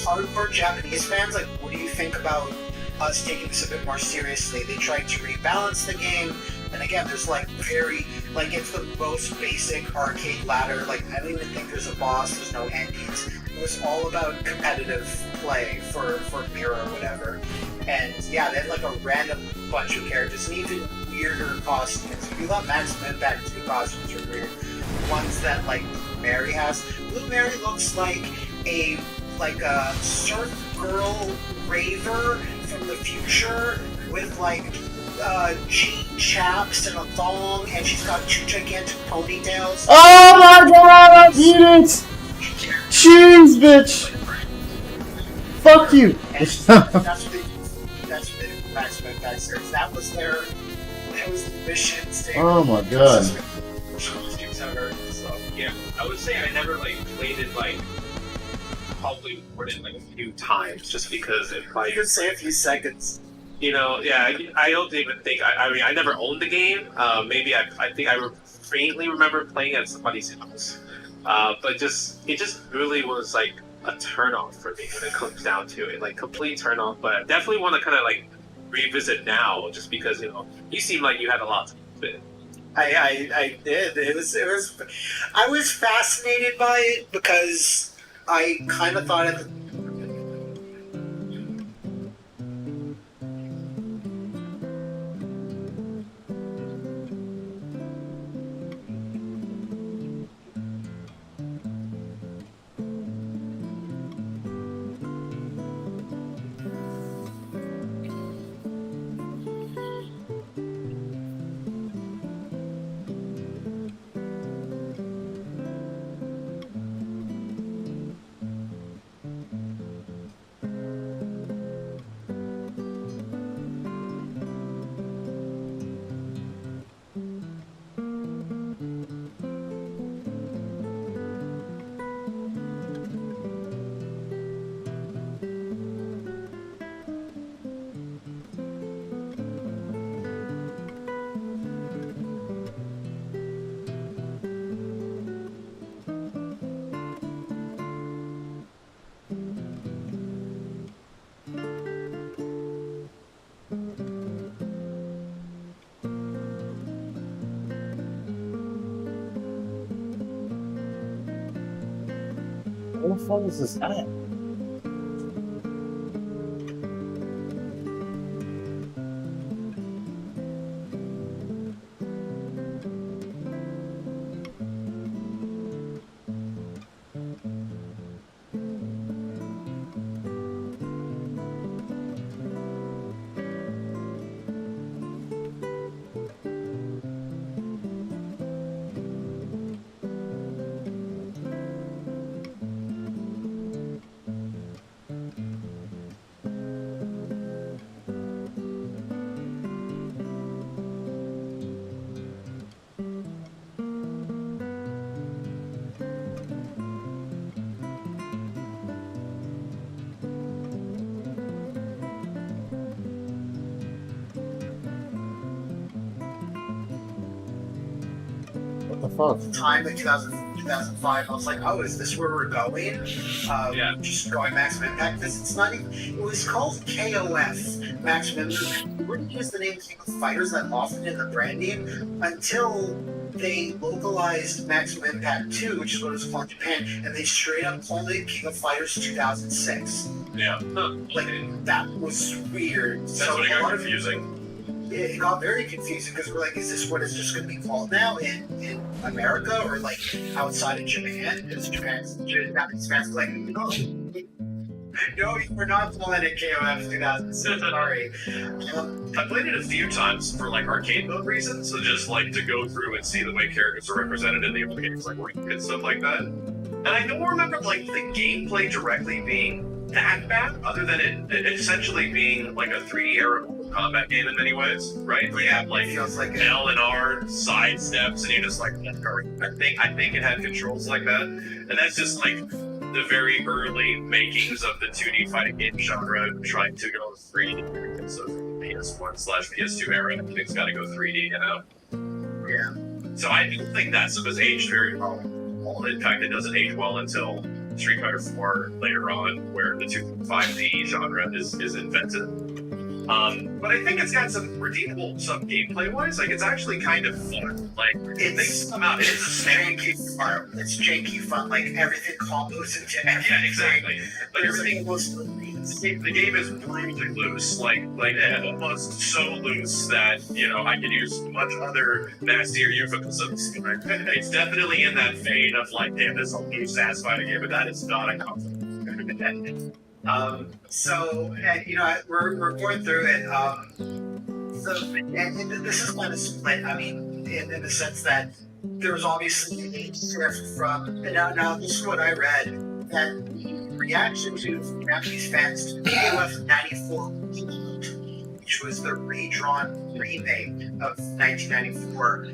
hardcore Japanese fans, like, what do you think about us taking this a bit more seriously? They tried to rebalance the game, and again, there's like it's the most basic arcade ladder. Like, I don't even think there's a boss, there's no endings. It was all about competitive play for Miro or whatever. And yeah, they had like a random bunch of characters, and even weirder costumes. If you thought Maximum Impact 2 costumes were weird, ones that like Blue Mary has. Blue Mary looks like a surf girl raver from the future with like jean chaps and a thong, and she's got 2 gigantic ponytails. Oh my god, eat it! Cheese, bitch! Fuck you! That's what they Maximum Impact series. That was the missions. Oh my god. So, Yeah, I would say I never like played it like probably more than like a few times, just because it you like could say a few seconds. you know yeah I don't even think I mean I never owned the game. Maybe I think I faintly remember playing at somebody's house, but it just really was like a turn off for me when it comes down to it, like complete turn off. But I definitely want to kind of like revisit now, just because you seem like you had a lot to do with it. I did. It was. I was fascinated by it because I kind of thought it. What the fuck is this at? What the fuck? Time in 2005, I was like, oh, is this where we're going? Yeah. Just going Maximum Impact, because it's not even, it was called KOF, Maximum Impact. We wouldn't use the name King of Fighters that often in the brand name until they localized Maximum Impact 2, which is what it was called in Japan, and they straight up called it King of Fighters 2006. Yeah. Like, that was weird. That's what it got confusing. It got very confusing because we're like, is this what it's just going to be called now in America or like outside of Japan? Because Japanese fans like, no, we're not calling it KOF 2006. Sorry. I played it a few times for like arcade mode reasons, so just like to go through and see the way characters are represented in the other games, like rank and stuff like that. And I don't remember like the gameplay directly being that bad, other than it essentially being like a 3D era combat game in many ways, right? Where you have like feels like L and R side steps, and you just like I think it had controls like that, and that's just like the very early makings of the 2D fighting game genre trying to go 3D because of PS1/PS2 era. Everything's got to go 3D, you know? yeah. So I don't think that stuff has aged very well. In fact, it doesn't age well until Street Fighter 4 later on, where the 5D genre is invented. But I think it's got some redeemable stuff gameplay-wise. Like, it's actually kind of fun. Like, things come out. It's janky fun. It's janky fun. Like, everything combos into everything. Yeah, exactly. Like, everything was the game is brutally loose, like almost so loose that, you know, I could use much other nastier euphemisms. It's definitely in that vein of like, damn, this is a loose ass fighting game, but that is not a compliment. So, and, you know, we're going through it. So, and this is kind of split. I mean, in the sense that there was obviously a shift from. Now this is what I read, that the reaction to Japanese fans to KOF 94, which was the redrawn remake of 1994,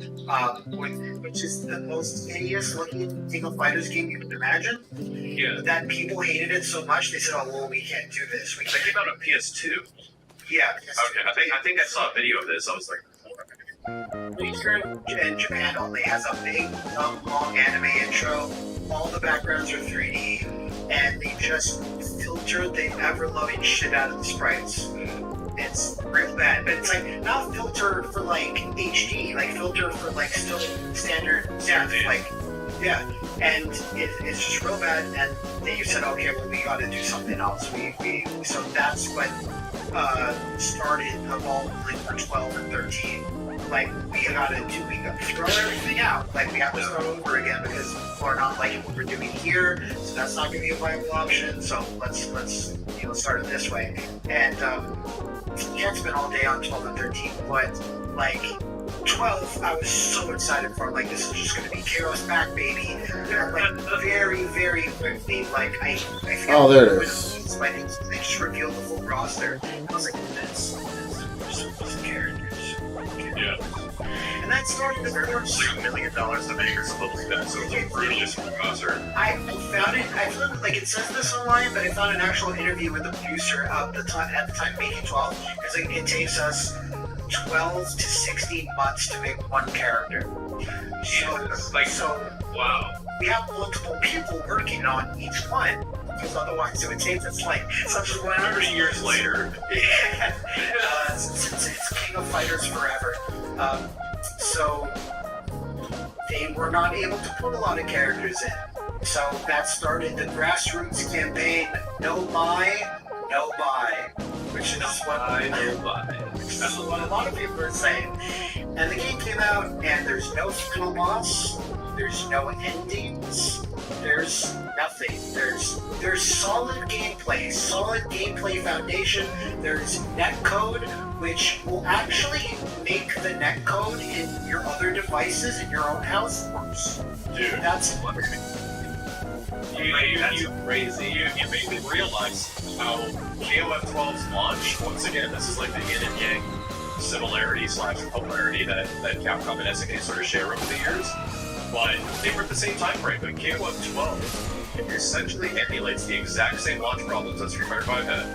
which is the most hideous looking King of Fighters game you can imagine. Yeah. That people hated it so much they said, "Oh well, we can't do this." They came out on PS2. Yeah. Okay, I think I saw a video of this. I was like, and Japan only has a big, long anime intro. All the backgrounds are 3D, and they just filter the ever-loving shit out of the sprites. It's real bad, but it's like not filter for like HD, like filter for like still standard, like yeah. And it's just real bad. And then you said, okay, well, we got to do something else. So that's what started evolving like for 12 and 13. Like we got to throw everything out. Like we have to start over again because people are not liking what we're doing here. So that's not going to be a viable option. So let's start it this way. And can't spend all day on 12 and 13, but like 12, I was so excited for. Like, this is just going to be Karo's back, baby. Like, very, very quickly. Like, I feel Oh, there it is. They just revealed the full roster. I was like, this characters. yeah, And that started the first. like $1 million to make or something like that. So it's a brutally small roster. I found it, like it says this online, but I found an actual interview with the producer at the time making 12, because it takes us 12 to 16 months to make one character. So Wow. we have multiple people working on each one, because otherwise it would take us like such as 100 years later. Yeah. It's King of Fighters forever. So they were not able to put a lot of characters in. So that started the grassroots campaign, No Buy, No Buy, which is what a lot of people are saying. And the game came out, and there's no final boss, there's no endings, there's nothing. There's solid gameplay foundation. There's netcode, which will actually make the netcode in your other devices in your own house worse. Dude, That's you crazy. You made me realize how KOF 12's launch, once again, this is like the yin and yang similarity / polarity that Capcom and SNK sort of share over the years. But they were at the same time frame, but KOF 12 essentially emulates the exact same launch problems that Street Fighter 5 had.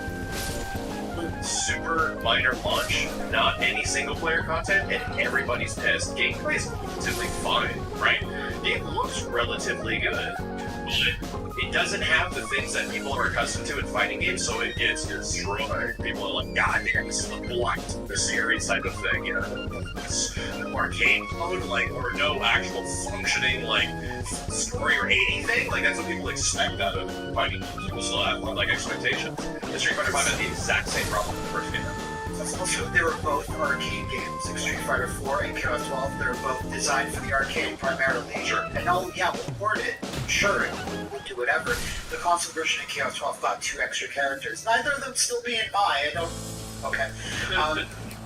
Super minor launch, not any single player content, and everybody's pissed. Gameplay is relatively fine, right? It looks relatively good, but it doesn't have the things that people are accustomed to in fighting games, so it gets destroyed. People are like, God damn, this is the blight of the series type of thing, you know? It's no arcade mode, like, or no actual functioning, like, story or anything. Like, that's what people expect out of fighting games. People still have, like, expectations. And Street Fighter 5 had the exact same problem with the first game. also, they were both arcade games, like Street Fighter 4 and KOF 12. They were both designed for the arcade primarily. Sure. And we'll port it. Sure, we'll do whatever. The console version of KOF 12 got 2 extra characters. Neither of them still being I don't. Okay.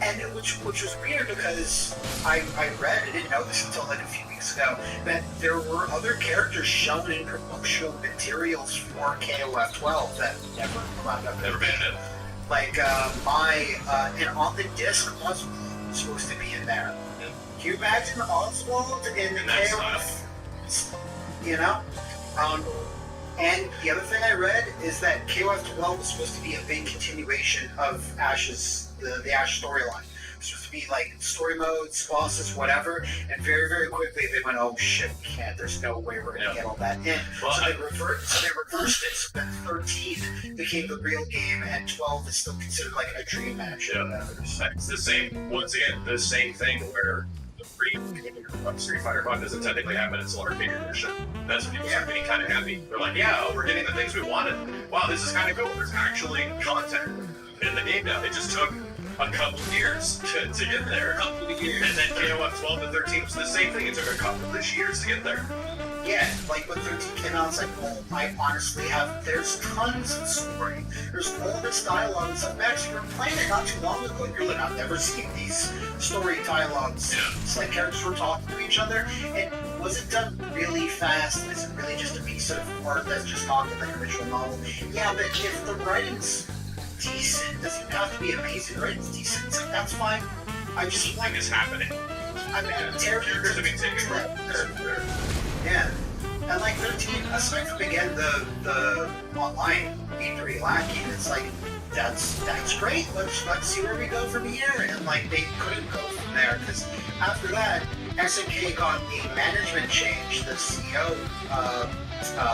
And which was weird because I read, I didn't know this until like a few weeks ago, that there were other characters shown in promotional materials for KOF 12 that never wound up. Never been in. Like and on the disc, Oswald was supposed to be in there. Can you imagine Oswald in the KOF? You know? And the other thing I read is that KOF 12 was supposed to be a big continuation of Ash's, the Ash storyline. It was supposed to be like story modes, bosses, whatever, and very, very quickly they went, oh shit, we can't, there's no way we're gonna get all that in. Well, so they reversed it, so that 13 became the real game, and 12 is still considered like a dream match. Yeah, it's the same, once again, the same thing where the Street Fighter 5 doesn't technically happen until arcade edition. That's when people start getting kind of happy. They're like, yeah, oh, we're getting the things we wanted. Wow, this is kind of cool. There's actually content in the game now. It just took a couple years to get there. A couple of years. And then KOF 12 and 13 was the same thing. It took a couple of years to get there. Yeah, like when 13 came out, it's like, well, I honestly there's tons of story. There's all this dialogue and stuff. Max, you were playing it not too long ago, and you're like, I've never seen these story dialogues. Yeah. It's like characters were talking to each other, and was it done really fast? Is it really just a piece of art that's just talking like a visual novel? Yeah, but if the writing's decent, doesn't have to be amazing, right? It's decent, so that's fine. I just Like it's happening. I mean, Characters are being taken from. yeah. And like 13, aside from again the online being pretty lacking, it's like that's great. Let's see where we go from here. And like they couldn't go from there because after that, SNK got the management change. The CEO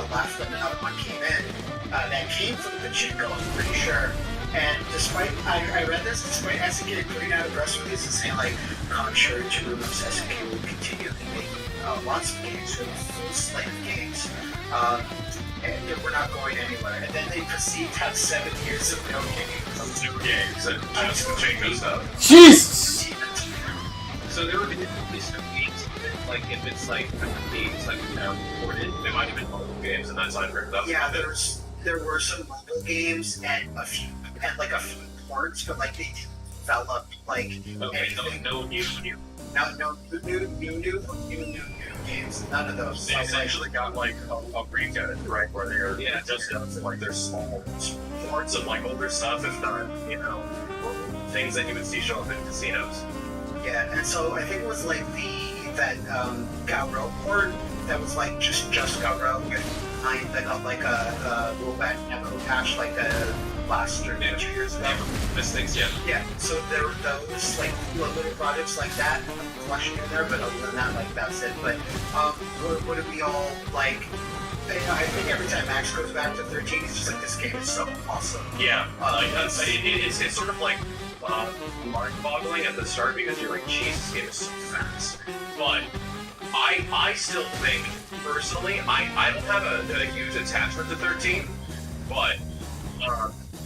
left and another one came in. That came from Pachinko, I'm pretty sure. And despite, I read this, despite SNK putting out a press release and saying like, contrary to rumors, SNK will continue to make lots of games, with a full slate of games. And we're not going anywhere. And then they proceed to have 7 years of no games. New games and just Pachinko stuff. Jesus! So there would be at least some games, like if it's like games like recorded, They might have been mobile games in that time frame. Yeah, there were some mobile games and a few ports, but like they didn't develop like anything. no new. No new games. None of those. They essentially got like a recode, right, where they're Yeah. just like they're small parts of like older stuff, if not, things that you would see show up in casinos. Yeah, and so I think it was like that Gauro port that was like just Gauro that got like a rollback network patch like last or 2 years ago. Mistakes, yeah. Yeah, so there were those like little projects like that flashing in there, but other than that, like that's it. But what do we all like? I think every time Max goes back to 13, he's just like, this game is so awesome. Yeah, it's sort of like mind-boggling at the start because you're like, Jesus, this game is so fast. But I still think, personally, I don't have a huge attachment to 13, but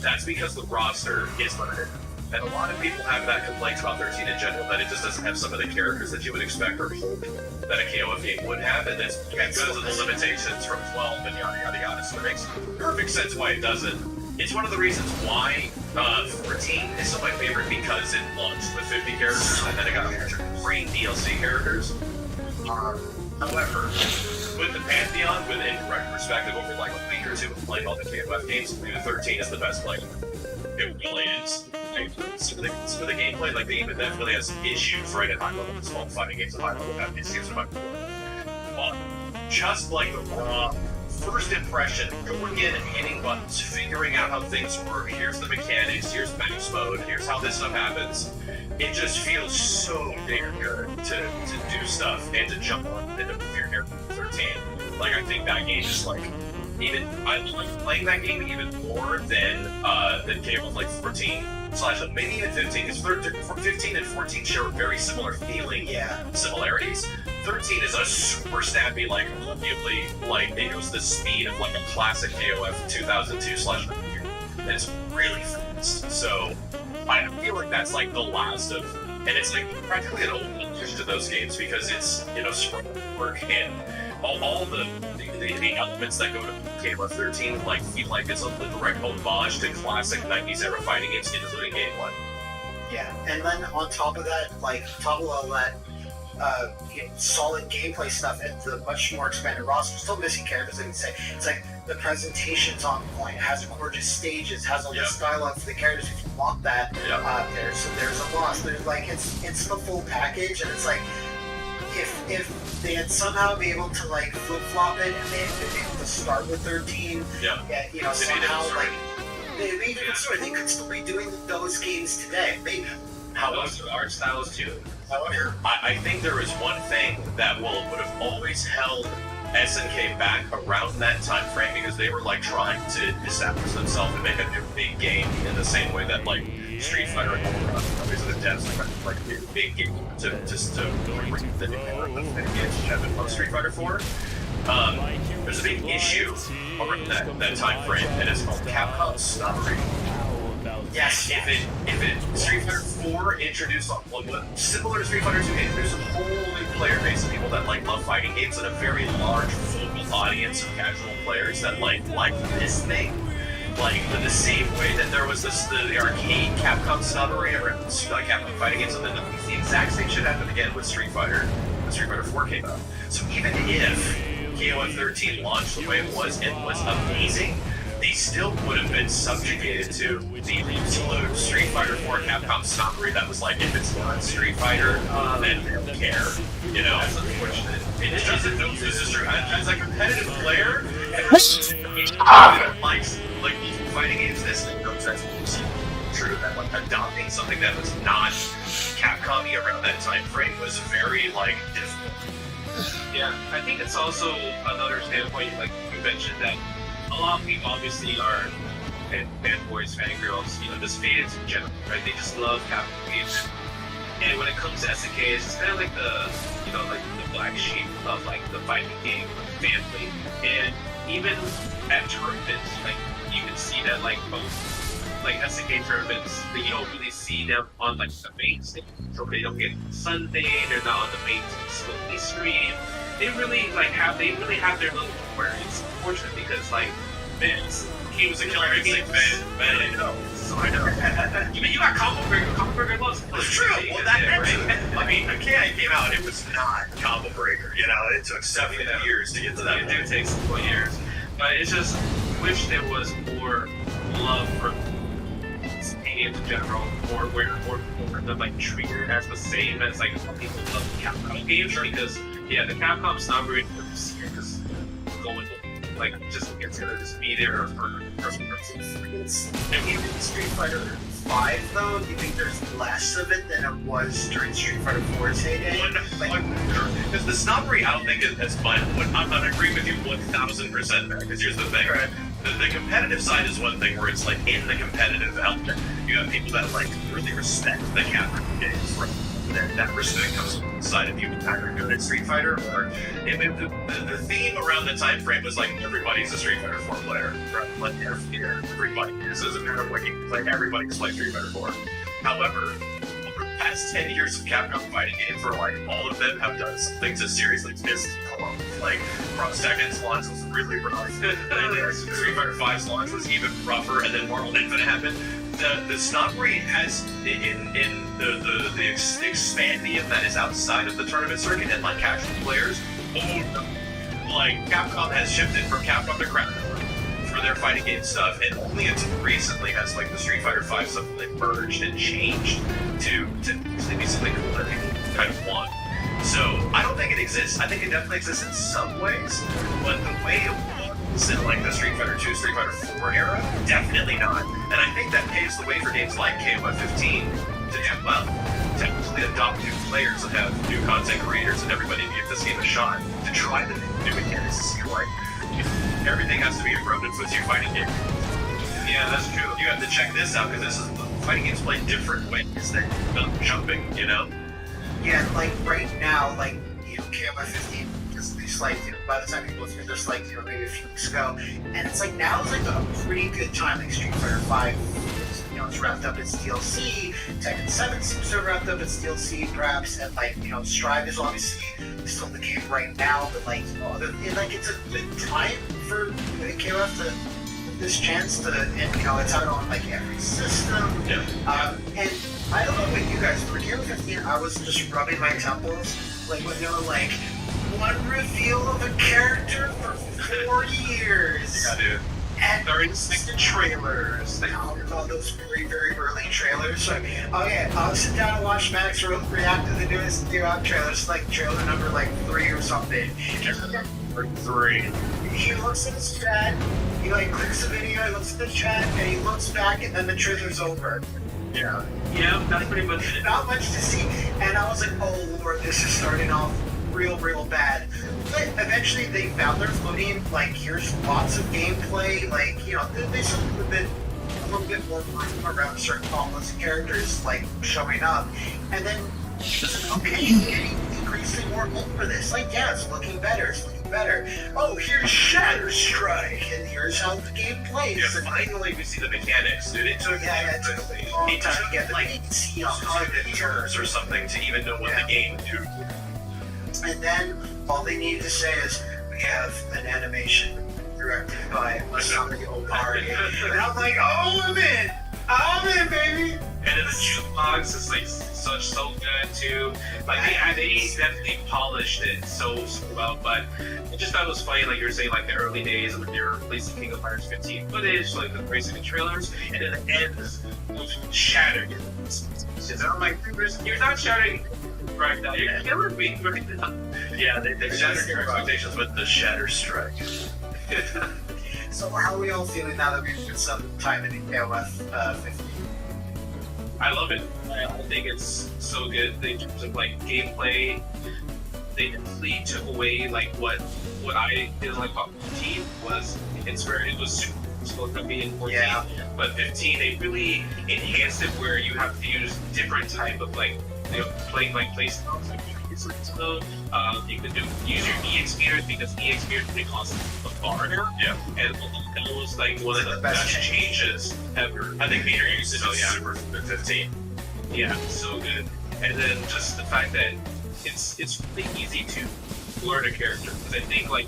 that's because the roster is limited. And a lot of people have that complaint about 13 in general, that it just doesn't have some of the characters that you would expect or hope that a KOF game would have, and that's because of the limitations from 12 and yada yada yada. So it makes perfect sense why it doesn't. It's one of the reasons why 14 is still my favorite, because it launched with 50 characters and then it got great DLC characters. However, with the Pantheon, within retrospective over like a week or two of playing all the KOF games, 13 is the best play. It really is. Some of the gameplay, like the game definitely has issues right at high level. The small fighting games at high level have issues with my but just like the raw first impression, going in and hitting buttons, figuring out how things work, here's the mechanics, here's mouse mode, here's how this stuff happens. It just feels so damn good to do stuff and to jump on into your character 13. Like, I think that game is like, I like playing that game even more than KOF like 14 / maybe even 15, because 15 and 14 share a very similar feeling, similarities. 13 is a super snappy, like, arguably, like, it was the speed of, like, a classic KOF 2002 / and it's really fast. So, I feel like that's, like, the last of, and it's, like, practically an old addition to those games, because it's, sprung work, and all the elements that go to KOF 13, like, feel like it's a direct homage to classic 90s era fighting games, including Game 1. Yeah, and then on top of that, like on top of all that, solid gameplay stuff and the much more expanded roster, still missing characters. I can say it's like the presentation's on point, has gorgeous stages, has all this dialogue for the characters if you want that. There's a loss. There's like it's the full package, and it's like if they had somehow been able to like flip flop it and they had been able to start with 13, somehow like. They could still be doing those games today. Maybe. However, art styles too. However, I think there is one thing that would have always held SNK back around that time frame, because they were like trying to establish themselves and make a new big game in the same way that like Street Fighter and obviously the devs like a new big game to bring the games which have been post Street Fighter 4. There's a big issue around that time frame, and it's called Capcom snobbery. Yes. If it Street Fighter 4 introduced similar to Street Fighter 2, introduced a whole new player base of people that like love fighting games and a very large focal audience of casual players that like this thing. Like the same way that there was the arcade Capcom snobbery around Capcom fighting games, and then the exact same shit happened again with Street Fighter. When Street Fighter 4 came out. So even if KOF 13 launched the way it was and was amazing, they still would have been subjugated to the absolute Street Fighter 4 Capcom snobbery that was like, if it's not Street Fighter, then they don't care. You know, that's unfortunate. It's just this is true. As a competitive player, like fighting games, this thing goes that's true. That like adopting something that was not Capcom-y around that time frame was very like difficult. Yeah, I think it's also another standpoint, like you mentioned, that a lot of people obviously are fanboys, fangirls, just fans in general, right? They just love Capcom games. And when it comes to SNK, it's kind of like the the black sheep of like the fighting game family. And even at tournaments, like you can see that like both like SNK tournaments, you don't really see them on like the main stage. So they don't get Sunday, they're not on the main stream. They really have their little corner. It's unfortunate because like he was a killer game man, I know. So I know. You got Combo Breaker loves. It's true. Well, right? I mean, Arcade came out, it was not Combo Breaker. It took 7 years to get to that. It did take several years, but it's just wish there was more love for games in general, or them like treated as the same as like some people love Capcom games, because the Capcom snobbery is going like it's gonna just be there for and even Street Fighter 5 though, do you think there's less of it than it was during Street Fighter 4's heyday? Because the snobbery, I don't think it's fun. I'm not agreeing with you 1000% there, because here's the thing, right? The competitive side is one thing where it's like in the competitive element, you have people that like really respect the Capcom games, right? That respect comes from the side of you either good at Street Fighter, or the theme around the time frame was like everybody's a Street Fighter 4 player, right? Like everybody. This doesn't matter what game you play, everybody can play Street Fighter 4. However, over the past 10 years of Capcom fighting games, where like all of them have done something to seriously piss people off. Like Cross Second's launch was really rough, and then Street Fighter 5's launch was even rougher, and then Mortal Infinite happened. The snobbery has in the expandium that is outside of the tournament circuit and like casual players, like Capcom has shifted from Capcom to Crown for their fighting game stuff, and only until recently has like the Street Fighter 5 stuff like merged and changed to be something cool that people kind of want. So I don't think it exists. I think it definitely exists in some ways, but the way it was in like the Street Fighter 2, Street Fighter 4 era, definitely not. And I think that paves the way for games like KOF 15 to do well, to actually adopt new players and have new content creators and everybody give this game a shot, to try the new mechanics to see like everything has to be a grounded footsie fighting game. Yeah, that's true. You have to check this out, because this is fighting games play different ways than jumping, Yeah, like right now, like KOF 15 is like by the time people go through this, like maybe a few weeks ago, and it's like now is like a pretty good time. Like Street Fighter 5, it's wrapped up its DLC. Tekken 7 seems to have wrapped up its DLC, perhaps, and like Strive is obviously still in the game right now, but like it's a good time for KOF to this chance to, and it's out on like every system, and I don't know what you guys, for Halo 15, I was just rubbing my temples, like when they were like, one reveal of a character for 4 years. Yeah, dude. And They're in the trailers. They all those very, very early trailers. Like, oh yeah, I'll sit down and watch Max react to the newest trailers, like trailer number like 3 or something. or 3. He looks at his chat, he like clicks the video, he looks at the chat, and he looks back, and then the trailer's over. Yeah. Yeah, that's pretty much it. Not much to see, and I was like, oh lord, this is starting off real bad. But eventually they found their footing, like here's lots of gameplay, like, you know, there's a little bit more room around certain complex characters like showing up. And then okay, getting increasingly more hope for this. Like, yeah, it's looking better, Oh, here's Shatter Strike, and here's how the game plays. Yeah, finally we see the mechanics, dude. It took it took a long time to get like 100 turns or something to even know what the game do. And then all they need to say is, we have an animation directed by Masami Okari. And I'm like, oh, I'm in, baby! And then the jukebox is like so good too. Like they definitely polished it so well. But I just thought it was funny, like you were saying, like the early days when they were releasing King of Fighters 15 footage, like the racing trailers, and then the end was shattered. I'm like, you're not shattering right now. You're killing me right now. Yeah, they shattered your expectations with the Shatter Strike. So how are we all feeling now that we've spent some time in KOF 15? I love it. I think it's so good in terms of like gameplay. They completely took away like what I didn't like about 15 was it was super supposed to be in 14, but 15 they really enhanced it where you have to use different type of like play styles. Like you can use your EX meters because EX meters they cost a bar now. Yeah, and that was like one of the best changes ever. I think meter usage is super good 15. Yeah, so good. And then just the fact that it's really easy to learn a character because I think like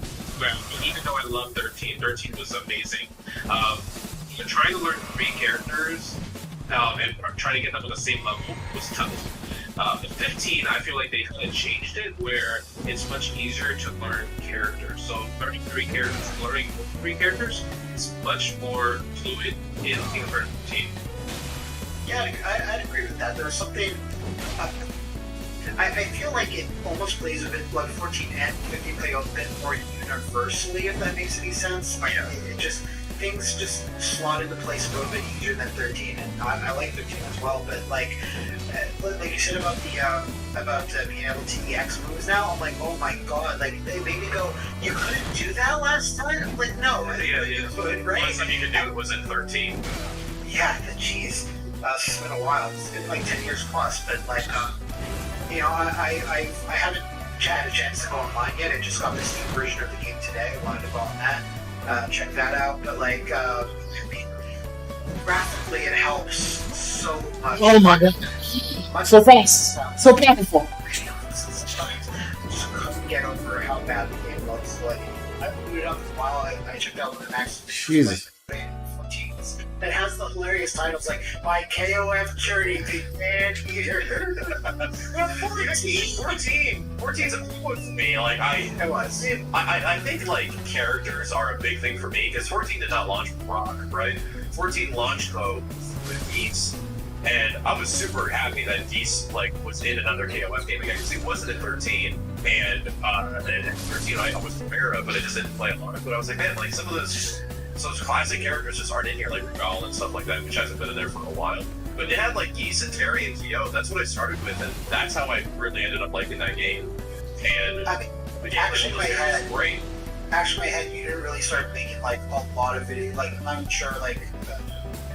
even though I love 13 was amazing. Trying to learn 3 characters and trying to get them on the same level was tough. 15, I feel like they kind of changed it where it's much easier to learn characters. So learning 3 characters is much more fluid in King of Fighters 15. Yeah, I'd agree with that. There's something. I feel like it almost plays a bit like 14 and 15 play a bit more universally, if that makes any sense. Oh, yeah. It just things just slot into place a little bit easier than 13, and I like 13 as well. But like you said about the being able to EX moves now, I'm like, oh my god! Like they made me go, you couldn't do that last time? Like no, you could, right? Last time you could do it was in 13. Yeah, jeez, it's been a while. It's been like 10 years plus, but like you know, I haven't had a chance to go online yet. I just got the Steam version of the game today. I wanted to go on that. Check that out, but like, I mean, graphically it helps so much. Oh my god. So fast. So powerful. I just couldn't get over how bad the game looks. Like, I booted up a while, I checked out the max. Jesus. That has the hilarious titles like My KOF Journey to Anteater. 14's a cool one for me. Like I think like characters are a big thing for me because 14 did not launch with Rock, right? 14 launched though with Geese, and I was super happy that Geese like was in another KOF game again because he wasn't in 13, and in 13 I was aware of, but I just didn't play a lot of it. But I was like, man, like some of those classic characters just aren't in here, like Regal and stuff like that, which hasn't been in there for a while. But it had like Geese and Terry and Kyo. That's what I started with, and that's how I really ended up liking that game. And I mean, the game was great. Actually, in my head, you didn't really start making like a lot of videos. Like, I'm sure, like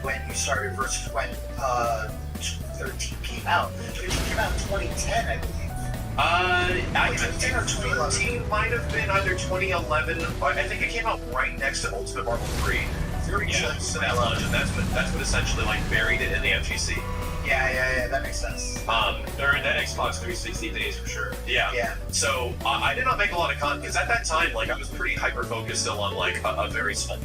when you started versus when 13 came out. 13 came out in 2010, I believe. I think 2013 might have been either 2011. I think it came out right next to Ultimate Marvel 3. Very close to that launch, and that's what essentially like buried it in the MGC. Yeah, that makes sense. During that Xbox 360 days for sure. Yeah. So I did not make a lot of content because at that time, like I was pretty hyper focused still on like a very small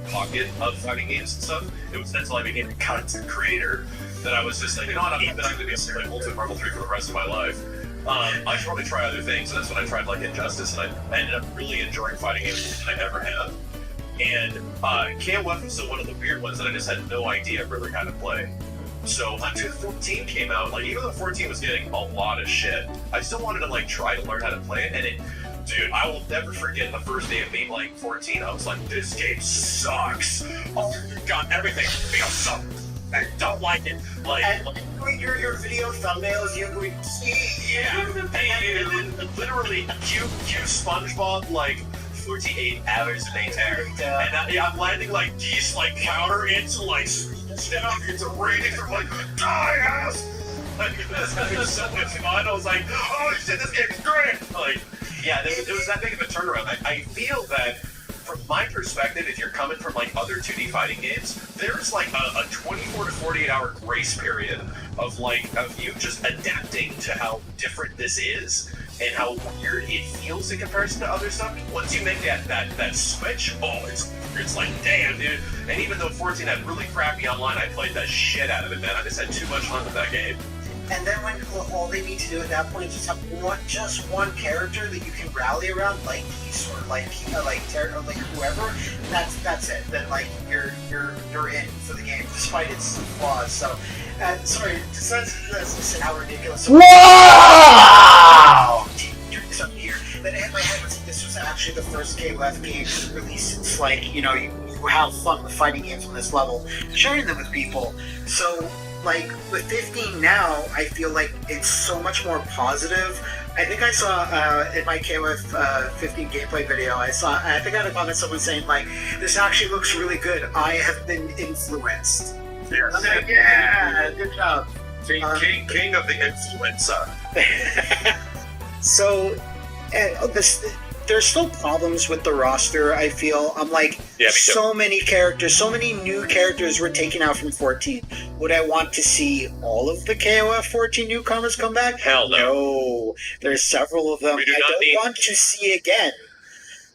pocket of fighting games and stuff. It was until I became a content creator that I was just like, you know what, I'm going to be playing Ultimate Marvel 3 for the rest of my life. I should probably try other things, and that's when I tried like Injustice, and I ended up really enjoying fighting games than I ever have. And KOF was one of the weird ones that I just had no idea really how to play. So until 14 came out, like even though 14 was getting a lot of shit, I still wanted to like try to learn how to play it, and dude, I will never forget the first day of me playing 14. I was like, this game sucks. Oh my god, everything feels so. I don't like it. Like your video thumbnails, you going, yeah, and then literally you SpongeBob like 48 hours later, and I'm landing like geese like powder into like stuff. It's raining from like die ass. Like this is so much fun. I was like, oh shit, this game is great. Like, yeah, there was that big of a turnaround. I feel that from my perspective, if you're coming from like other 2D fighting games, there's like a 24 to 48 hour grace period of you just adapting to how different this is and how weird it feels in comparison to other stuff. Once you make that switch, oh, it's like, damn, dude. And even though 14 had really crappy online, I played the shit out of it, man. I just had too much fun with that game. And then when all they need to do at that point is just have one character that you can rally around, like Geese or like Terra or like whoever. That's it. Then like you're in for the game, despite its flaws. So, sorry, that's how ridiculous. Wow! Something here that hit my head was this was actually the first KOF game released. It's like, you have fun with fighting games on this level, sharing them with people. So. Like, with 15 now, I feel like it's so much more positive. I think I saw, in my KOF 15 gameplay video, I think I had a comment, someone saying, like, this actually looks really good. I have been influenced. Yes. I'm like, yeah, good job. King of the influencer. So, there's still problems with the roster, I feel. I'm like, so many characters, so many new characters were taken out from 14. Would I want to see all of the KOF 14 newcomers come back? Hell no. No. There's several of them I don't want to see again.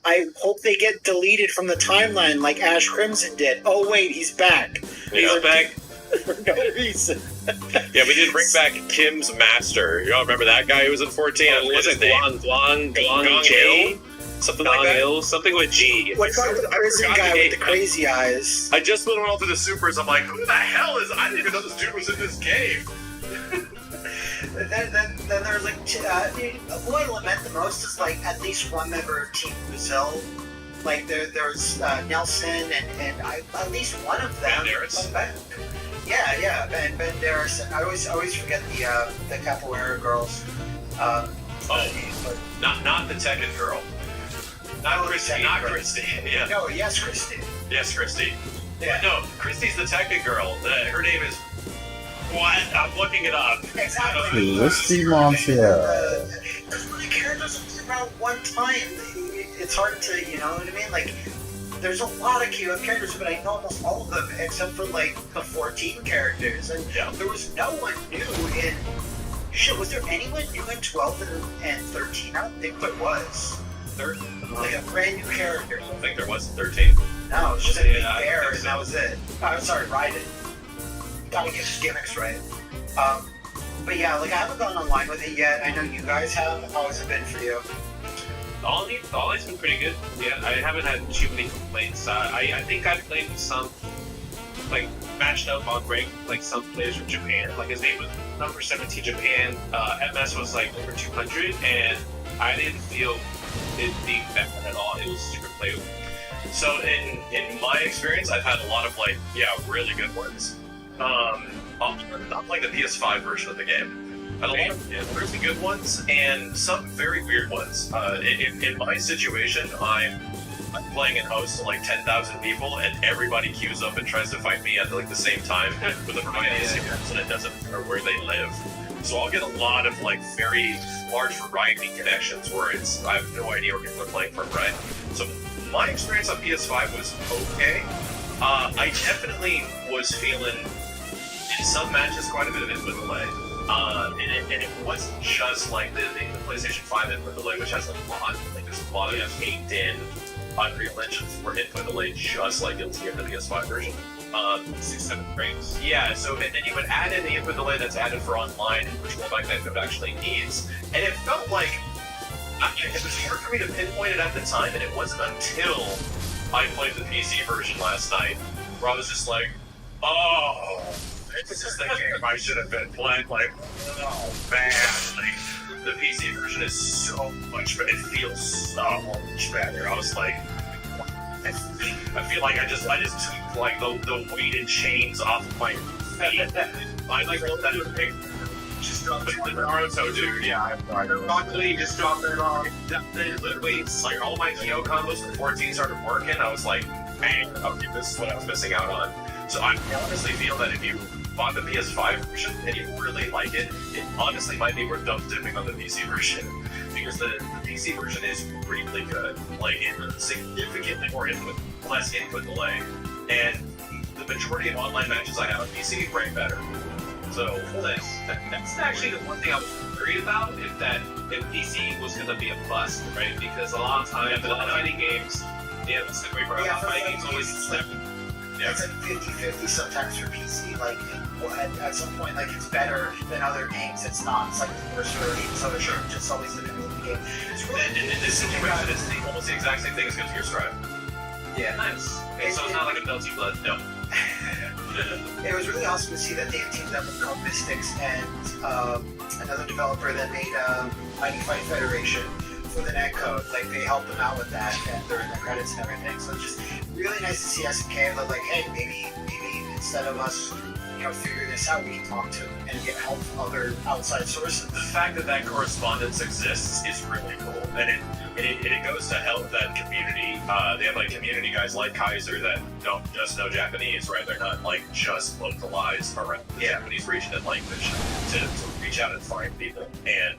I hope they get deleted from the timeline like Ash Crimson did. Oh wait, he's back. He's back. For no reason. Yeah, we did bring back Kim's master. You all remember that guy who was in 14? Was it Guang G? Something like that? Something with G. What about the prison guy with the crazy eyes? I just went all through the supers. I'm like, who the hell is? I didn't even know this dude was in this game. Then there's like, who I lament the most is like at least one member of Team Brazil. Like there's Nelson and at least one of them come back. Yeah, Ben Banderas. I always forget the capoeira girls. Not the Tekken girl. Not Christy. Not Christy. Yeah. No, yes, Christy. Yes, Christy. Yeah. No, Christy's the Tekken girl. Her name is. What? I'm looking it up. Exactly. Christy Montiel. Because when the characters are around one time, it's hard to, you know what I mean? Like, there's a lot of KOF characters, but I know almost all of them, except for, like, the 14 characters. And there was no one new in... Shit, was there anyone new in 12 and 13? I don't think there was. Like a brand new character. I don't think there was 13. No, it was just a big bear, and that was it. I'm sorry, Raiden. Gotta get his gimmicks right. But yeah, like, I haven't gone online with it yet. I know you guys have. How has it been for you? Ollie's been pretty good. Yeah, I haven't had too many complaints. I think I've played with some, like, matched up on rank, like some players from Japan. Like, his name was number 17 Japan. MS was like over 200, and I didn't feel it being bad at all. It was super playable. So in my experience, I've had a lot of really good ones. Not like the PS5 version of the game. And a lot of really good ones and some very weird ones. In my situation, I'm playing in host to like 10,000 people, and everybody queues up and tries to fight me at like the same time with a variety of secrets, and it doesn't matter where they live. So I'll get a lot of like very large variety connections where I have no idea where people are playing from, right? So my experience on PS5 was okay. I definitely was feeling in some matches quite a bit of input delay. And it wasn't just like the PlayStation 5 input delay, which has a lot. Like there's a lot of baked in Unreal Engine 4 input delay, just like you'll see in the PS5 version. 6-7 frames. Yeah, so and then you would add in the input delay that's added for online, which rollback netcode actually needs, and it felt like it was hard for me to pinpoint it at the time, and it wasn't until I played the PC version last night where I was just like, oh, this is the game I should have been playing. Like, oh man, like the PC version is so much better. It feels so much better. I was like, I feel like I just took like the weighted chains off of my feet. I like rolled that in a pic. Just dropped it in Naruto, dude. Yeah, I literally just dropped it on. Literally, it's like all my KO combos from 14 started working. I was like, man, okay, this is what I was missing out on. So I honestly feel that if you bought the PS5 version and you really like it, it honestly might be worth double dipping on the PC version. Because the PC version is really good. Like, it's significantly more less input delay. And the majority of online matches I have on PC rank better. So, that's actually the one thing I was worried about, if PC was going to be a bust, right? Because a lot of times, a lot of fighting games, it's the great part about fighting games always step. Yeah. It's like 50-50 sometimes for PC. Like, at some point, like, it's better than other games. It's not. It's like the worst version. So it's just always the middle of the game. It's really this situation is almost the exact same thing as Guilty Gear Strive. Yeah, nice. Okay, so it's not like a Melty Blood. No. It was really awesome to see that they teamed up with Code Mystics and another developer that made Mighty Fight Federation for the netcode. Like, they helped them out with that, and they're in the credits and everything. So it's just really nice to see SNK like, hey, maybe instead of us, figure this out, we can talk to and get help from other outside sources. The fact that correspondence exists is really cool, and it goes to help that community. They have like community guys like Kaiser that don't just know Japanese, right? They're not like just localized around the Japanese region and language to reach out and find people, and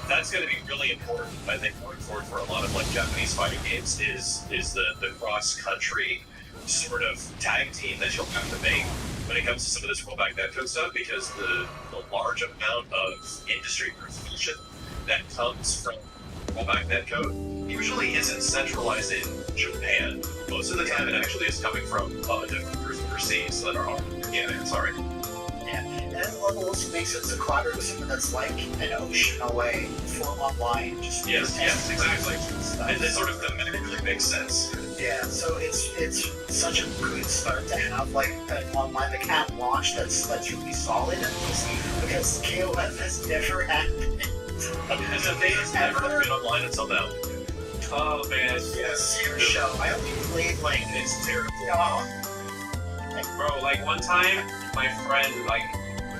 that's going to be really important. I think going forward for a lot of like Japanese fighting games is the cross country sort of tag team that you'll have to make when it comes to some of this rollback netcode stuff, because the large amount of industry participation that comes from rollback netcode usually isn't centralized in Japan. Most of the time it actually is coming from different groups overseas that are on. Yeah, sorry. Yeah, and then the level also makes it to collaborate with someone that's like an ocean away from online. Just yes, exactly. And it sort of thematically makes sense. Yeah, so it's such a good start to have like an online app launch that's really solid, because KOF has never happened. It's never been online until now. Oh man, yes. Show. I only played like it's terrible. Bro, like one time, my friend, like,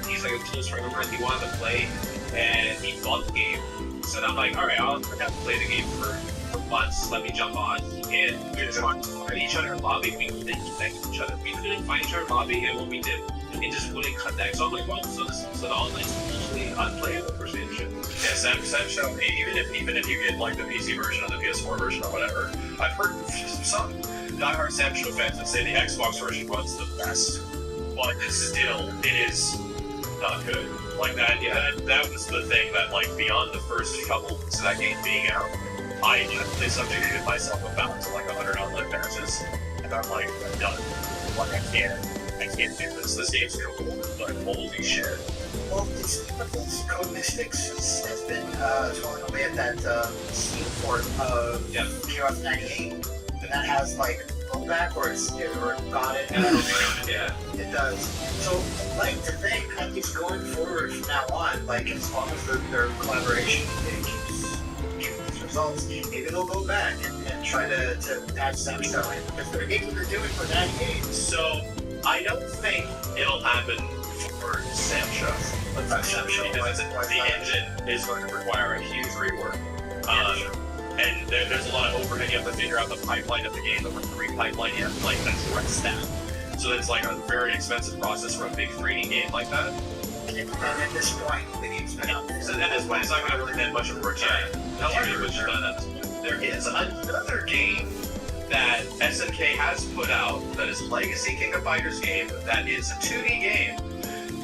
he's like a close friend of mine, he wanted to play, and he bought the game. So I'm like, alright, I'll have to play the game for months, let me jump on. And we were trying to find each other in lobby, we couldn't connect with each other. We couldn't find each other in lobby, and when we did, it just wouldn't connect. So I'm like, well, so the online is usually unplayable for shit. Yeah, Sam showed me, even if you get like the PC version or the PS4 version or whatever, I've heard some diehard Sam Show fans that say the Xbox version was the best, but still, it is not good. Like that, yeah, that was the thing that, like, beyond the first couple weeks of that game being out, I definitely subjected myself about to like 100 online matches, and I'm like, I'm done. Like, I can't do this. This game's cool, but holy shit. Well, it's Code Mystics has been toiling away at that Steam port of KOF 98, and that has like rollback or got it. Yeah, it does. So, like to think that keeps going forward from now on. Like, as long as their collaboration keeps these results, maybe they'll go back and try to patch Sam Show in, because they're doing for 98. So I don't think it'll happen for Sam Show. Because the engine is going to require a huge rework. And there's a lot of overhead. You have to figure out the pipeline of the game, the pre-pipeline you have to like address that. So it's like a very expensive process for a big 3D game like that. And at this point, so at this point, it's not going to really that much of a work yet. There is another game that SNK has put out that is a Legacy King of Fighters game that is a 2D game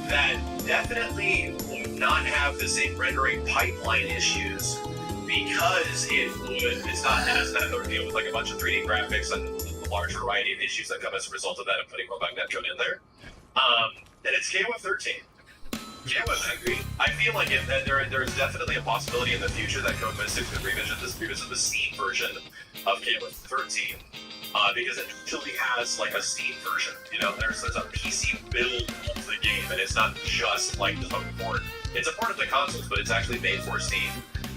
that definitely would not have the same rendering pipeline issues because it's not as that or deal with like a bunch of 3D graphics and a large variety of issues that come as a result of that and putting Magneto in there. And it's KOF 13. KOF, I agree. I feel like there is definitely a possibility in the future that Code Mystics could revisit the Steam version of KOF 13. Because it actually has like a Steam version, you know, there's a PC build of the game, and it's not just like the port. It's a part of the consoles, but it's actually made for Steam.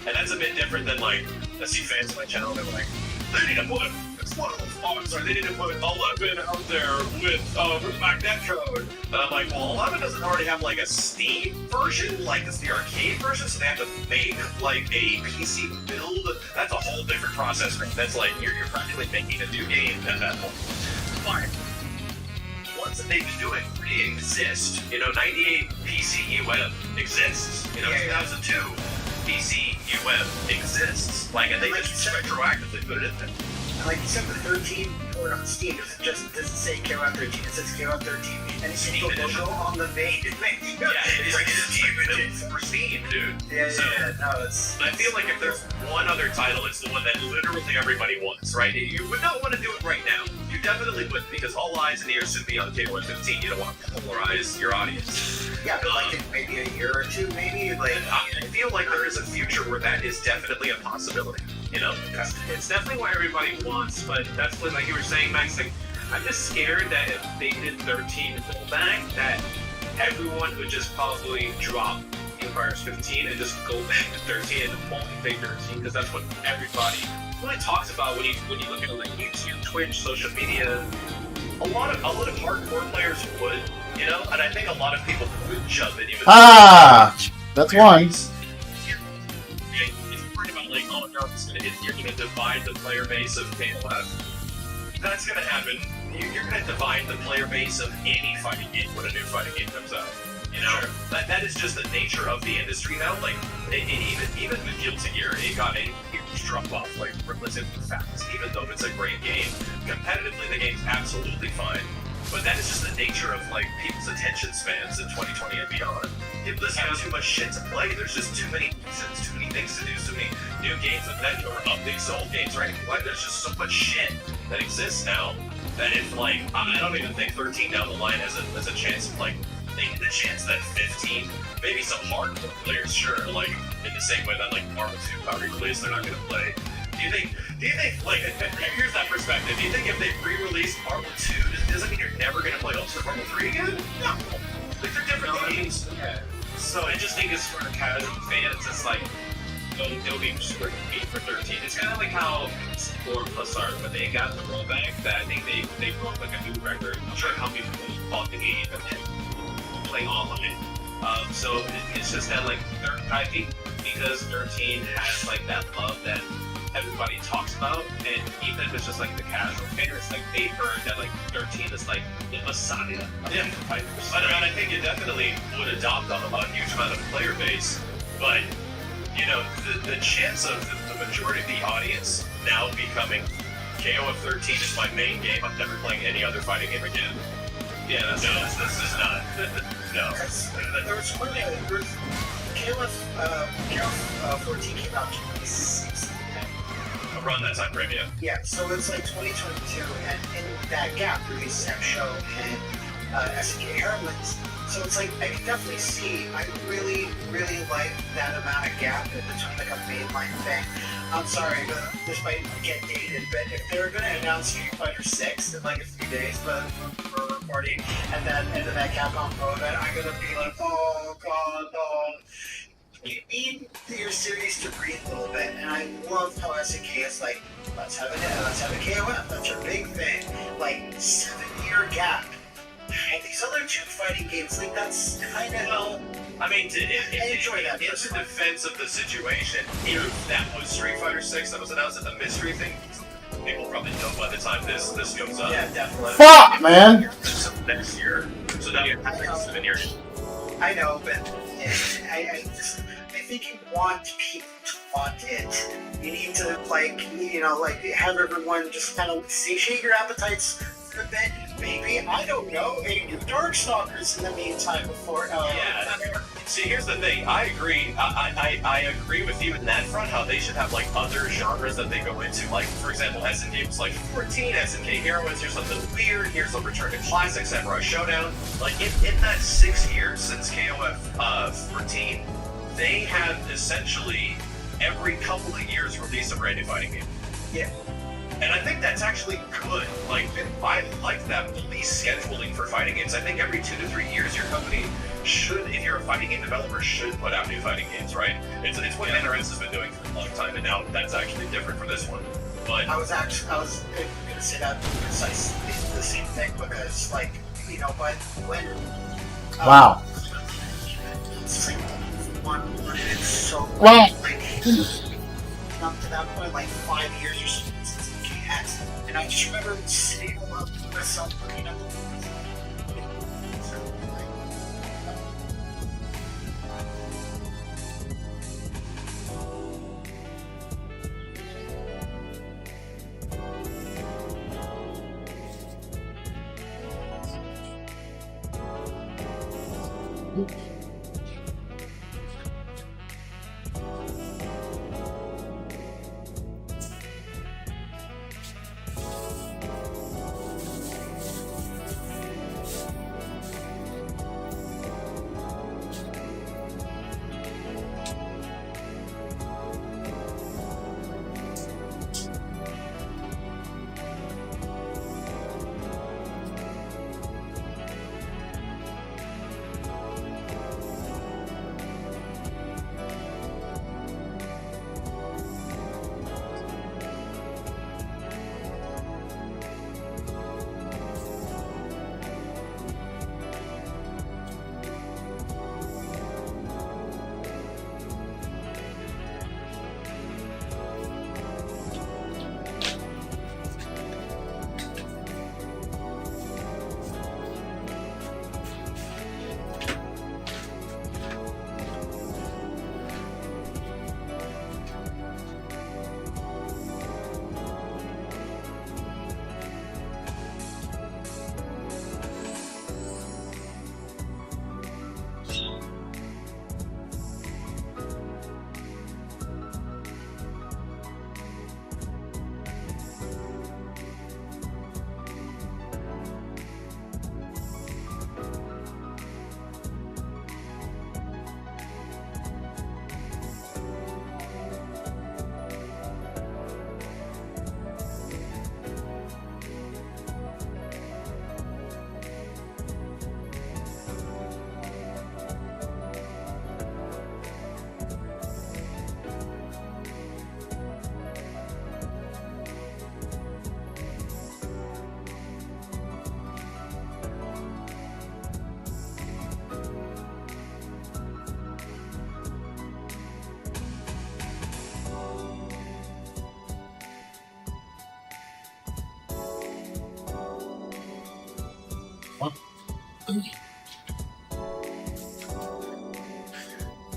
And that's a bit different than like, I see fans of my channel, they're like, they need to put 12, oh, I'm sorry, they need to put 11 out there with Magnet code. And I'm like, well, 11 doesn't already have like a Steam version, like it's the arcade version, so they have to make like a PC build. That's a whole different process, right? That's like, you're practically making a new game at that point. Fine. Ones that they've been doing already exist. You know, 98 PC UM exists. You know, 2002 PC UM exists. Like, and they just retroactively put it in there. Like you said, the 13 or on Steam, it doesn't say KOF 13, it says KOF 13, and it's the logo on the main menu. Yeah, it's like Steam for Steam, dude. Yeah, so, no, it's... I feel like if there's one other title, it's the one that literally everybody wants, right? You would not want to do it right now. You definitely wouldn't, because all eyes and ears should be on KOF 15. You don't want to polarize your audience. Yeah, but like in maybe a year or two, maybe? Like, I feel like there is a future where that is definitely a possibility. You know, it's definitely what everybody wants, but that's what, like you were saying, Max, like, I'm just scared that if they did 13 rollback, that everyone would just probably drop Empires 15 and just go back to 13 and only play 13, because that's what everybody really talks about when you look at like YouTube, Twitch, social media. A lot of hardcore players would, you know, and I think a lot of people would jump in even. That's one. Like, oh no, you're gonna divide the player base of KOF. That's gonna happen. You're gonna divide the player base of any fighting game when a new fighting game comes out. You know, that is just the nature of the industry now. Like, even with Guilty Gear, it got a huge drop off, like relatively fast. Even though it's a great game, competitively the game's absolutely fine. But that is just the nature of like people's attention spans in 2020 and beyond. People just have too much shit to play. There's just too many reasons, too many things to do, so many new games that or updates to old games, right? Like, there's just so much shit that exists now that if like I don't even think 13 down the line has a chance of like taking the chance that 15, maybe some hardcore players, sure, like in the same way that like Marvel 2 got released, they're not gonna play. Do you think, like, here's that perspective. Do you think if they re-released Marvel 2, does it mean you're never going to play Ultimate Marvel 3 again? No. Like, they're different games. Yeah. So I just think it's for the casual fans, it's like, it'll be super compete for 13. It's kind of like how 4 plus art, when they got the rollback, that I think they broke like a new record. I'm sure how many people bought the game and then playing online. So it's just that, like, I think because 13 has like that love that everybody talks about, and even if it's just like the casual fan, it's like they've heard that like 13 is like the messiah of the fighters. And I think it definitely would adopt a huge amount of player base, but you know, the chance of the majority of the audience now becoming KOF 13 is my main game, I'm never playing any other fighting game again. Yeah, this is not. No. There was one KOF 14 came out in 2016. Around that time frame, yeah. Yeah, so it's like 2022, and in that gap, released Sam Show and SNK Heroines. So it's like, I can definitely see, I really, really like that amount of gap in between like a mainline thing. I'm sorry, but this might get dated, but if they're going to announce Street Fighter 6 in like a few days, but we're recording, and then into that Capcom Pro event, I'm going to be like, oh god, no. You need your series to breathe a little bit, and I love how SNK is like, let's have a KOF, that's our big thing. Like, 7-year gap. And these other two fighting games, like, that's kind of... Well, I mean, I enjoy that. In the defense of the situation, if that was Street Fighter 6 that was announced as a mystery thing, people probably know by the time this goes up. Yeah, definitely. Fuck, man! Next year. So then you have like 7 years. I know, but I think you want people to want it. You need to, like, you know, like, have everyone just kind of satiate your appetites for a bit. Maybe, I don't know, a new Darkstalkers in the meantime before. Yeah. See, here's the thing. I agree. I agree with you in that front. How they should have like other genres that they go into. Like, for example, SNK was like 14 SNK Heroes. Here's something weird. Here's a return to classic Samurai Showdown. Like in that 6 years since KOF 14, they have essentially every couple of years released a brand new fighting game. Yeah. And I think that's actually good. Like, I like that release scheduling for fighting games. I think every 2 to 3 years, your company should, if you're a fighting game developer, should put out new fighting games, right? It's what NRS has been doing for a long time, and now that's actually different for this one. But I was going to say that precisely the same thing because, like, you know, when Wow. it's like one it's so Wow. like up to that point, like 5 years or so since it came out, and I just remember sitting alone with myself looking at the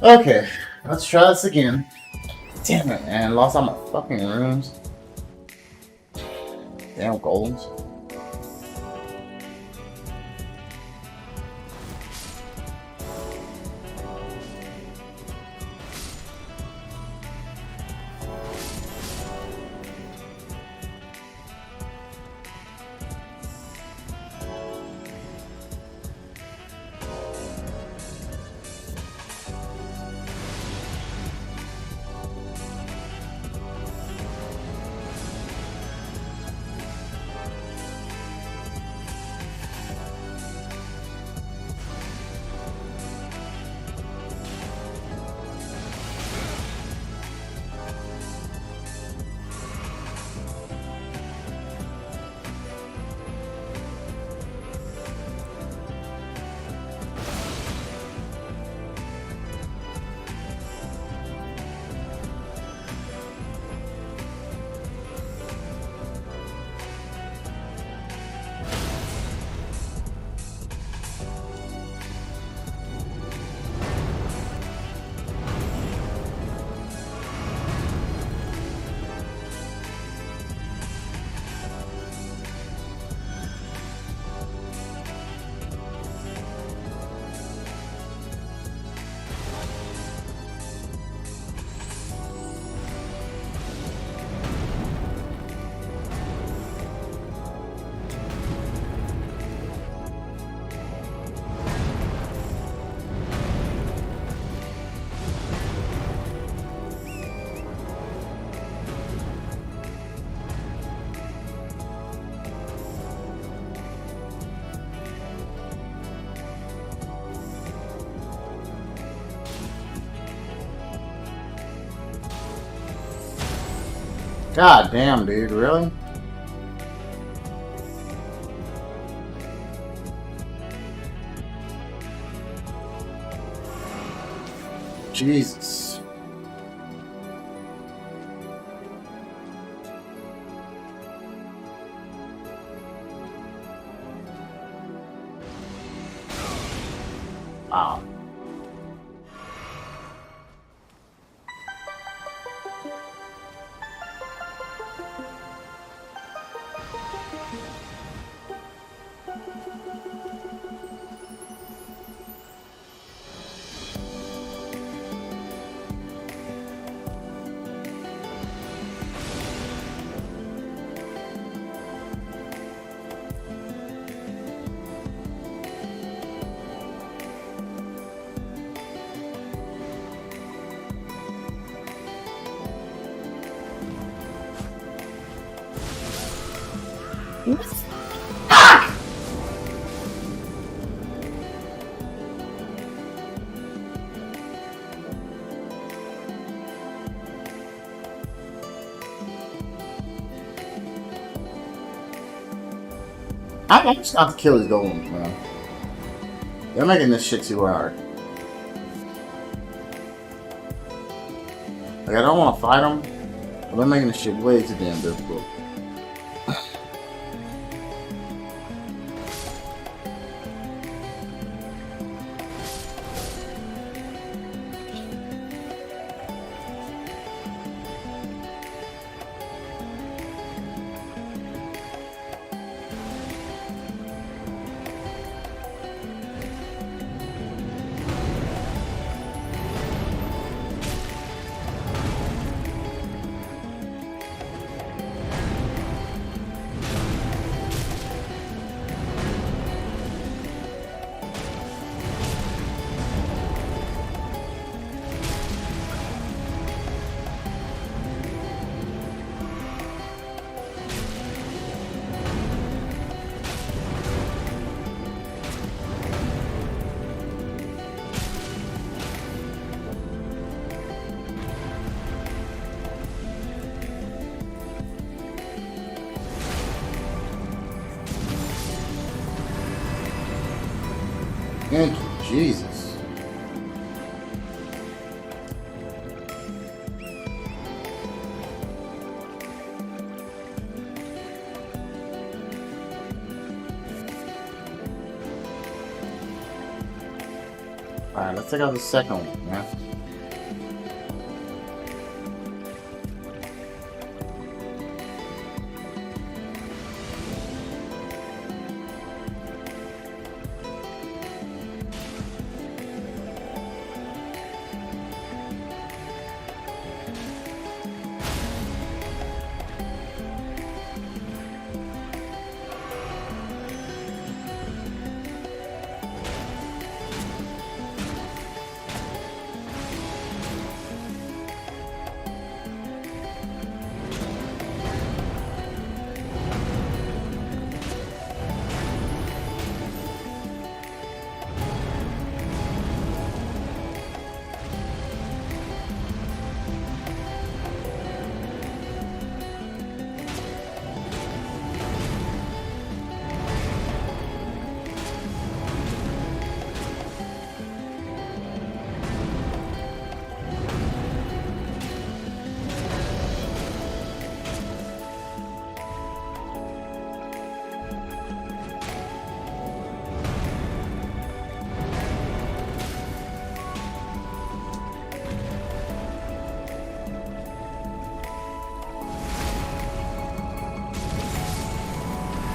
Okay, let's try this again. Damn it, man. Lost all my fucking rooms. Damn golems. God damn, dude, really? Jesus. Wow. I'm just not to kill these golems, man. They're making this shit too hard. Like, I don't want to fight them, but they're making this shit way too damn difficult. Thank you, Jesus. Alright, let's take out the second one, man.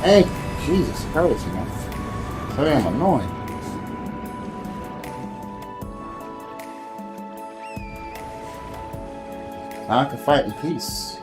Hey, Jesus Christ, man. So damn annoying. Now I can fight in peace.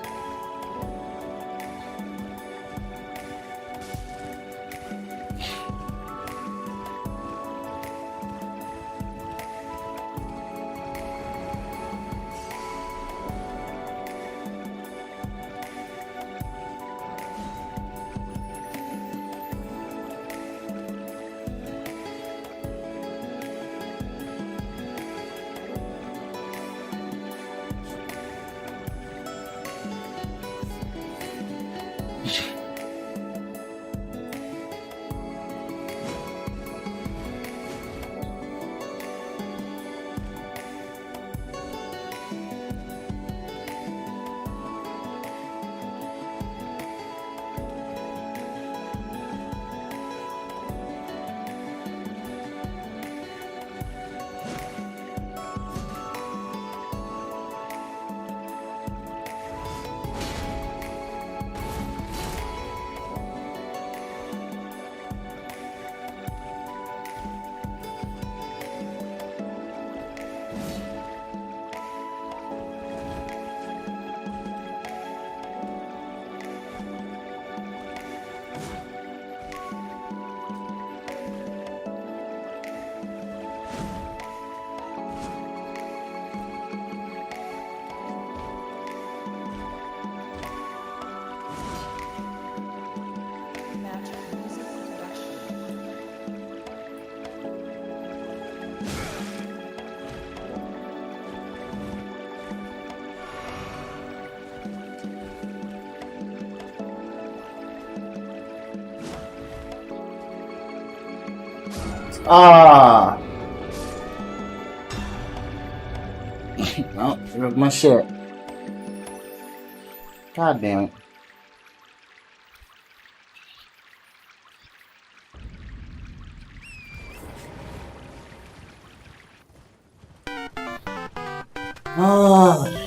Ah. Oh, here's my shit. God damn it. Ah.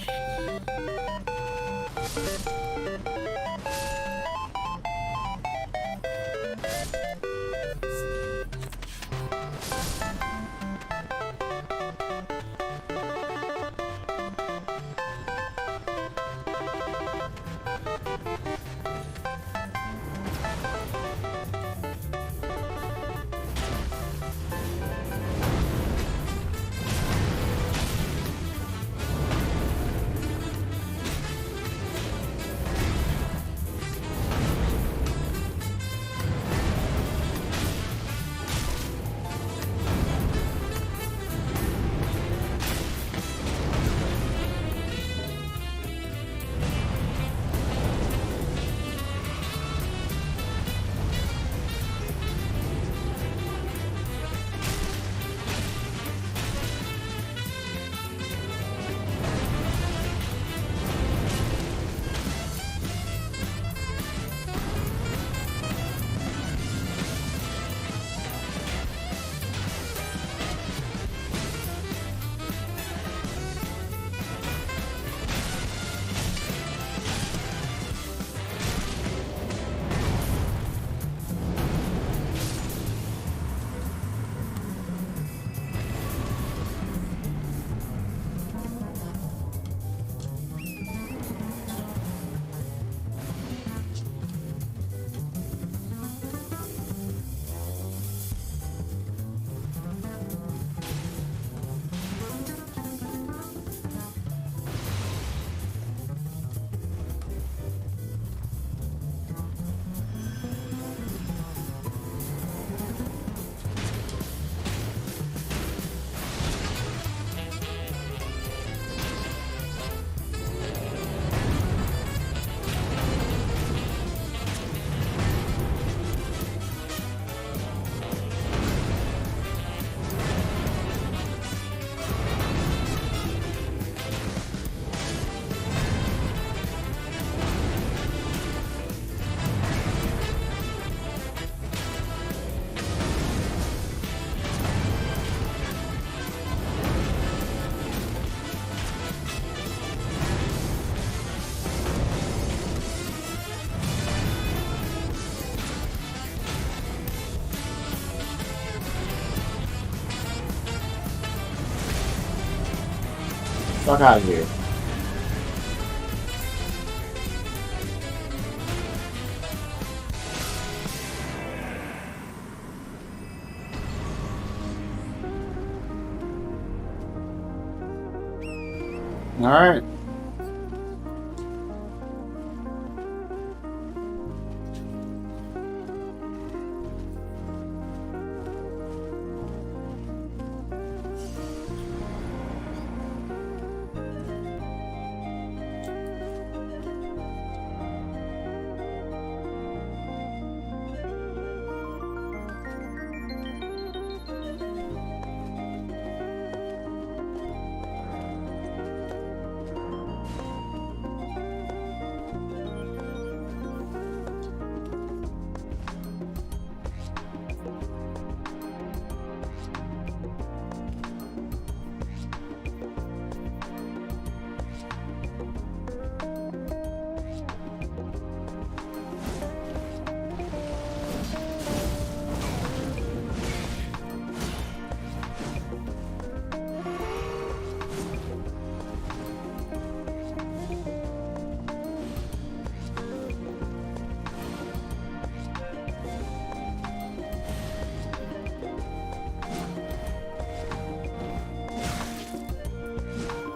Fuck out of here. Alright.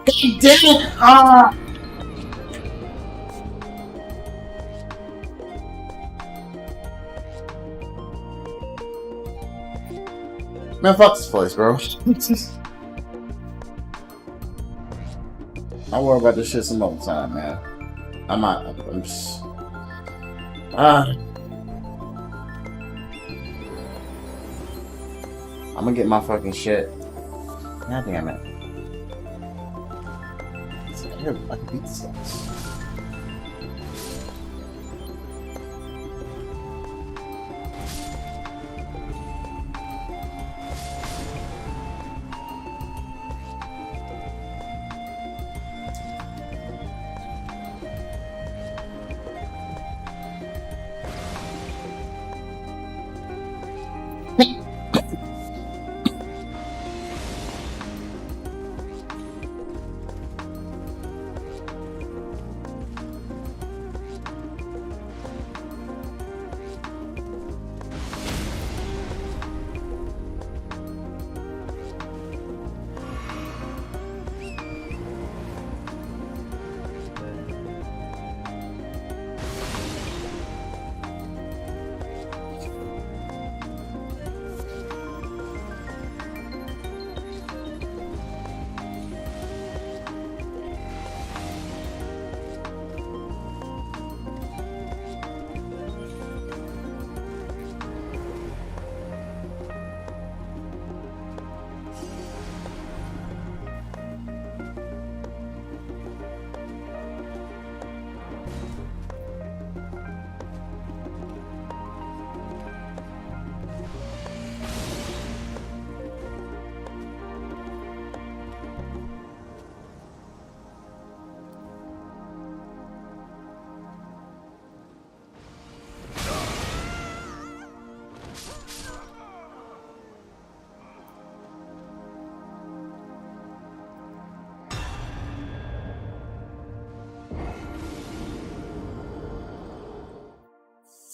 God damn it! Ah! Man, fuck this place, bro. I'll worry about this shit some other time, man. I'm just... I'm gonna get my fucking shit. God damn it. I can beat this guy.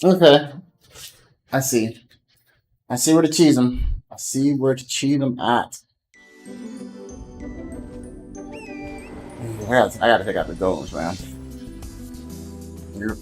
Okay. I see. I see where to cheese them. I see where to cheese them at. I gotta take out the goals, man. Yep.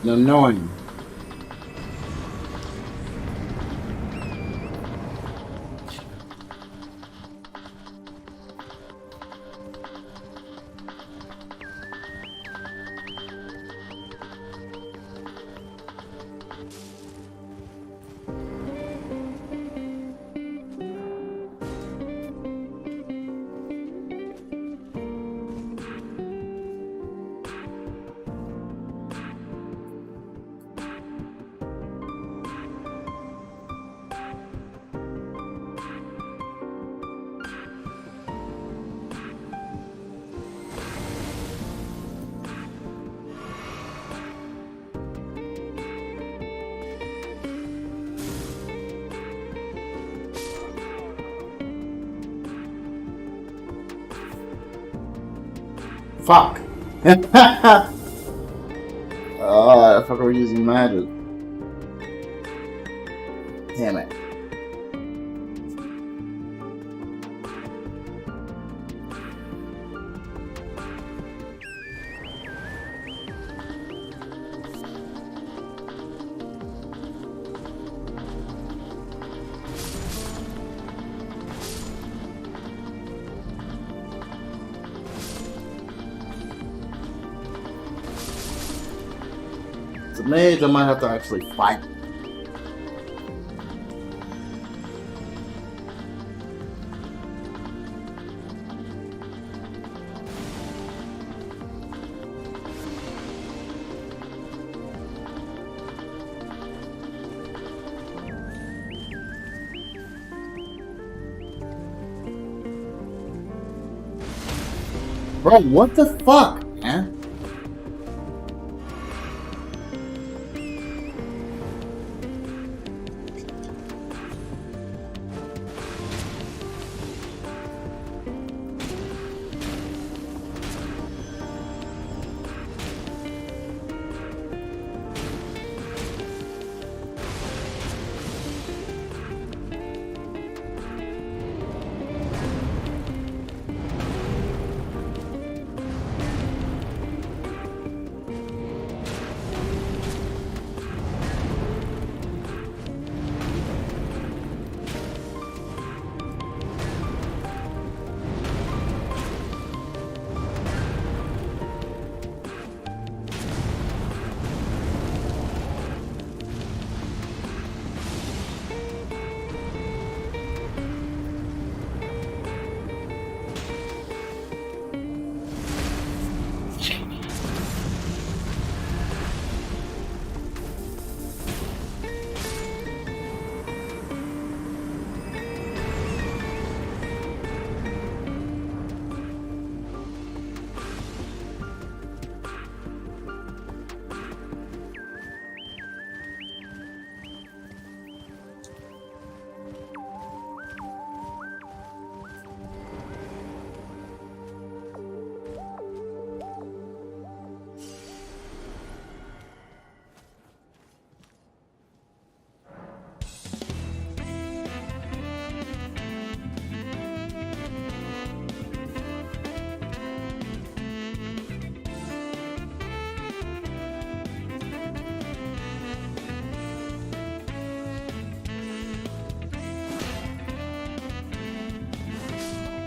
Annoying. Fuck. Oh, I fuck we're using magic. Damn it. It's a mage, I might have to actually fight. Bro, what the fuck, man?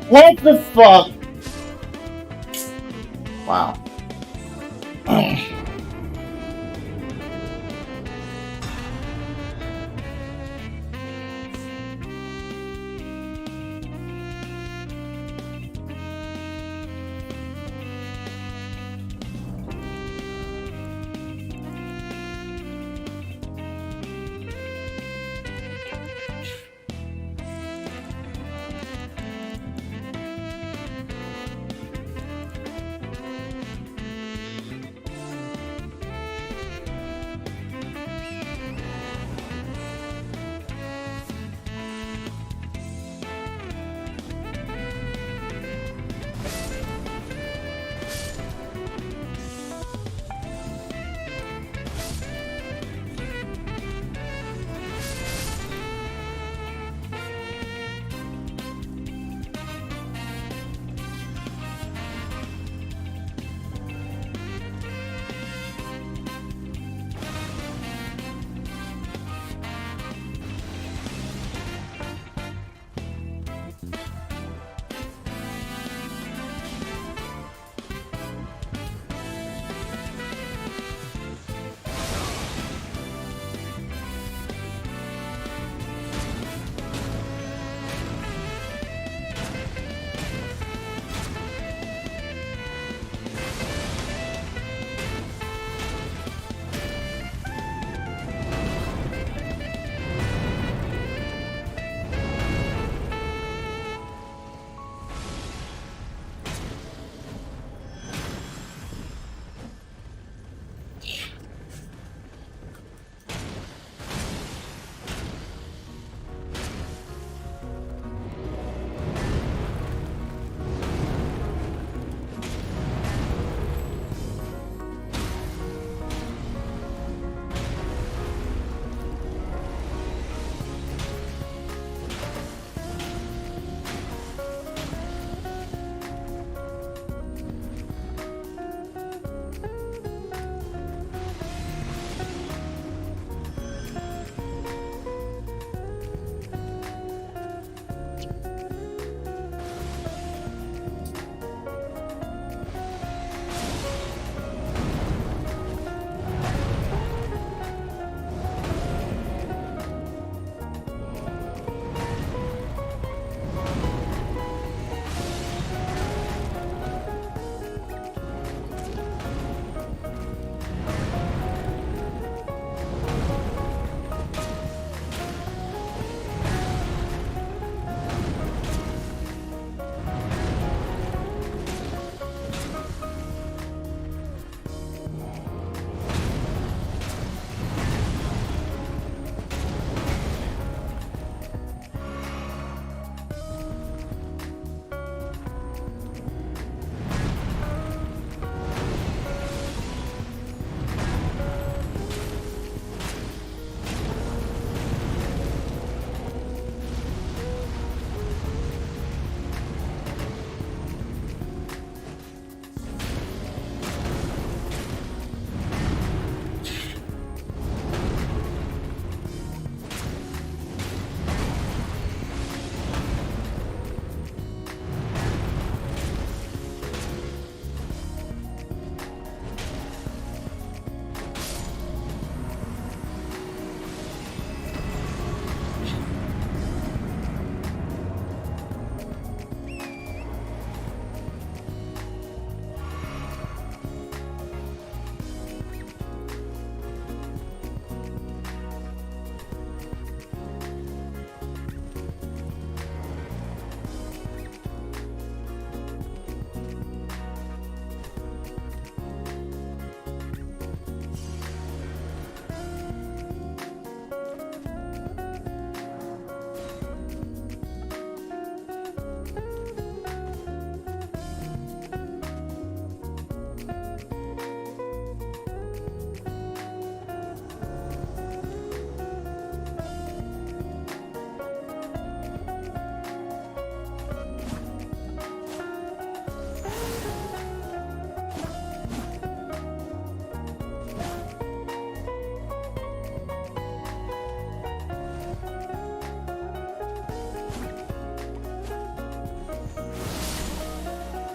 What the fuck? Wow.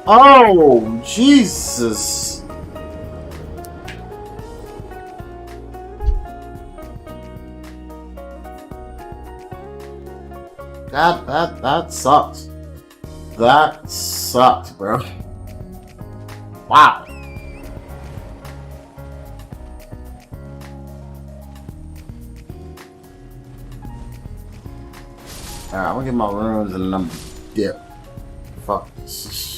Oh, Jesus. That sucks. That sucked, bro. Wow. Alright, I'm gonna get my runes and then I'm dip. Fuck this.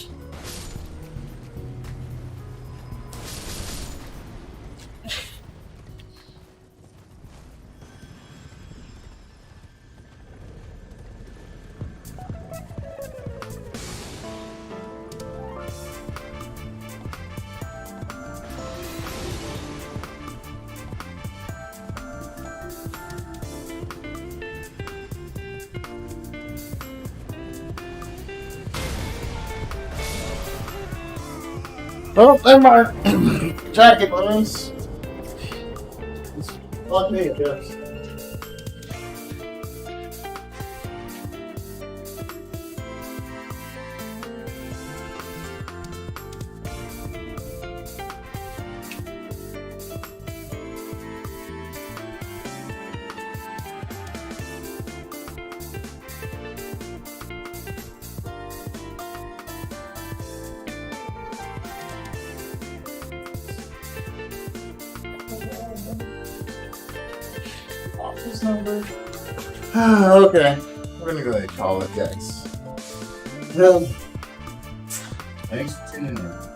Oh, never mind. Jacket, please. Fuck me, Jeff. Office number. Okay, we're gonna go ahead and call it, guys. Thanks for tuning in.